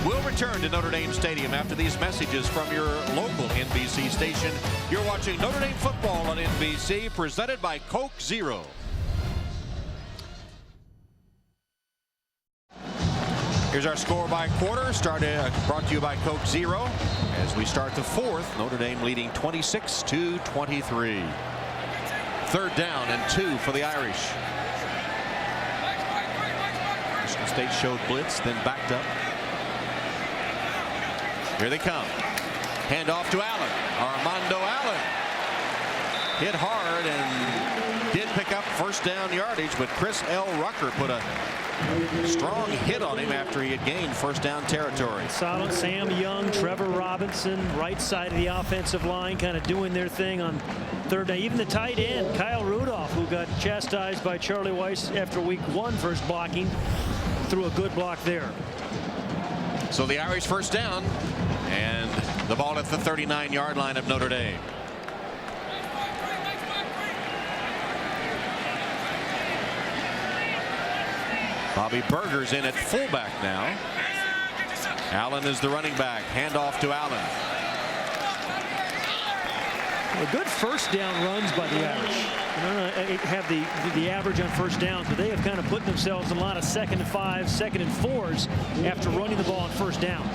Speaker 5: We'll return to Notre Dame Stadium after these messages from your local NBC station. You're watching Notre Dame football on NBC, presented by Coke Zero. Here's our score by quarter, brought to you by Coke Zero. As we start the fourth, Notre Dame leading 26-23. Third down and 2 for the Irish. Michigan State showed blitz, then backed up. Here they come. Hand off to Allen. Armando Allen hit hard and did pick up first down yardage, but Chris L. Rucker put a strong hit on him after he had gained first down territory.
Speaker 2: Solid. Sam Young, Trevor Robinson, right side of the offensive line, kind of doing their thing on third down. Even the tight end, Kyle Rudolph, who got chastised by Charlie Weiss after week 1 first blocking, threw a good block there.
Speaker 5: So the Irish first down, and the ball at the 39-yard line of Notre Dame. Bobby Berger's in at fullback now. Allen is the running back. Handoff to Allen.
Speaker 2: Well, good first down runs by the Irish. They have the average on first downs, but they have kind of put themselves in a lot of 2nd and 5, 2nd and 4s after running the ball on first down.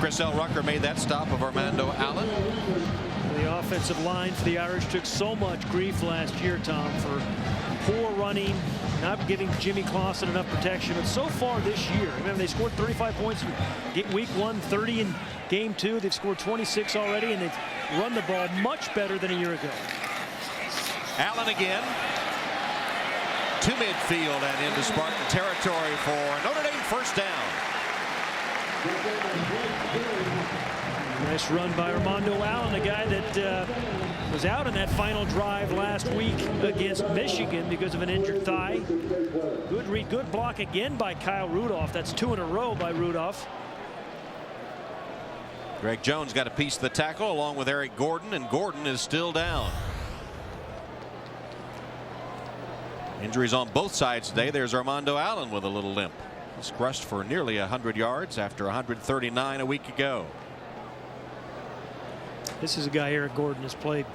Speaker 5: Chris L. Rucker made that stop of Armando Allen.
Speaker 2: The offensive line for the Irish took so much grief last year, Tom, for poor running, not giving Jimmy Clausen enough protection. But so far this year, remember they scored 35 points in week 1, 30 in game 2. They've scored 26 already, and they've run the ball much better than a year ago.
Speaker 5: Allen again to midfield and into Spartan territory for Notre Dame first down.
Speaker 2: Nice run by Armando Allen, a guy that was out in that final drive last week against Michigan because of an injured thigh. Good read, good block again by Kyle Rudolph. That's 2 in a row by Rudolph.
Speaker 5: Greg Jones got a piece of the tackle along with Eric Gordon, and Gordon is still down. Injuries on both sides today. There's Armando Allen with a little limp. He's crushed for nearly 100 yards after 139 a week ago.
Speaker 2: This is a guy Eric Gordon has played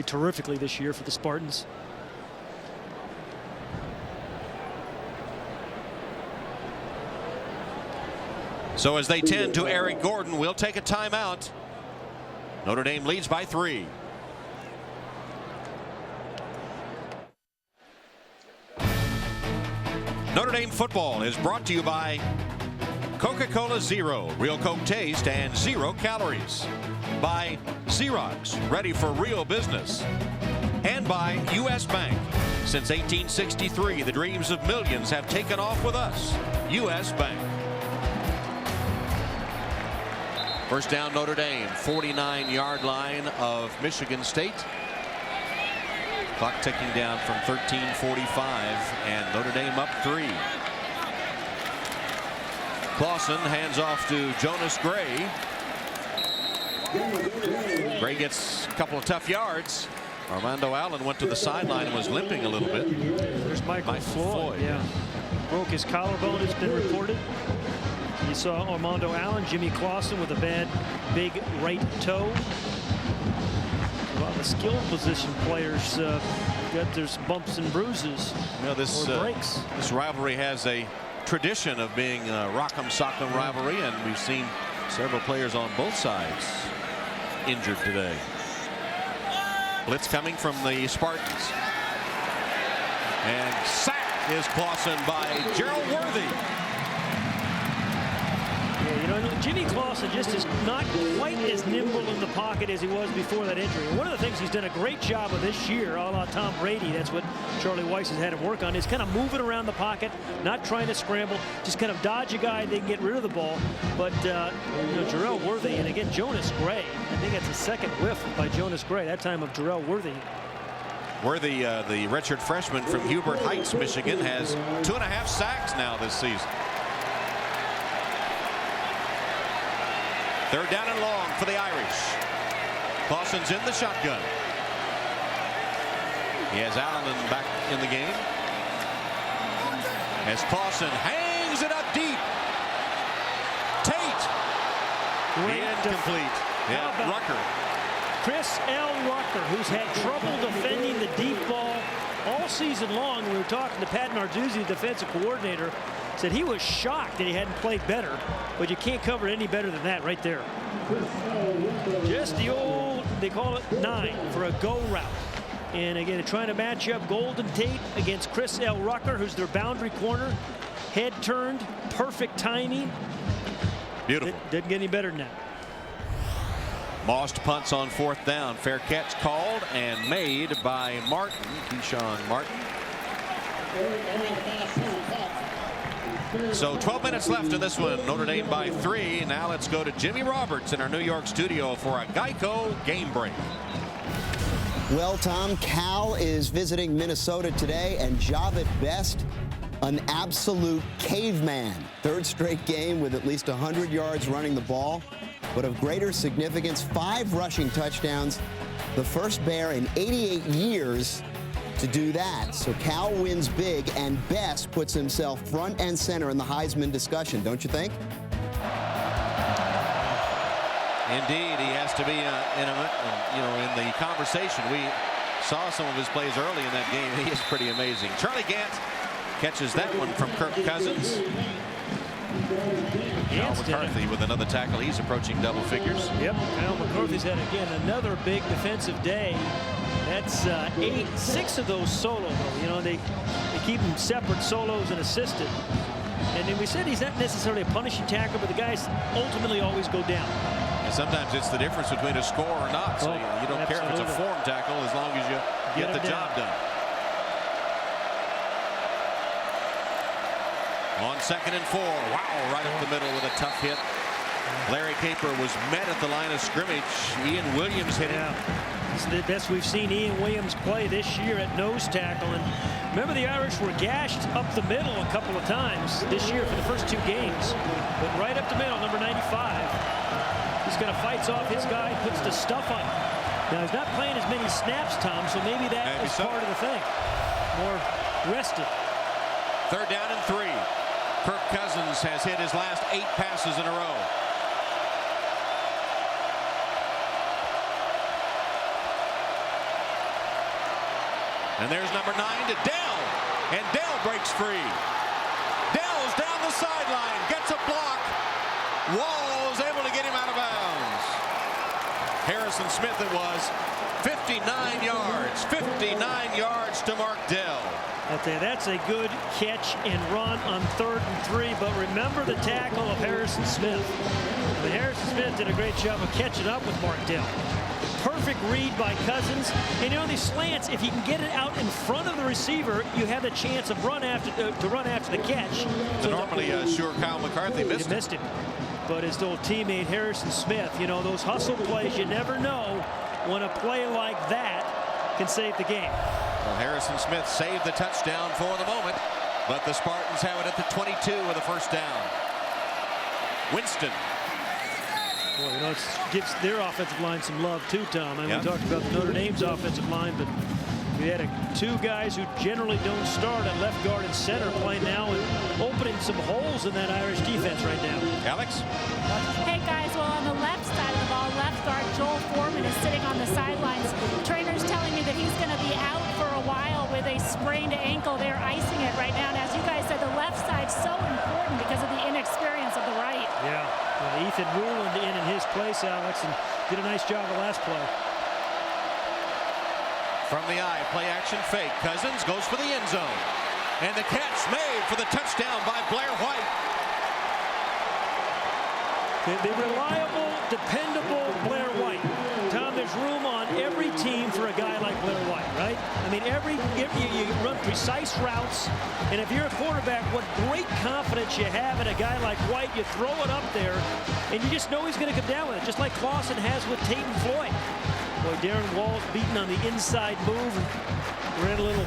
Speaker 2: terrifically this year for the Spartans.
Speaker 5: So as they tend to Eric Gordon, we'll take a timeout. Notre Dame leads by 3. Notre Dame football is brought to you by Coca-Cola Zero, real Coke taste and 0 calories. By Xerox, ready for real business. And by U.S. Bank. Since 1863, the dreams of millions have taken off with us. U.S. Bank. First down, Notre Dame, 49-yard line of Michigan State. Clock ticking down from 13:45, and Notre Dame up 3. Clausen hands off to Jonas Gray. Gray gets a couple of tough yards. Armando Allen went to the sideline and was limping a little bit.
Speaker 2: There's Michael Floyd. Yeah, broke his collarbone, it's been reported. You saw Armando Allen, Jimmy Clausen with a bad big right toe. A lot of skilled position players got their bumps and bruises.
Speaker 5: You know, this
Speaker 2: breaks.
Speaker 5: This rivalry has a tradition of being a rock'em sock'em rivalry, and we've seen several players on both sides injured today. Blitz coming from the Spartans, and sack is Clausen by Gerald Worthy.
Speaker 2: Yeah, you know, Jimmy Clausen just is not quite as nimble in the pocket as he was before that injury. One of the things he's done a great job of this year, a la Tom Brady, that's what Charlie Weiss has had him work on, is kind of moving around the pocket, not trying to scramble, just kind of dodge a guy, they can get rid of the ball. But you know, Jarrell Worthy, and again, Jonas Gray, I think that's a second whiff by Jonas Gray, that time of Jarrell Worthy.
Speaker 5: Worthy, the redshirt freshman from Hubert Heights, Michigan, has 2.5 sacks now this season. Third down and long for the Irish. Clausen's in the shotgun. He has Allen back in the game. As Clausen hangs it up deep. Tate. Incomplete. Yeah, Rucker.
Speaker 2: Chris L. Rucker, who's had trouble defending the deep ball all season long. We were talking to Pat Narduzzi, the defensive coordinator, said he was shocked that he hadn't played better, but you can't cover it any better than that right there. Just the old, they call it 9 for a go route. And again, trying to match up Golden Tate against Chris L. Rucker, who's their boundary corner. Head turned, perfect timing.
Speaker 5: Beautiful.
Speaker 2: Didn't get any better than that.
Speaker 5: Moss punts on 4th down. Fair catch called and made by Martin, Keyshawn Martin. So 12 minutes left in this one. Notre Dame by 3. Now let's go to Jimmy Roberts in our New York studio for a Geico game break.
Speaker 8: Well, Tom, Cal is visiting Minnesota today, and Javid Best, an absolute caveman. 3rd straight game with at least 100 yards running the ball, but of greater significance, 5 rushing touchdowns. The first Bear in 88 years to do that. So Cal wins big, and Best puts himself front and center in the Heisman discussion, don't you think?
Speaker 5: Indeed, he has to be in the conversation. We saw some of his plays early in that game. He is pretty amazing. Charlie Gant catches that one from Kirk Cousins. Kyle McCarthy with another tackle. He's approaching double figures.
Speaker 2: Yep, Kyle McCarthy's had, again, another big defensive day. That's 6 of those solo, though. You know, they keep them separate, solos and assisted. And then we said he's not necessarily a punishing tackler, but the guys ultimately always go down.
Speaker 5: And sometimes it's the difference between a score or not. So you don't care if it's a form tackle as long as you get the job done. On 2nd and 4. Wow, right up the middle with a tough hit. Larry Caper was met at the line of scrimmage. Ian Williams hit him.
Speaker 2: It's the best we've seen Ian Williams play this year at nose tackle. And remember, the Irish were gashed up the middle a couple of times this year for the first 2 games. But right up the middle, number 95. He's going to fights off his guy, puts the stuff on him. Now, he's not playing as many snaps, Tom, so maybe that is part of the thing. More rested.
Speaker 5: 3rd down and 3. Kirk Cousins has hit his last 8 passes in a row. And there's number 9 to Dell. And Dell breaks free. Dell's down the sideline. Gets a block. Wall's able to get him out of bounds. Harrison Smith it was. 59 yards. 59 yards to Mark Dell.
Speaker 2: Okay, that's a good catch and run on 3rd and 3. But remember the tackle of Harrison Smith. But Harrison Smith did a great job of catching up with Mark Dell. Perfect read by Cousins. And you know, these slants, if you can get it out in front of the receiver, you have the chance of to run after the catch.
Speaker 5: So normally, sure, Kyle McCarthy missed
Speaker 2: him. But his old teammate Harrison Smith, you know, those hustle plays, you never know when a play like that can save the game.
Speaker 5: Well, Harrison Smith saved the touchdown for the moment, but the Spartans have it at the 22 with a 1st down. Winston.
Speaker 2: Well, you know, it gives their offensive line some love too, Tom. And we talked about Notre Dame's offensive line, but we had 2 guys who generally don't start at left guard and center playing now and opening some holes in that Irish defense right now.
Speaker 5: Alex?
Speaker 7: Hey, guys, well, on the left side of the ball, left guard Joel Foreman is sitting on the sidelines. The trainer's telling me that he's going to be out for a while with a sprained ankle. They're icing it right now. And as you guys said, the left side's so important because of the inexperience of the right.
Speaker 2: Yeah. Ethan Ruland in his place, Alex, and did a nice job the last play.
Speaker 5: From the eye, play action fake. Cousins goes for the end zone. And the catch made for the touchdown by Blair White.
Speaker 2: The reliable, dependable Blair White. Tom, there's room on every team for a guy like Blair White, right? I mean, you run precise routes, and if you're a quarterback, what great confidence you have in a guy like White. You throw it up there, and you just know he's going to come down with it, just like Clausen has with Tate and Floyd. Boy, Darren Wall's beaten on the inside move. Ran a little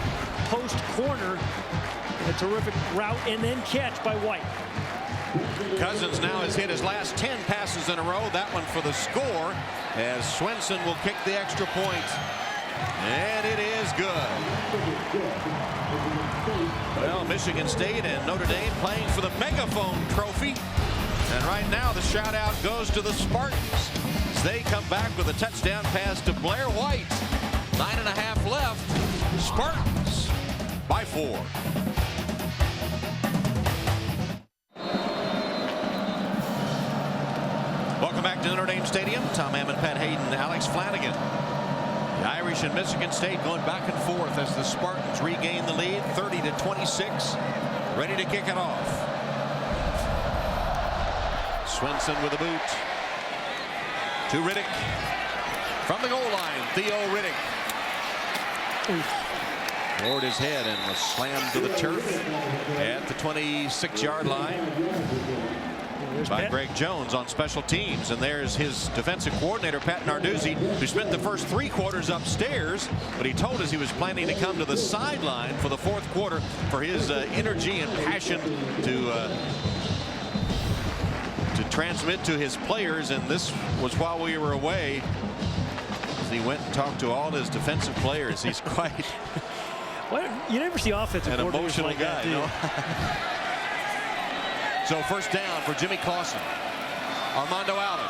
Speaker 2: post corner. A terrific route and then catch by White.
Speaker 5: Cousins now has hit his last 10 passes in a row. That one for the score as Swenson will kick the extra point. And it is good. Well, Michigan State and Notre Dame playing for the Megaphone Trophy. And right now the shout out goes to the Spartans as they come back with a touchdown pass to Blair White. 9.5 left. Spartans by 4. Welcome back to Notre Dame Stadium. Tom Hammond, Pat Hayden, Alex Flanagan. The Irish and Michigan State going back and forth as the Spartans regain the lead, 30-26, ready to kick it off. Swenson with a boot to Riddick. From the goal line, Theo Riddick. Lowered his head and was slammed to the turf at the 26-yard line by Greg Jones on special teams. And there's his defensive coordinator, Pat Narduzzi, who spent the first 3 quarters upstairs, but he told us he was planning to come to the sideline for the 4th quarter for his energy and passion to transmit to his players. And this was while we were away. He went and talked to all his defensive players. He's quite
Speaker 2: you never see offensive
Speaker 5: an emotional
Speaker 2: like
Speaker 5: guy.
Speaker 2: That, do you?
Speaker 5: No? So 1st down for Jimmy Clausen. Armando Allen.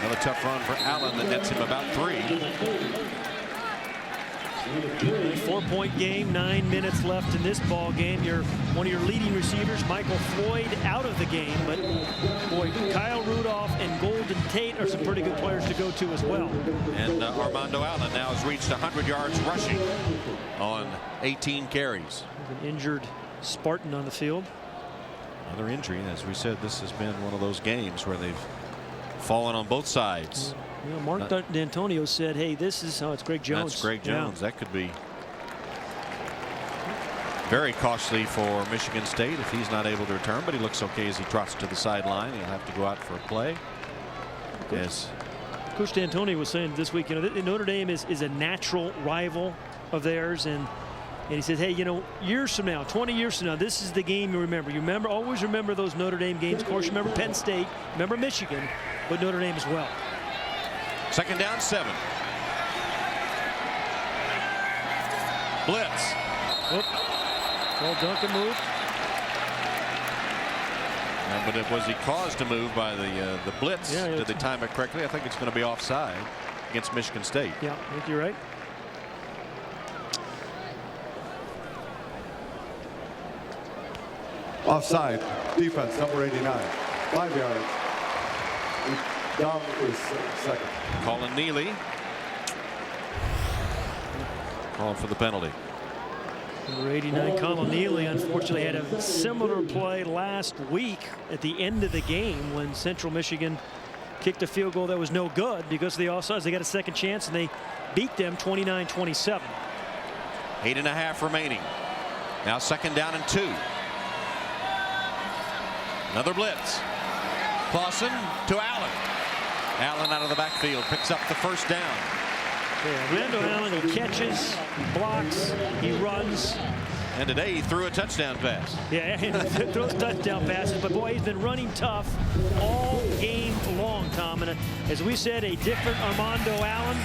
Speaker 5: Another tough run for Allen that nets him about 3.
Speaker 2: 4-point game, 9 minutes left in this ball game. One of your leading receivers, Michael Floyd, out of the game. But boy, Kyle Rudolph and Golden Tate are some pretty good players to go to as well.
Speaker 5: And Armando Allen now has reached 100 yards rushing on 18 carries.
Speaker 2: An injured Spartan on the field.
Speaker 5: Another injury. As we said, this has been one of those games where they've fallen on both sides.
Speaker 2: You know, Mark D'Antonio said, hey, this is how it's Greg Jones.
Speaker 5: That's Greg Jones.
Speaker 2: Yeah.
Speaker 5: That could be very costly for Michigan State if he's not able to return, but he looks okay as he trots to the sideline. He'll have to go out for a play. Yes.
Speaker 2: Coach D'Antonio was saying this week, you know, Notre Dame is a natural rival of theirs, and he said, hey, you know, years from now, 20 years from now, this is the game you remember. You remember, always remember those Notre Dame games. Of course, you remember Penn State, remember Michigan, but Notre Dame as well.
Speaker 5: 2nd down, 7. Blitz.
Speaker 2: Well, Duncan moved.
Speaker 5: But was he caused to move by the blitz?
Speaker 2: Yeah,
Speaker 5: Did they time it correctly? I think it's going to be offside against Michigan State.
Speaker 2: Yeah, I think you're right.
Speaker 6: Offside. Defense, number 89. 5 yards. Down is second.
Speaker 5: Colin Neely calling for the penalty.
Speaker 2: Number 89, Colin Neely, unfortunately had a similar play last week at the end of the game when Central Michigan kicked a field goal that was no good because of the offsides. They got a second chance and they beat them 29-27.
Speaker 5: 8.5 remaining. Now 2nd down and 2. Another blitz. Clausen to Allen. Allen out of the backfield picks up the 1st down.
Speaker 2: Yeah, Armando Allen, he catches, he blocks, he runs.
Speaker 5: And today he threw a touchdown pass.
Speaker 2: Yeah, he throws touchdown passes, but boy, he's been running tough all game long, Tom. And as we said, a different Armando Allen.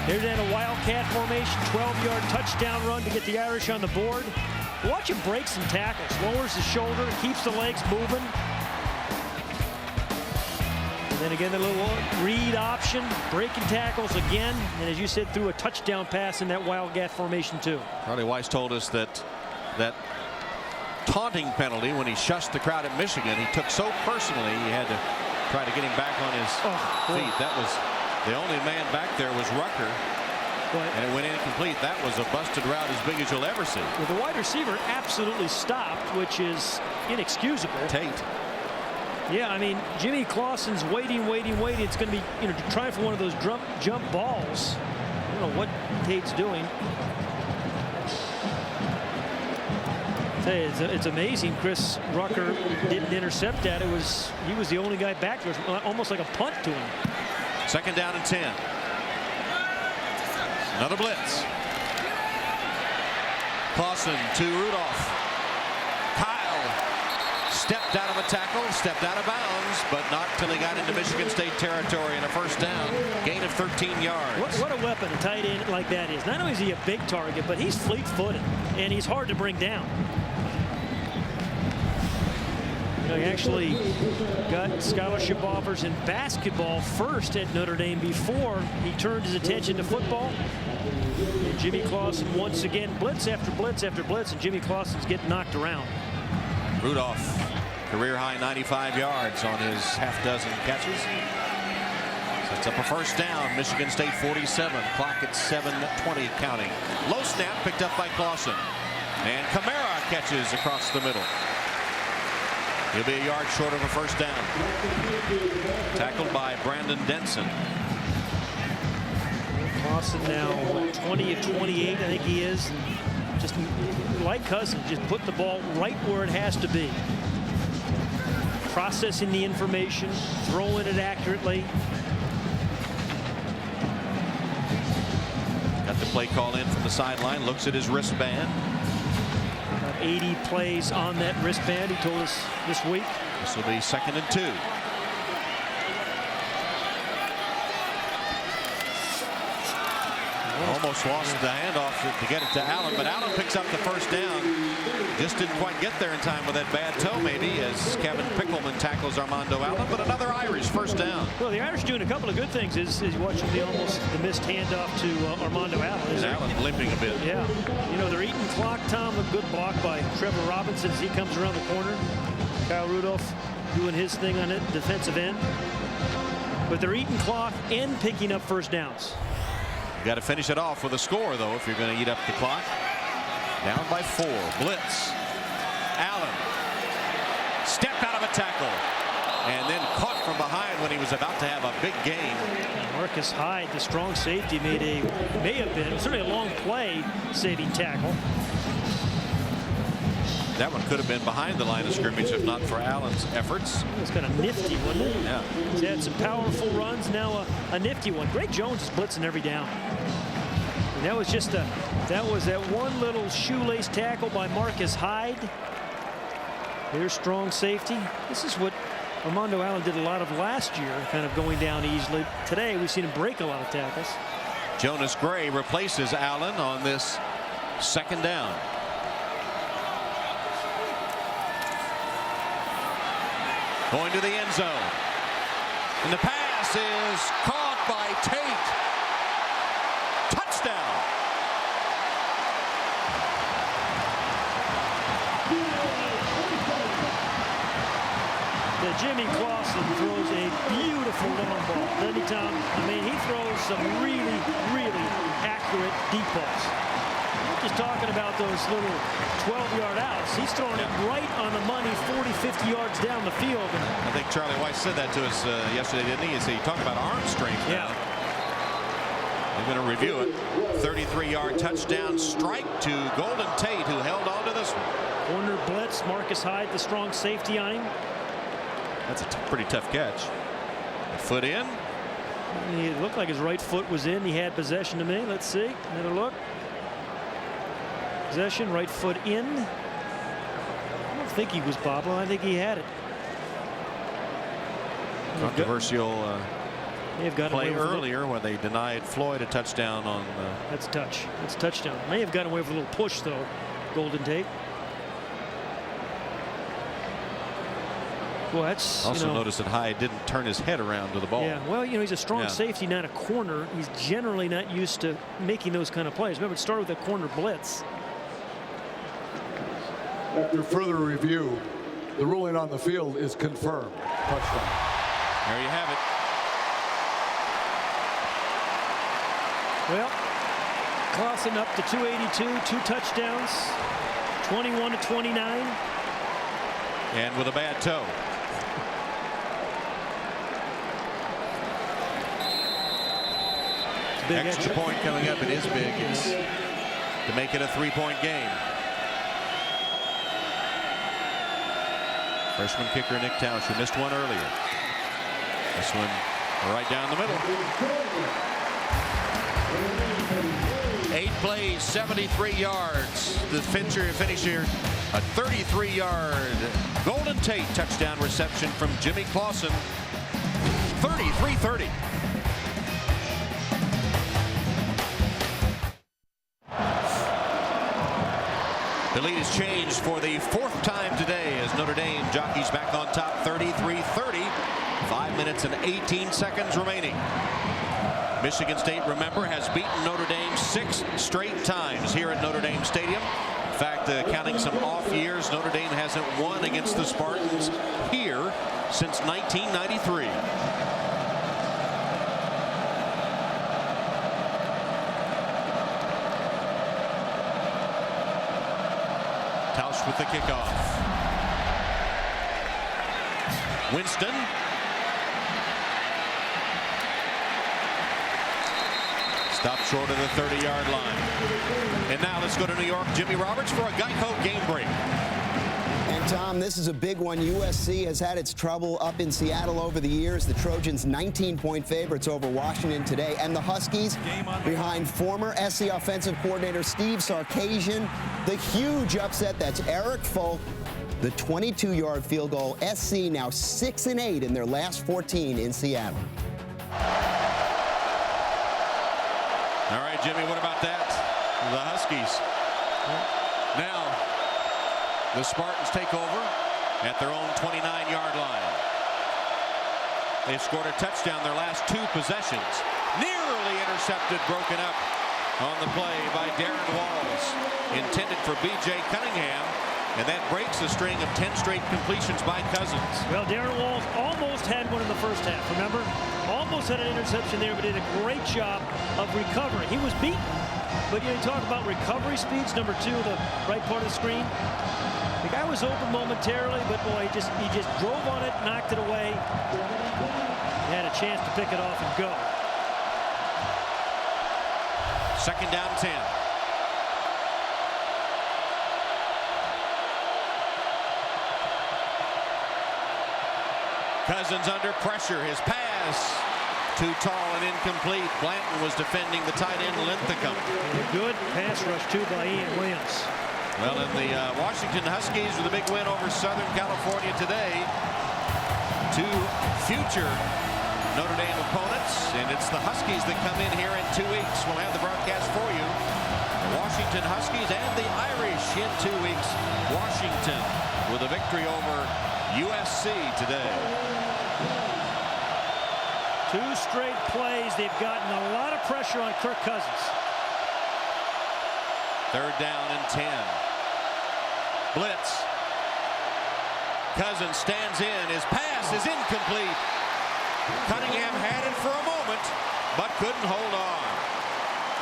Speaker 2: There's in a wildcat formation, 12-yard touchdown run to get the Irish on the board. Watch him break some tackles, lowers his shoulder, keeps the legs moving. And then again, the little read option, breaking tackles again. And as you said, threw a touchdown pass in that wildcat formation too.
Speaker 5: Charlie Weiss told us that taunting penalty when he shushed the crowd at Michigan, he took so personally he had to try to get him back on his feet. That was the only man back there was Rucker. And it went incomplete. That was a busted route as big as you'll ever see.
Speaker 2: Well, the wide receiver absolutely stopped, which is inexcusable.
Speaker 5: Tate.
Speaker 2: Yeah, I mean, Jimmy Clausen's waiting. It's going to be, you know, trying for one of those jump balls. I don't know what Tate's doing. I tell you, it's amazing. Chris Rucker didn't intercept that. He was the only guy back there. It was almost like a punt to him.
Speaker 5: 2nd down and 10. Another blitz. Clausen to Rudolph. Kyle stepped out of a tackle, stepped out of bounds, but not till he got into Michigan State territory and a 1st down. Gain of 13 yards.
Speaker 2: What a weapon a tight end like that is. Not only is he a big target, but he's fleet-footed, and he's hard to bring down. You know, he actually got scholarship offers in basketball first at Notre Dame before he turned his attention to football. And Jimmy Clausen once again, blitz after blitz after blitz, and Jimmy Clausen's getting knocked around.
Speaker 5: Rudolph, career high 95 yards on his half-dozen catches. Sets up a 1st down. Michigan State 47. Clock at 7:20 counting. Low snap picked up by Clausen. And Kamara catches across the middle. He'll be a yard short of a 1st down. Tackled by Brandon Denson.
Speaker 2: Clausen now 20 of 28, I think he is. Just like Cousins, just put the ball right where it has to be. Processing the information, throwing it accurately.
Speaker 5: Got the play call in from the sideline. Looks at his wristband.
Speaker 2: 80 plays on that wristband, he told us this week.
Speaker 5: This will be 2nd and 2. Almost lost the handoff to get it to Allen, but Allen picks up the 1st down. Just didn't quite get there in time with that bad toe, maybe, as Kevin Pickelman tackles Armando Allen, but another Irish first down.
Speaker 2: Well, the Irish doing a couple of good things. Is watching the missed handoff to Armando Allen.
Speaker 5: And Allen limping a bit.
Speaker 2: Yeah. You know, they're eating clock, Tom. A good block by Trevor Robinson as he comes around the corner. Kyle Rudolph doing his thing on it, defensive end. But they're eating clock and picking up first downs.
Speaker 5: You got to finish it off with a score, though, if you're going to eat up the clock. Down by 4. Blitz. Allen stepped out of a tackle and then caught from behind when he was about to have a big game.
Speaker 2: Marcus Hyde, the strong safety, may have been certainly a long play saving tackle.
Speaker 5: That one could have been behind the line of scrimmage if not for Allen's efforts.
Speaker 2: It was kind of nifty, wasn't it?
Speaker 5: Yeah.
Speaker 2: He's had some powerful runs, now a nifty one. Greg Jones is blitzing every down. And that was just that one little shoelace tackle by Marcus Hyde. Their strong safety. This is what Armando Allen did a lot of last year, kind of going down easily. Today we've seen him break a lot of tackles.
Speaker 5: Jonas Gray replaces Allen on this second down. Going to the end zone. And the pass is caught by Tate. Touchdown.
Speaker 2: Jimmy Clausen throws a beautiful long ball, doesn't he, Tom? I mean, he throws some really, really accurate deep balls. We're just talking about those little 12-yard outs. He's throwing it right on the money, 40, 50 yards down the field.
Speaker 5: I think Charlie Weiss said that to us yesterday, didn't he? He said, you talk about arm strength now. They're going to review it. 33-yard touchdown strike to Golden Tate, who held on to this one.
Speaker 2: Corner blitz, Marcus Hyde, the strong safety on him.
Speaker 5: That's a pretty tough catch. A foot in.
Speaker 2: It looked like his right foot was in. He had possession to me. Let's see. Another look. Possession, right foot in. I don't think he was bobbling. I think he had it.
Speaker 5: Controversial play
Speaker 2: earlier
Speaker 5: when they denied Floyd a touchdown on.
Speaker 2: That's touch. That's touchdown. May have gotten away with a little push, though, Golden Tate. Well, that's
Speaker 5: also notice that Hyde didn't turn his head around to the ball.
Speaker 2: Yeah, well, he's a strong safety, not a corner. He's generally not used to making those kind of plays. Remember, it started with a corner blitz.
Speaker 6: After further review, the ruling on the field is confirmed. Touchdown.
Speaker 5: There you have it.
Speaker 2: Well, Clausen up to 282, 2 touchdowns, 21-29.
Speaker 5: And with a bad toe. Extra point coming up. It is big. It's to make it a 3-point game. Freshman kicker Nick Tausch, who missed one earlier. This one right down the middle. 8 plays, 73 yards. The finisher, a 33-yard Golden Tate touchdown reception from Jimmy Clausen. 33-30. The lead has changed for the 4th time today as Notre Dame jockeys back on top 33-30. 5 minutes and 18 seconds remaining. Michigan State, remember, has beaten Notre Dame 6 straight times here at Notre Dame Stadium. In fact, counting some off years, Notre Dame hasn't won against the Spartans here since 1993. Tausch with the kickoff. Winston. Stopped short of the 30-yard line. And now let's go to New York. Jimmy Roberts for a Geico game break.
Speaker 8: And Tom, this is a big one. USC has had its trouble up in Seattle over the years. The Trojans 19-point favorites over Washington today. And the Huskies behind former SC offensive coordinator Steve Sarkisian. The huge upset, that's Eric Folk. The 22-yard field goal. SC now 6-8 in their last 14 in Seattle.
Speaker 5: All right, Jimmy, what about that? The Huskies. Now, The Spartans take over at their own 29-yard line. They've scored a touchdown their last 2 possessions. Nearly intercepted, broken up on the play by Darren Walls. Intended for B.J. Cunningham. And that breaks a string of 10 straight completions by Cousins.
Speaker 2: Well, Darren Walls almost had one in the first half, remember? Almost had an interception there, but did a great job of recovering. He was beaten, but you talk about recovery speeds, number 2, the right part of the screen. The guy was open momentarily, but boy, he just drove on it, knocked it away. He had a chance to pick it off and go.
Speaker 5: 2nd down 10. Cousins under pressure. His pass too tall and incomplete. Blanton was defending the tight end Linthicum.
Speaker 2: A good pass rush too by Ian Williams.
Speaker 5: Well, and the Washington Huskies with a big win over Southern California today. 2 future Notre Dame opponents, and it's the Huskies that come in here in 2 weeks. We'll have the broadcast for you. The Washington Huskies and the Irish in 2 weeks. Washington with a victory over USC today.
Speaker 2: 2 straight plays. They've gotten a lot of pressure on Kirk Cousins.
Speaker 5: 3rd down and 10. Blitz. Cousins stands in. His pass is incomplete. Cunningham had it for a moment, but couldn't hold on.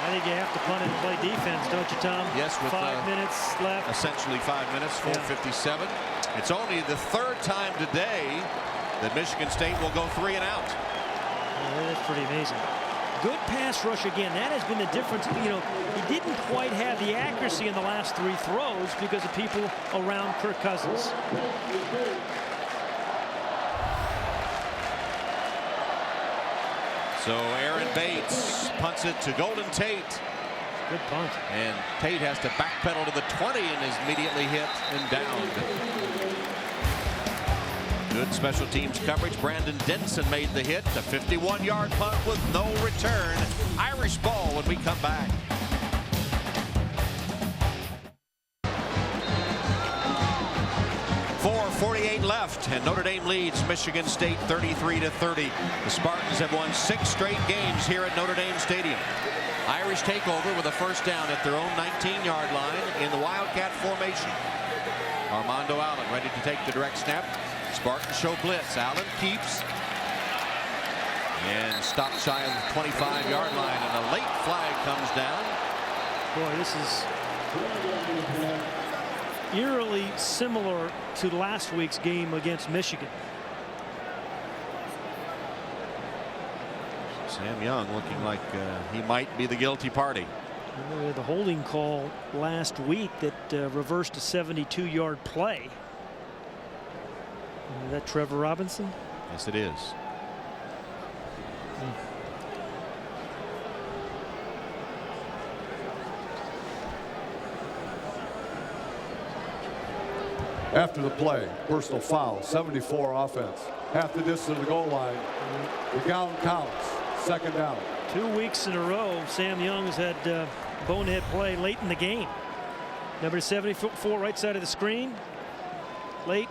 Speaker 2: I think you have to punt it and play defense, don't you, Tom?
Speaker 5: Yes, with
Speaker 2: 5 minutes left.
Speaker 5: Essentially 5 minutes, 4:57. It's only the 3rd time today that Michigan State will go 3 and out.
Speaker 2: Yeah, that's pretty amazing. Good pass rush again. That has been the difference. You know, he didn't quite have the accuracy in the last 3 throws because of people around Kirk Cousins.
Speaker 5: So Aaron Bates punts it to Golden Tate.
Speaker 2: Good punt.
Speaker 5: And Tate has to backpedal to the 20 and is immediately hit and downed. Good special teams coverage. Brandon Denson made the hit. A 51-yard punt with no return. Irish ball when we come back. .48 left, and Notre Dame leads Michigan State 33-30. The Spartans have won 6 straight games here at Notre Dame Stadium. Irish take over with a 1st down at their own 19-yard line in the Wildcat formation. Armando Allen ready to take the direct snap. Spartans show blitz. Allen keeps and stopped shy of the 25-yard line, and a late flag comes down.
Speaker 2: Boy, this is eerily similar to last week's game against Michigan.
Speaker 5: Sam Young looking like he might be the guilty party.
Speaker 2: The holding call last week that reversed a 72-yard play. Is that Trevor Robinson?
Speaker 5: Yes, it is.
Speaker 6: After the play, personal foul, 74 offense. Half the distance of the goal line. The count counts. 2nd down.
Speaker 2: 2 weeks in a row, Sam Young has had bonehead play late in the game. Number 74, right side of the screen. Late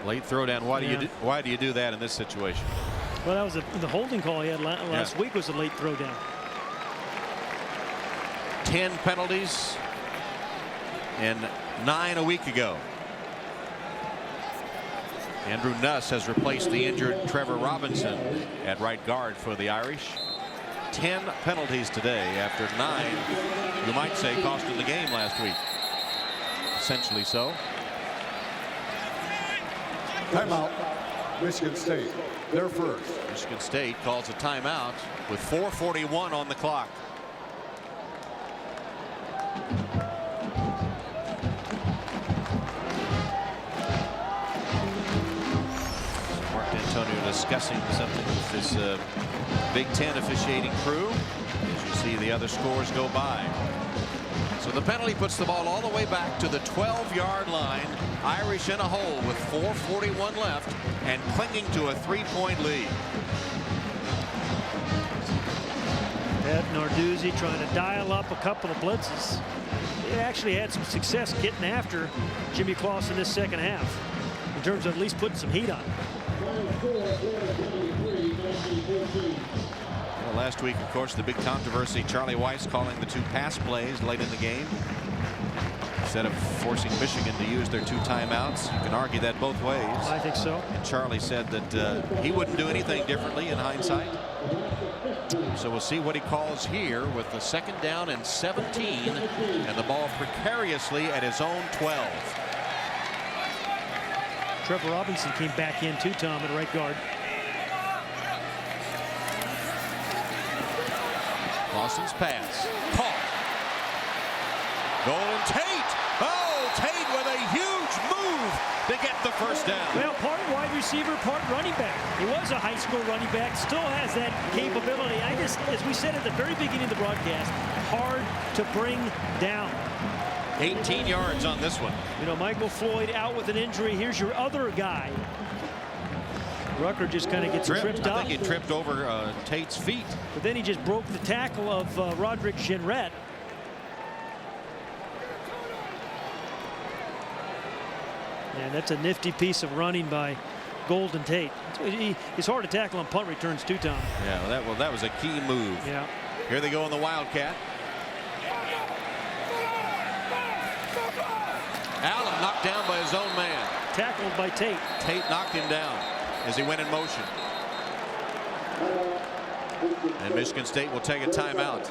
Speaker 5: throwdown. Why do you do that in this situation?
Speaker 2: Well, that was the holding call he had last week was a late throwdown.
Speaker 5: 10 penalties and 9 a week ago. Andrew Nuss has replaced the injured Trevor Robinson at right guard for the Irish. 10 penalties today after 9, you might say, cost him the game last week. Essentially so.
Speaker 6: Timeout. Michigan State. They're first.
Speaker 5: Michigan State calls a timeout with 4:41 on the clock. Antonio discussing something with this Big Ten officiating crew as you see the other scores go by. So the penalty puts the ball all the way back to the 12-yard line. Irish in a hole with 4:41 left and clinging to a 3-point lead.
Speaker 2: Ed Narduzzi trying to dial up a couple of blitzes. They actually had some success getting after Jimmy Clausen this second half in terms of at least putting some heat on him.
Speaker 5: Well, last week, of course, the big controversy, Charlie Weiss calling the 2 pass plays late in the game instead of forcing Michigan to use their 2 timeouts. You can argue that both ways.
Speaker 2: I think so.
Speaker 5: And Charlie said that he wouldn't do anything differently in hindsight. So we'll see what he calls here with the 2nd down and 17 and the ball precariously at his own 12.
Speaker 2: Trevor Robinson came back in too, Tom, at right guard.
Speaker 5: Clausen's pass caught. Golden Tate. Oh, Tate with a huge move to get the first down.
Speaker 2: Well, part wide receiver, part running back. He was a high school running back, still has that capability. As we said at the very beginning of the broadcast, hard to bring down.
Speaker 5: 18 yards on this one.
Speaker 2: You know, Michael Floyd out with an injury. Here's your other guy. Rucker just kind of gets tripped up.
Speaker 5: I think he tripped over Tate's feet.
Speaker 2: But then he just broke the tackle of Roderick Jenrette. And that's a nifty piece of running by Golden Tate. It's hard to tackle on punt returns too, Tom.
Speaker 5: Yeah, well, that was a key move.
Speaker 2: Yeah.
Speaker 5: Here they go on the Wildcat. Allen knocked down by his own man.
Speaker 2: Tackled by Tate.
Speaker 5: Tate knocked him down as he went in motion. And Michigan State will take a timeout.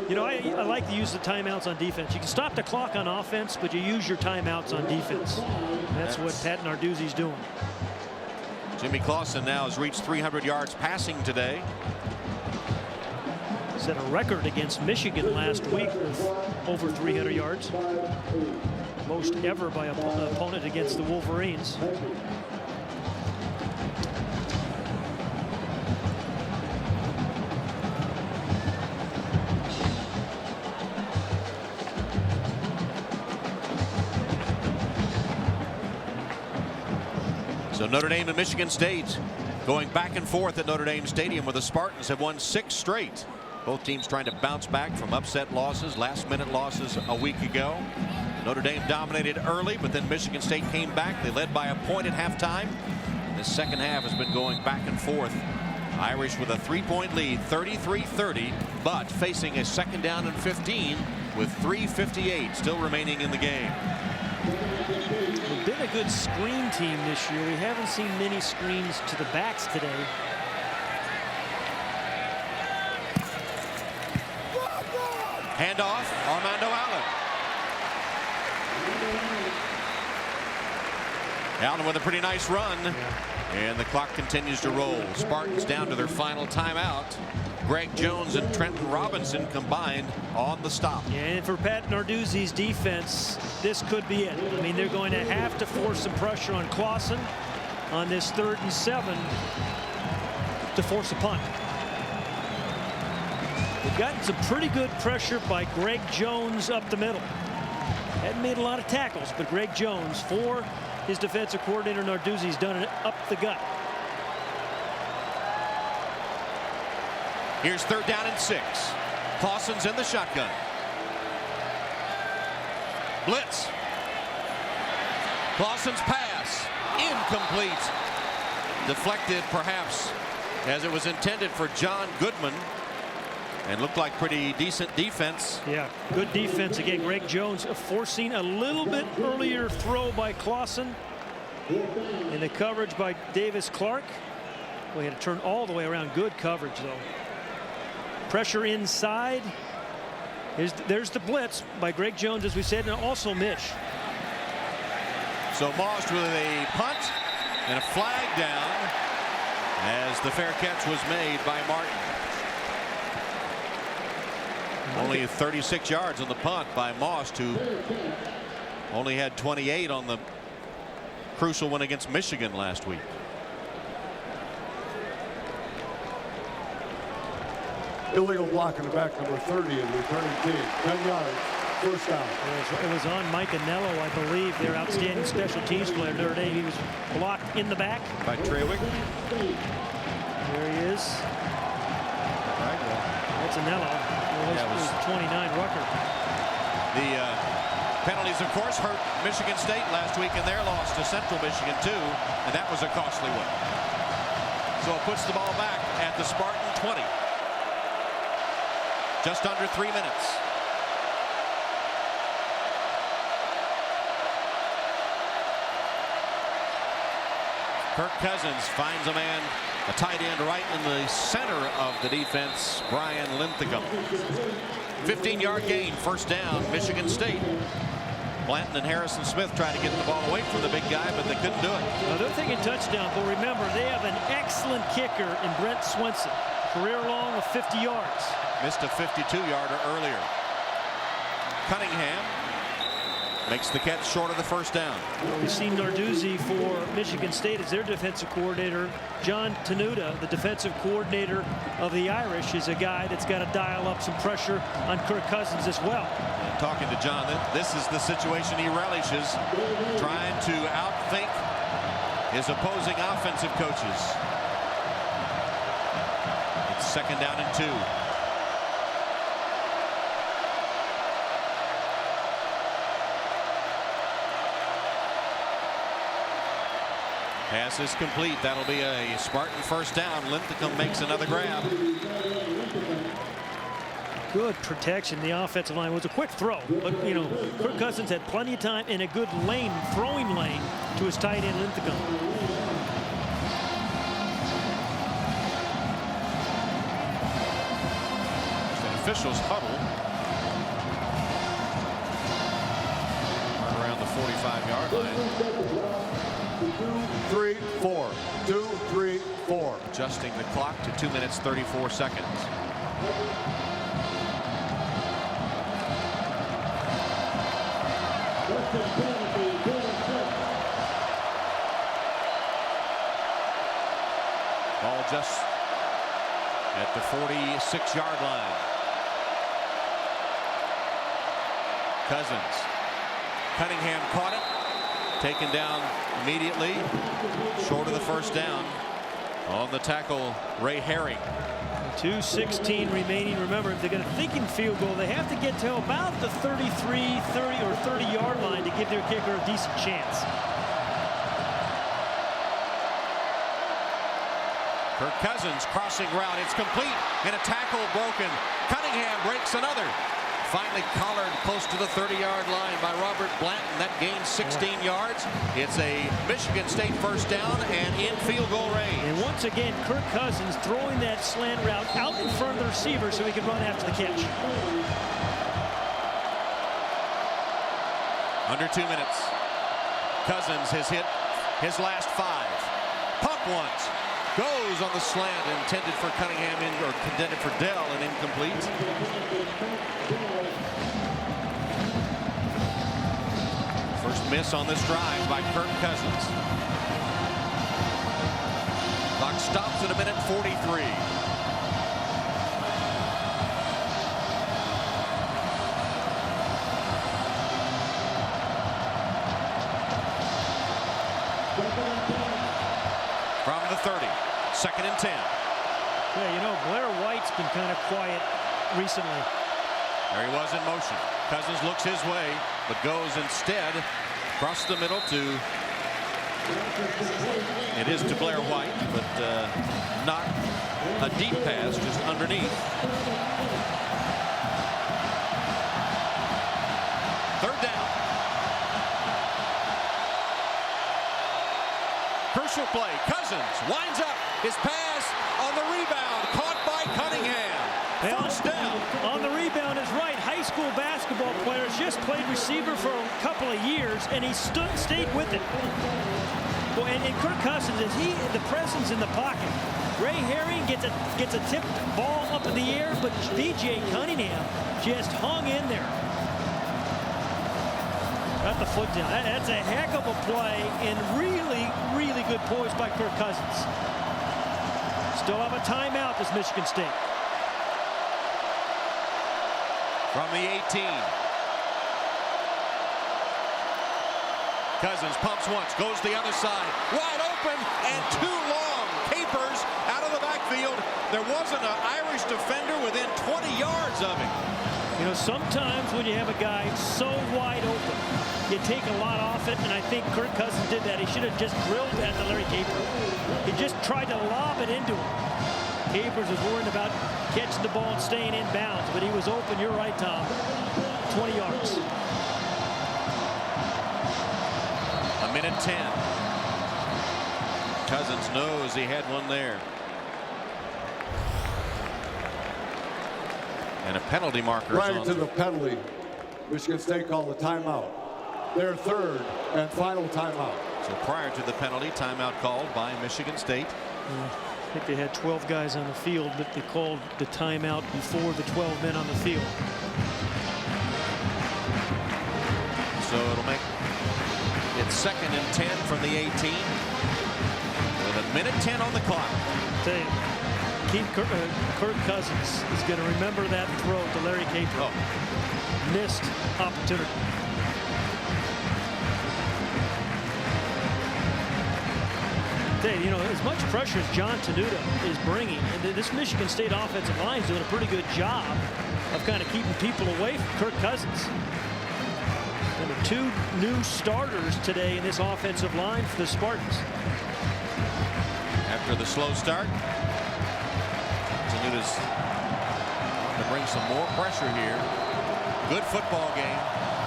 Speaker 2: You know, I like to use the timeouts on defense. You can stop the clock on offense, but you use your timeouts on defense. That's what Pat Narduzzi's doing.
Speaker 5: Jimmy Clausen now has reached 300 yards passing today.
Speaker 2: Set a record against Michigan last week with over 300 yards. Most ever by an opponent against the Wolverines.
Speaker 5: So Notre Dame and Michigan State going back and forth at Notre Dame Stadium, where the Spartans have won 6 straight. Both teams trying to bounce back from upset losses, last-minute losses a week ago. Notre Dame dominated early, but then Michigan State came back. They led by a point at halftime. The second half has been going back and forth. Irish with a 3-point lead, 33-30, but facing a 2nd down and 15 with 3:58 still remaining in the game.
Speaker 2: We've been a good screen team this year. We haven't seen many screens to the backs today.
Speaker 5: Handoff, Armando Allen. Allen with a pretty nice run. And the clock continues to roll. Spartans down to their final timeout. Greg Jones and Trenton Robinson combined on the stop.
Speaker 2: And for Pat Narduzzi's defense, this could be it. I mean, they're going to have to force some pressure on Clausen on this 3rd and 7 to force a punt. They've gotten some pretty good pressure by Greg Jones up the middle. Hadn't made a lot of tackles, but Greg Jones, for his defensive coordinator Narduzzi's done it up the gut.
Speaker 5: Here's 3rd down and 6. Clausen's in the shotgun. Blitz. Clausen's pass incomplete. Deflected perhaps as it was intended for John Goodman. And looked like pretty decent defense.
Speaker 2: Yeah, good defense again. Greg Jones forcing a little bit earlier throw by Clausen. And the coverage by Davis Clark. Well, he had to turn all the way around. Good coverage, though. Pressure inside. There's the blitz by Greg Jones, as we said, and also Mish.
Speaker 5: So Most with a punt and a flag down as the fair catch was made by Martin. Only 36 yards on the punt by Most, who only had 28 on the crucial one against Michigan last week.
Speaker 6: Illegal block in the back, number 30 of the returning team. 10 yards, 1st down.
Speaker 2: It was on Mike Anello, I believe, their outstanding special teams player. Notre Dame, he was blocked in the back.
Speaker 5: By Trewick.
Speaker 2: There he is. That's Anello. It was 29 Rucker.
Speaker 5: The Penalties, of course, hurt Michigan State last week in their loss to Central Michigan, too, and that was a costly one. So it puts the ball back at the Spartan 20. Just under 3 minutes. Kirk Cousins finds a man, a tight end right in the center of the defense, Brian Linthicum. 15-yard gain, first down, Michigan State. Blanton and Harrison Smith tried to get the ball away from the big guy, but they couldn't do it.
Speaker 2: Now they're thinking touchdown, but remember, they have an excellent kicker in Brent Swenson. Career long of 50 yards.
Speaker 5: Missed a 52-yarder earlier. Cunningham makes the catch short of the first down.
Speaker 2: We've seen Narduzzi for Michigan State as their defensive coordinator. John Tenuta, the defensive coordinator of the Irish, is a guy that's got to dial up some pressure on Kirk Cousins as well.
Speaker 5: And talking to John, this is the situation he relishes, trying to outthink his opposing offensive coaches. It's second down and 2. Pass is complete. That'll be a Spartan first down. Linthicum makes another grab.
Speaker 2: Good protection. The offensive line was a quick throw, but you know, Kirk Cousins had plenty of time in a good lane, throwing lane, to his tight end Linthicum.
Speaker 5: The officials huddle right around the 45-yard line.
Speaker 6: 3, 4. 2, 3, 4.
Speaker 5: Adjusting the clock to 2 minutes 34 seconds. Ball just at the 46-yard line. Cousins. Cunningham caught it. Taken down immediately, short of the first down. On the tackle, Ray Herring.
Speaker 2: 2:16 remaining. Remember, if they're going to thinking field goal, they have to get to about the 33, 30, or 30-yard line to give their kicker a decent chance.
Speaker 5: Kirk Cousins crossing route. It's complete, and a tackle broken. Cunningham breaks another. Finally collared close to the 30-yard line by Robert Blanton. That gains 16 yards. It's a Michigan State first down and in field goal range.
Speaker 2: And once again, Kirk Cousins throwing that slant route out in front of the receiver so he can run after the catch.
Speaker 5: Under 2 minutes. Cousins has hit his last 5. Pump once. Goes on the slant, intended for Cunningham, or intended for Dell, and incomplete. First miss on this drive by Kirk Cousins. Clock stops at a minute 43. From the 30, second and 10.
Speaker 2: Yeah, you know, Blair White's been kind of quiet recently.
Speaker 5: There he was in motion. Cousins looks his way, but goes instead across the middle to, it is to Blair White, but not a deep pass, just underneath. Third down. Crucial play. Cousins winds up his pass on the rebound, caught by Cunningham. First down.
Speaker 2: On the rebound is right. High school basketball players just played receiver for a couple of years, and he stayed with it. Well, and Kirk Cousins, is the presence in the pocket. Ray Herring gets a tipped ball up in the air, but B.J. Cunningham just hung in there. Got the foot down. That's a heck of a play, and really, really good poise by Kirk Cousins. Still have a timeout, this Michigan State.
Speaker 5: From the 18. Cousins pumps once, goes the other side. Wide open and too long. Capers out of the backfield. There wasn't an Irish defender within 20 yards of him.
Speaker 2: You know, sometimes when you have a guy so wide open, you take a lot off it, and I think Kirk Cousins did that. He should have just drilled that to Larry Capers. He just tried to lob it into him. Capers was worried about catching the ball and staying in bounds, but he was open. You're right, Tom. 20 yards.
Speaker 5: A minute 10. Cousins knows he had one there. And a penalty marker.
Speaker 6: Prior to the penalty, Michigan State called a timeout. Their third and final timeout.
Speaker 5: So prior to the penalty, timeout called by Michigan State.
Speaker 2: I think they had 12 guys on the field, but they called the timeout before the 12 men on the field.
Speaker 5: So it'll make it 2nd and 10 from the 18. With a minute 10 on the clock.
Speaker 2: Tell you, Kirk Cousins is going to remember that throw to Larry Capers.
Speaker 5: Oh.
Speaker 2: Missed opportunity. You know, as much pressure as John Tenuta is bringing, and this Michigan State offensive line is doing a pretty good job of kind of keeping people away from Kirk Cousins. And the 2 new starters today in this offensive line for the Spartans.
Speaker 5: After the slow start, Tenuta's to bring some more pressure here. Good football game.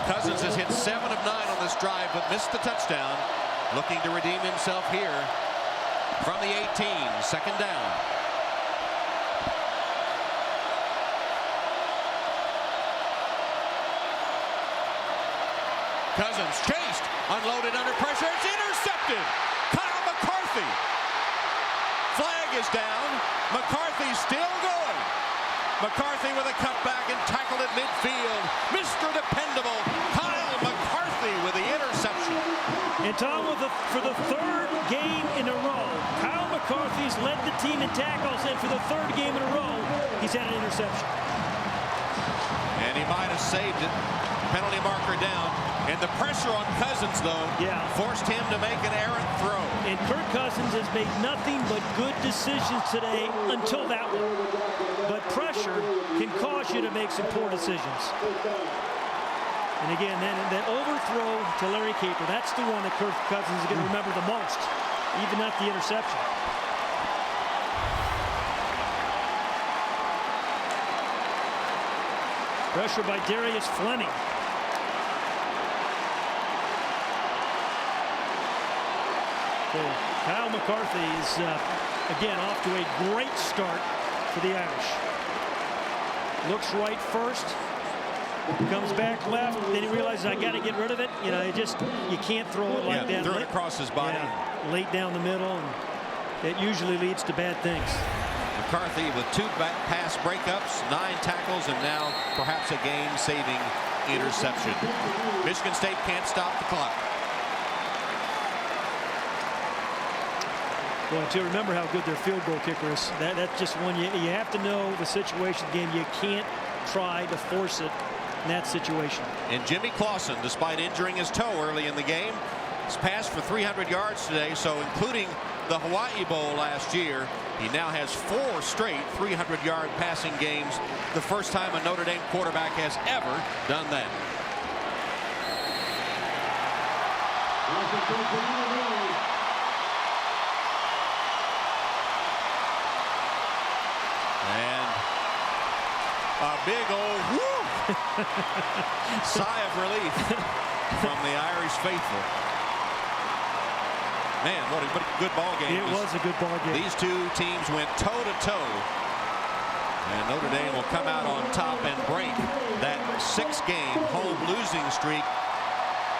Speaker 5: Cousins has hit 7 of 9 on this drive, but missed the touchdown. Looking to redeem himself here. From the 18, 2nd down. Cousins chased, unloaded under pressure. It's intercepted. Kyle McCarthy. Flag is down. McCarthy still going. McCarthy with a cutback and tackled at midfield. Mr. Dependable, Kyle McCarthy with the interception.
Speaker 2: And Tom, for the 3rd game in a row, Kyle McCarthy's led the team in tackles, and for the 3rd game in a row, he's had an interception.
Speaker 5: And he might have saved it. Penalty marker down. And the pressure on Cousins, though, forced him to make an errant throw.
Speaker 2: And Kirk Cousins has made nothing but good decisions today until that one. But pressure can cause you to make some poor decisions. And again, that overthrow to Larry Capers, that's the one that Kirk Cousins is going to remember the most, even not the interception. Pressure by Darius Fleming. So Kyle McCarthy is, again, off to a great start for the Irish. Looks right first. Comes back left, then he realizes I got to get rid of it. You know, you can't throw it like that.
Speaker 5: Threw it across his body.
Speaker 2: Yeah, late down the middle, and it usually leads to bad things.
Speaker 5: McCarthy with 2 pass breakups, 9 tackles, and now perhaps a game-saving interception. Michigan State can't stop the clock.
Speaker 2: Well, to remember how good their field goal kicker is. That's just one you have to know the situation of the game. You can't try to force it in that situation.
Speaker 5: And Jimmy Clausen, despite injuring his toe early in the game, has passed for 300 yards today, so including the Hawaii Bowl last year, he now has 4 straight 300-yard passing games. The first time a Notre Dame quarterback has ever done that. And a big old whoop. Sigh of relief from the Irish faithful. Man, what a good ball game.
Speaker 2: It was a good ball game.
Speaker 5: These 2 teams went toe-to-toe. And Notre Dame will come out on top and break that 6-game home losing streak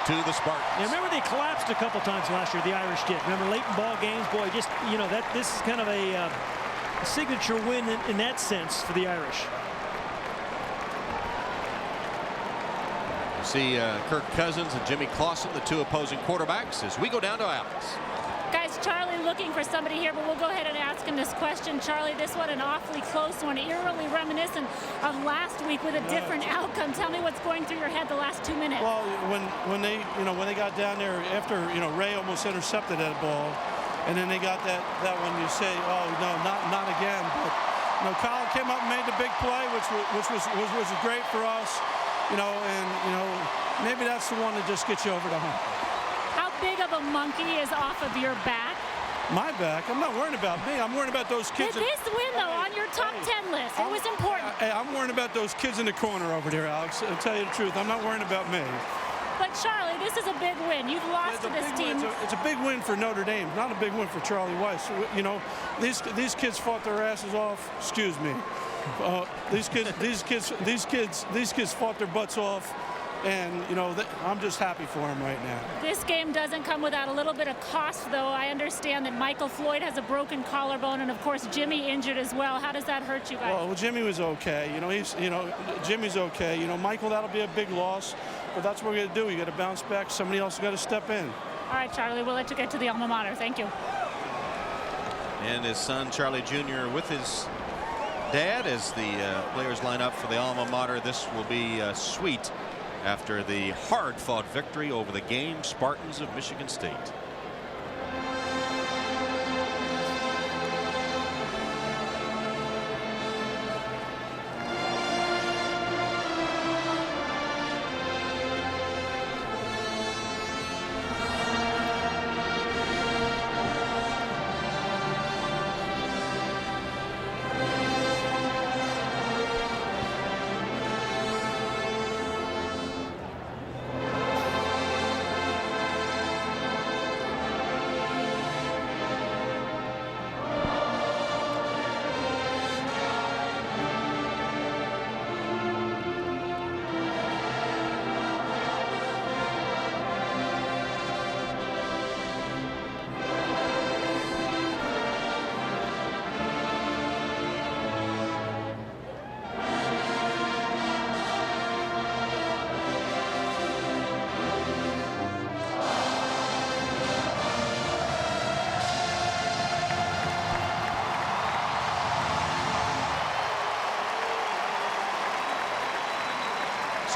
Speaker 5: to the Spartans.
Speaker 2: Yeah, remember they collapsed a couple times last year, the Irish did. Remember late in ball games, boy, just, you know, this is kind of a signature win in that sense for the Irish.
Speaker 5: See Kirk Cousins and Jimmy Clausen, the 2 opposing quarterbacks, as we go down to Alex.
Speaker 7: Guys, Charlie looking for somebody here, but we'll go ahead and ask him this question. Charlie, this one an awfully close one, eerily reminiscent of last week with a different outcome. Tell me what's going through your head the last 2 minutes.
Speaker 9: Well, when they got down there after, Ray almost intercepted that ball, and then they got that one, you say, oh no, not again. But Kyle came up and made the big play, which was great for us. Maybe that's the one that just gets you over the hump.
Speaker 7: How big of a monkey is off of your back?
Speaker 9: My back? I'm not worrying about me. I'm worrying about those kids.
Speaker 7: This win, though, on your top 10 list, it was important.
Speaker 9: I'm worrying about those kids in the corner over there, Alex. I'll tell you the truth. I'm not worrying about me.
Speaker 7: But, Charlie, this is a big win. You've lost to this team.
Speaker 9: It's a big win for Notre Dame, not a big win for Charlie Weiss. These kids fought their asses off. Excuse me. These kids fought their butts off. And, I'm just happy for him right now.
Speaker 7: This game doesn't come without a little bit of cost, though. I understand that Michael Floyd has a broken collarbone, and, of course, Jimmy injured as well. How does that hurt you guys?
Speaker 9: Well, Jimmy was okay. Jimmy's okay. Michael, that'll be a big loss. But that's what we're going to do. You got to bounce back. Somebody else has got to step in.
Speaker 7: All right, Charlie, we'll let you get to the alma mater. Thank you.
Speaker 5: And his son, Charlie Jr., with his dad as the players line up for the alma mater. This will be sweet after the hard-fought victory over the game Spartans of Michigan State.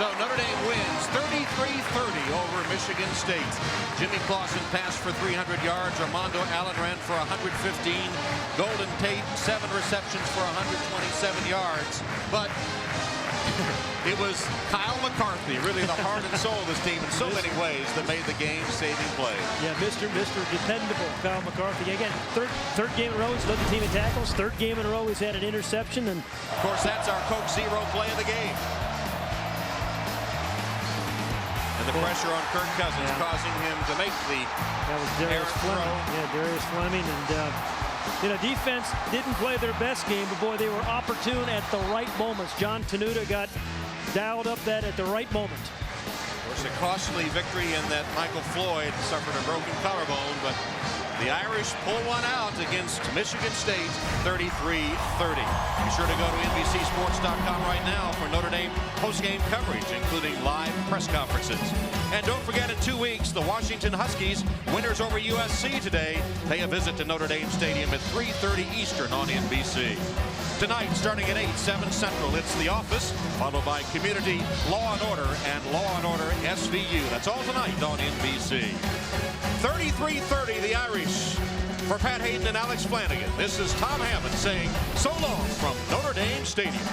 Speaker 5: So Notre Dame wins 33-30 over Michigan State. Jimmy Clausen passed for 300 yards. Armando Allen ran for 115. Golden Tate, 7 receptions for 127 yards. But it was Kyle McCarthy, really the heart and soul of this team in so many ways, that made the game-saving play.
Speaker 2: Yeah, Mr. Dependable, Kyle McCarthy. Again, third game in a row he's led the team in tackles. Third game in a row he's had an interception. And
Speaker 5: of course, that's our Coke Zero play of the game. And the pressure on Kirk Cousins causing him to make the
Speaker 2: Darius Fleming. Yeah, Darius Fleming. And, defense didn't play their best game, but, boy, they were opportune at the right moments. John Tenuta got dialed up that at the right moment.
Speaker 5: Of course, a costly victory in that Michael Floyd suffered a broken collarbone, but the Irish pull one out against Michigan State, 33-30. Be sure to go to NBCSports.com right now for Notre Dame postgame coverage, including live press conferences. And don't forget, in 2 weeks, the Washington Huskies, winners over USC today, pay a visit to Notre Dame Stadium at 3:30 Eastern on NBC. Tonight, starting at 8, 7 Central, it's The Office, followed by Community, Law & Order, and Law & Order SVU. That's all tonight on NBC. 33-30, the Irish. For Pat Hayden and Alex Flanagan, this is Tom Hammond saying so long from Notre Dame Stadium.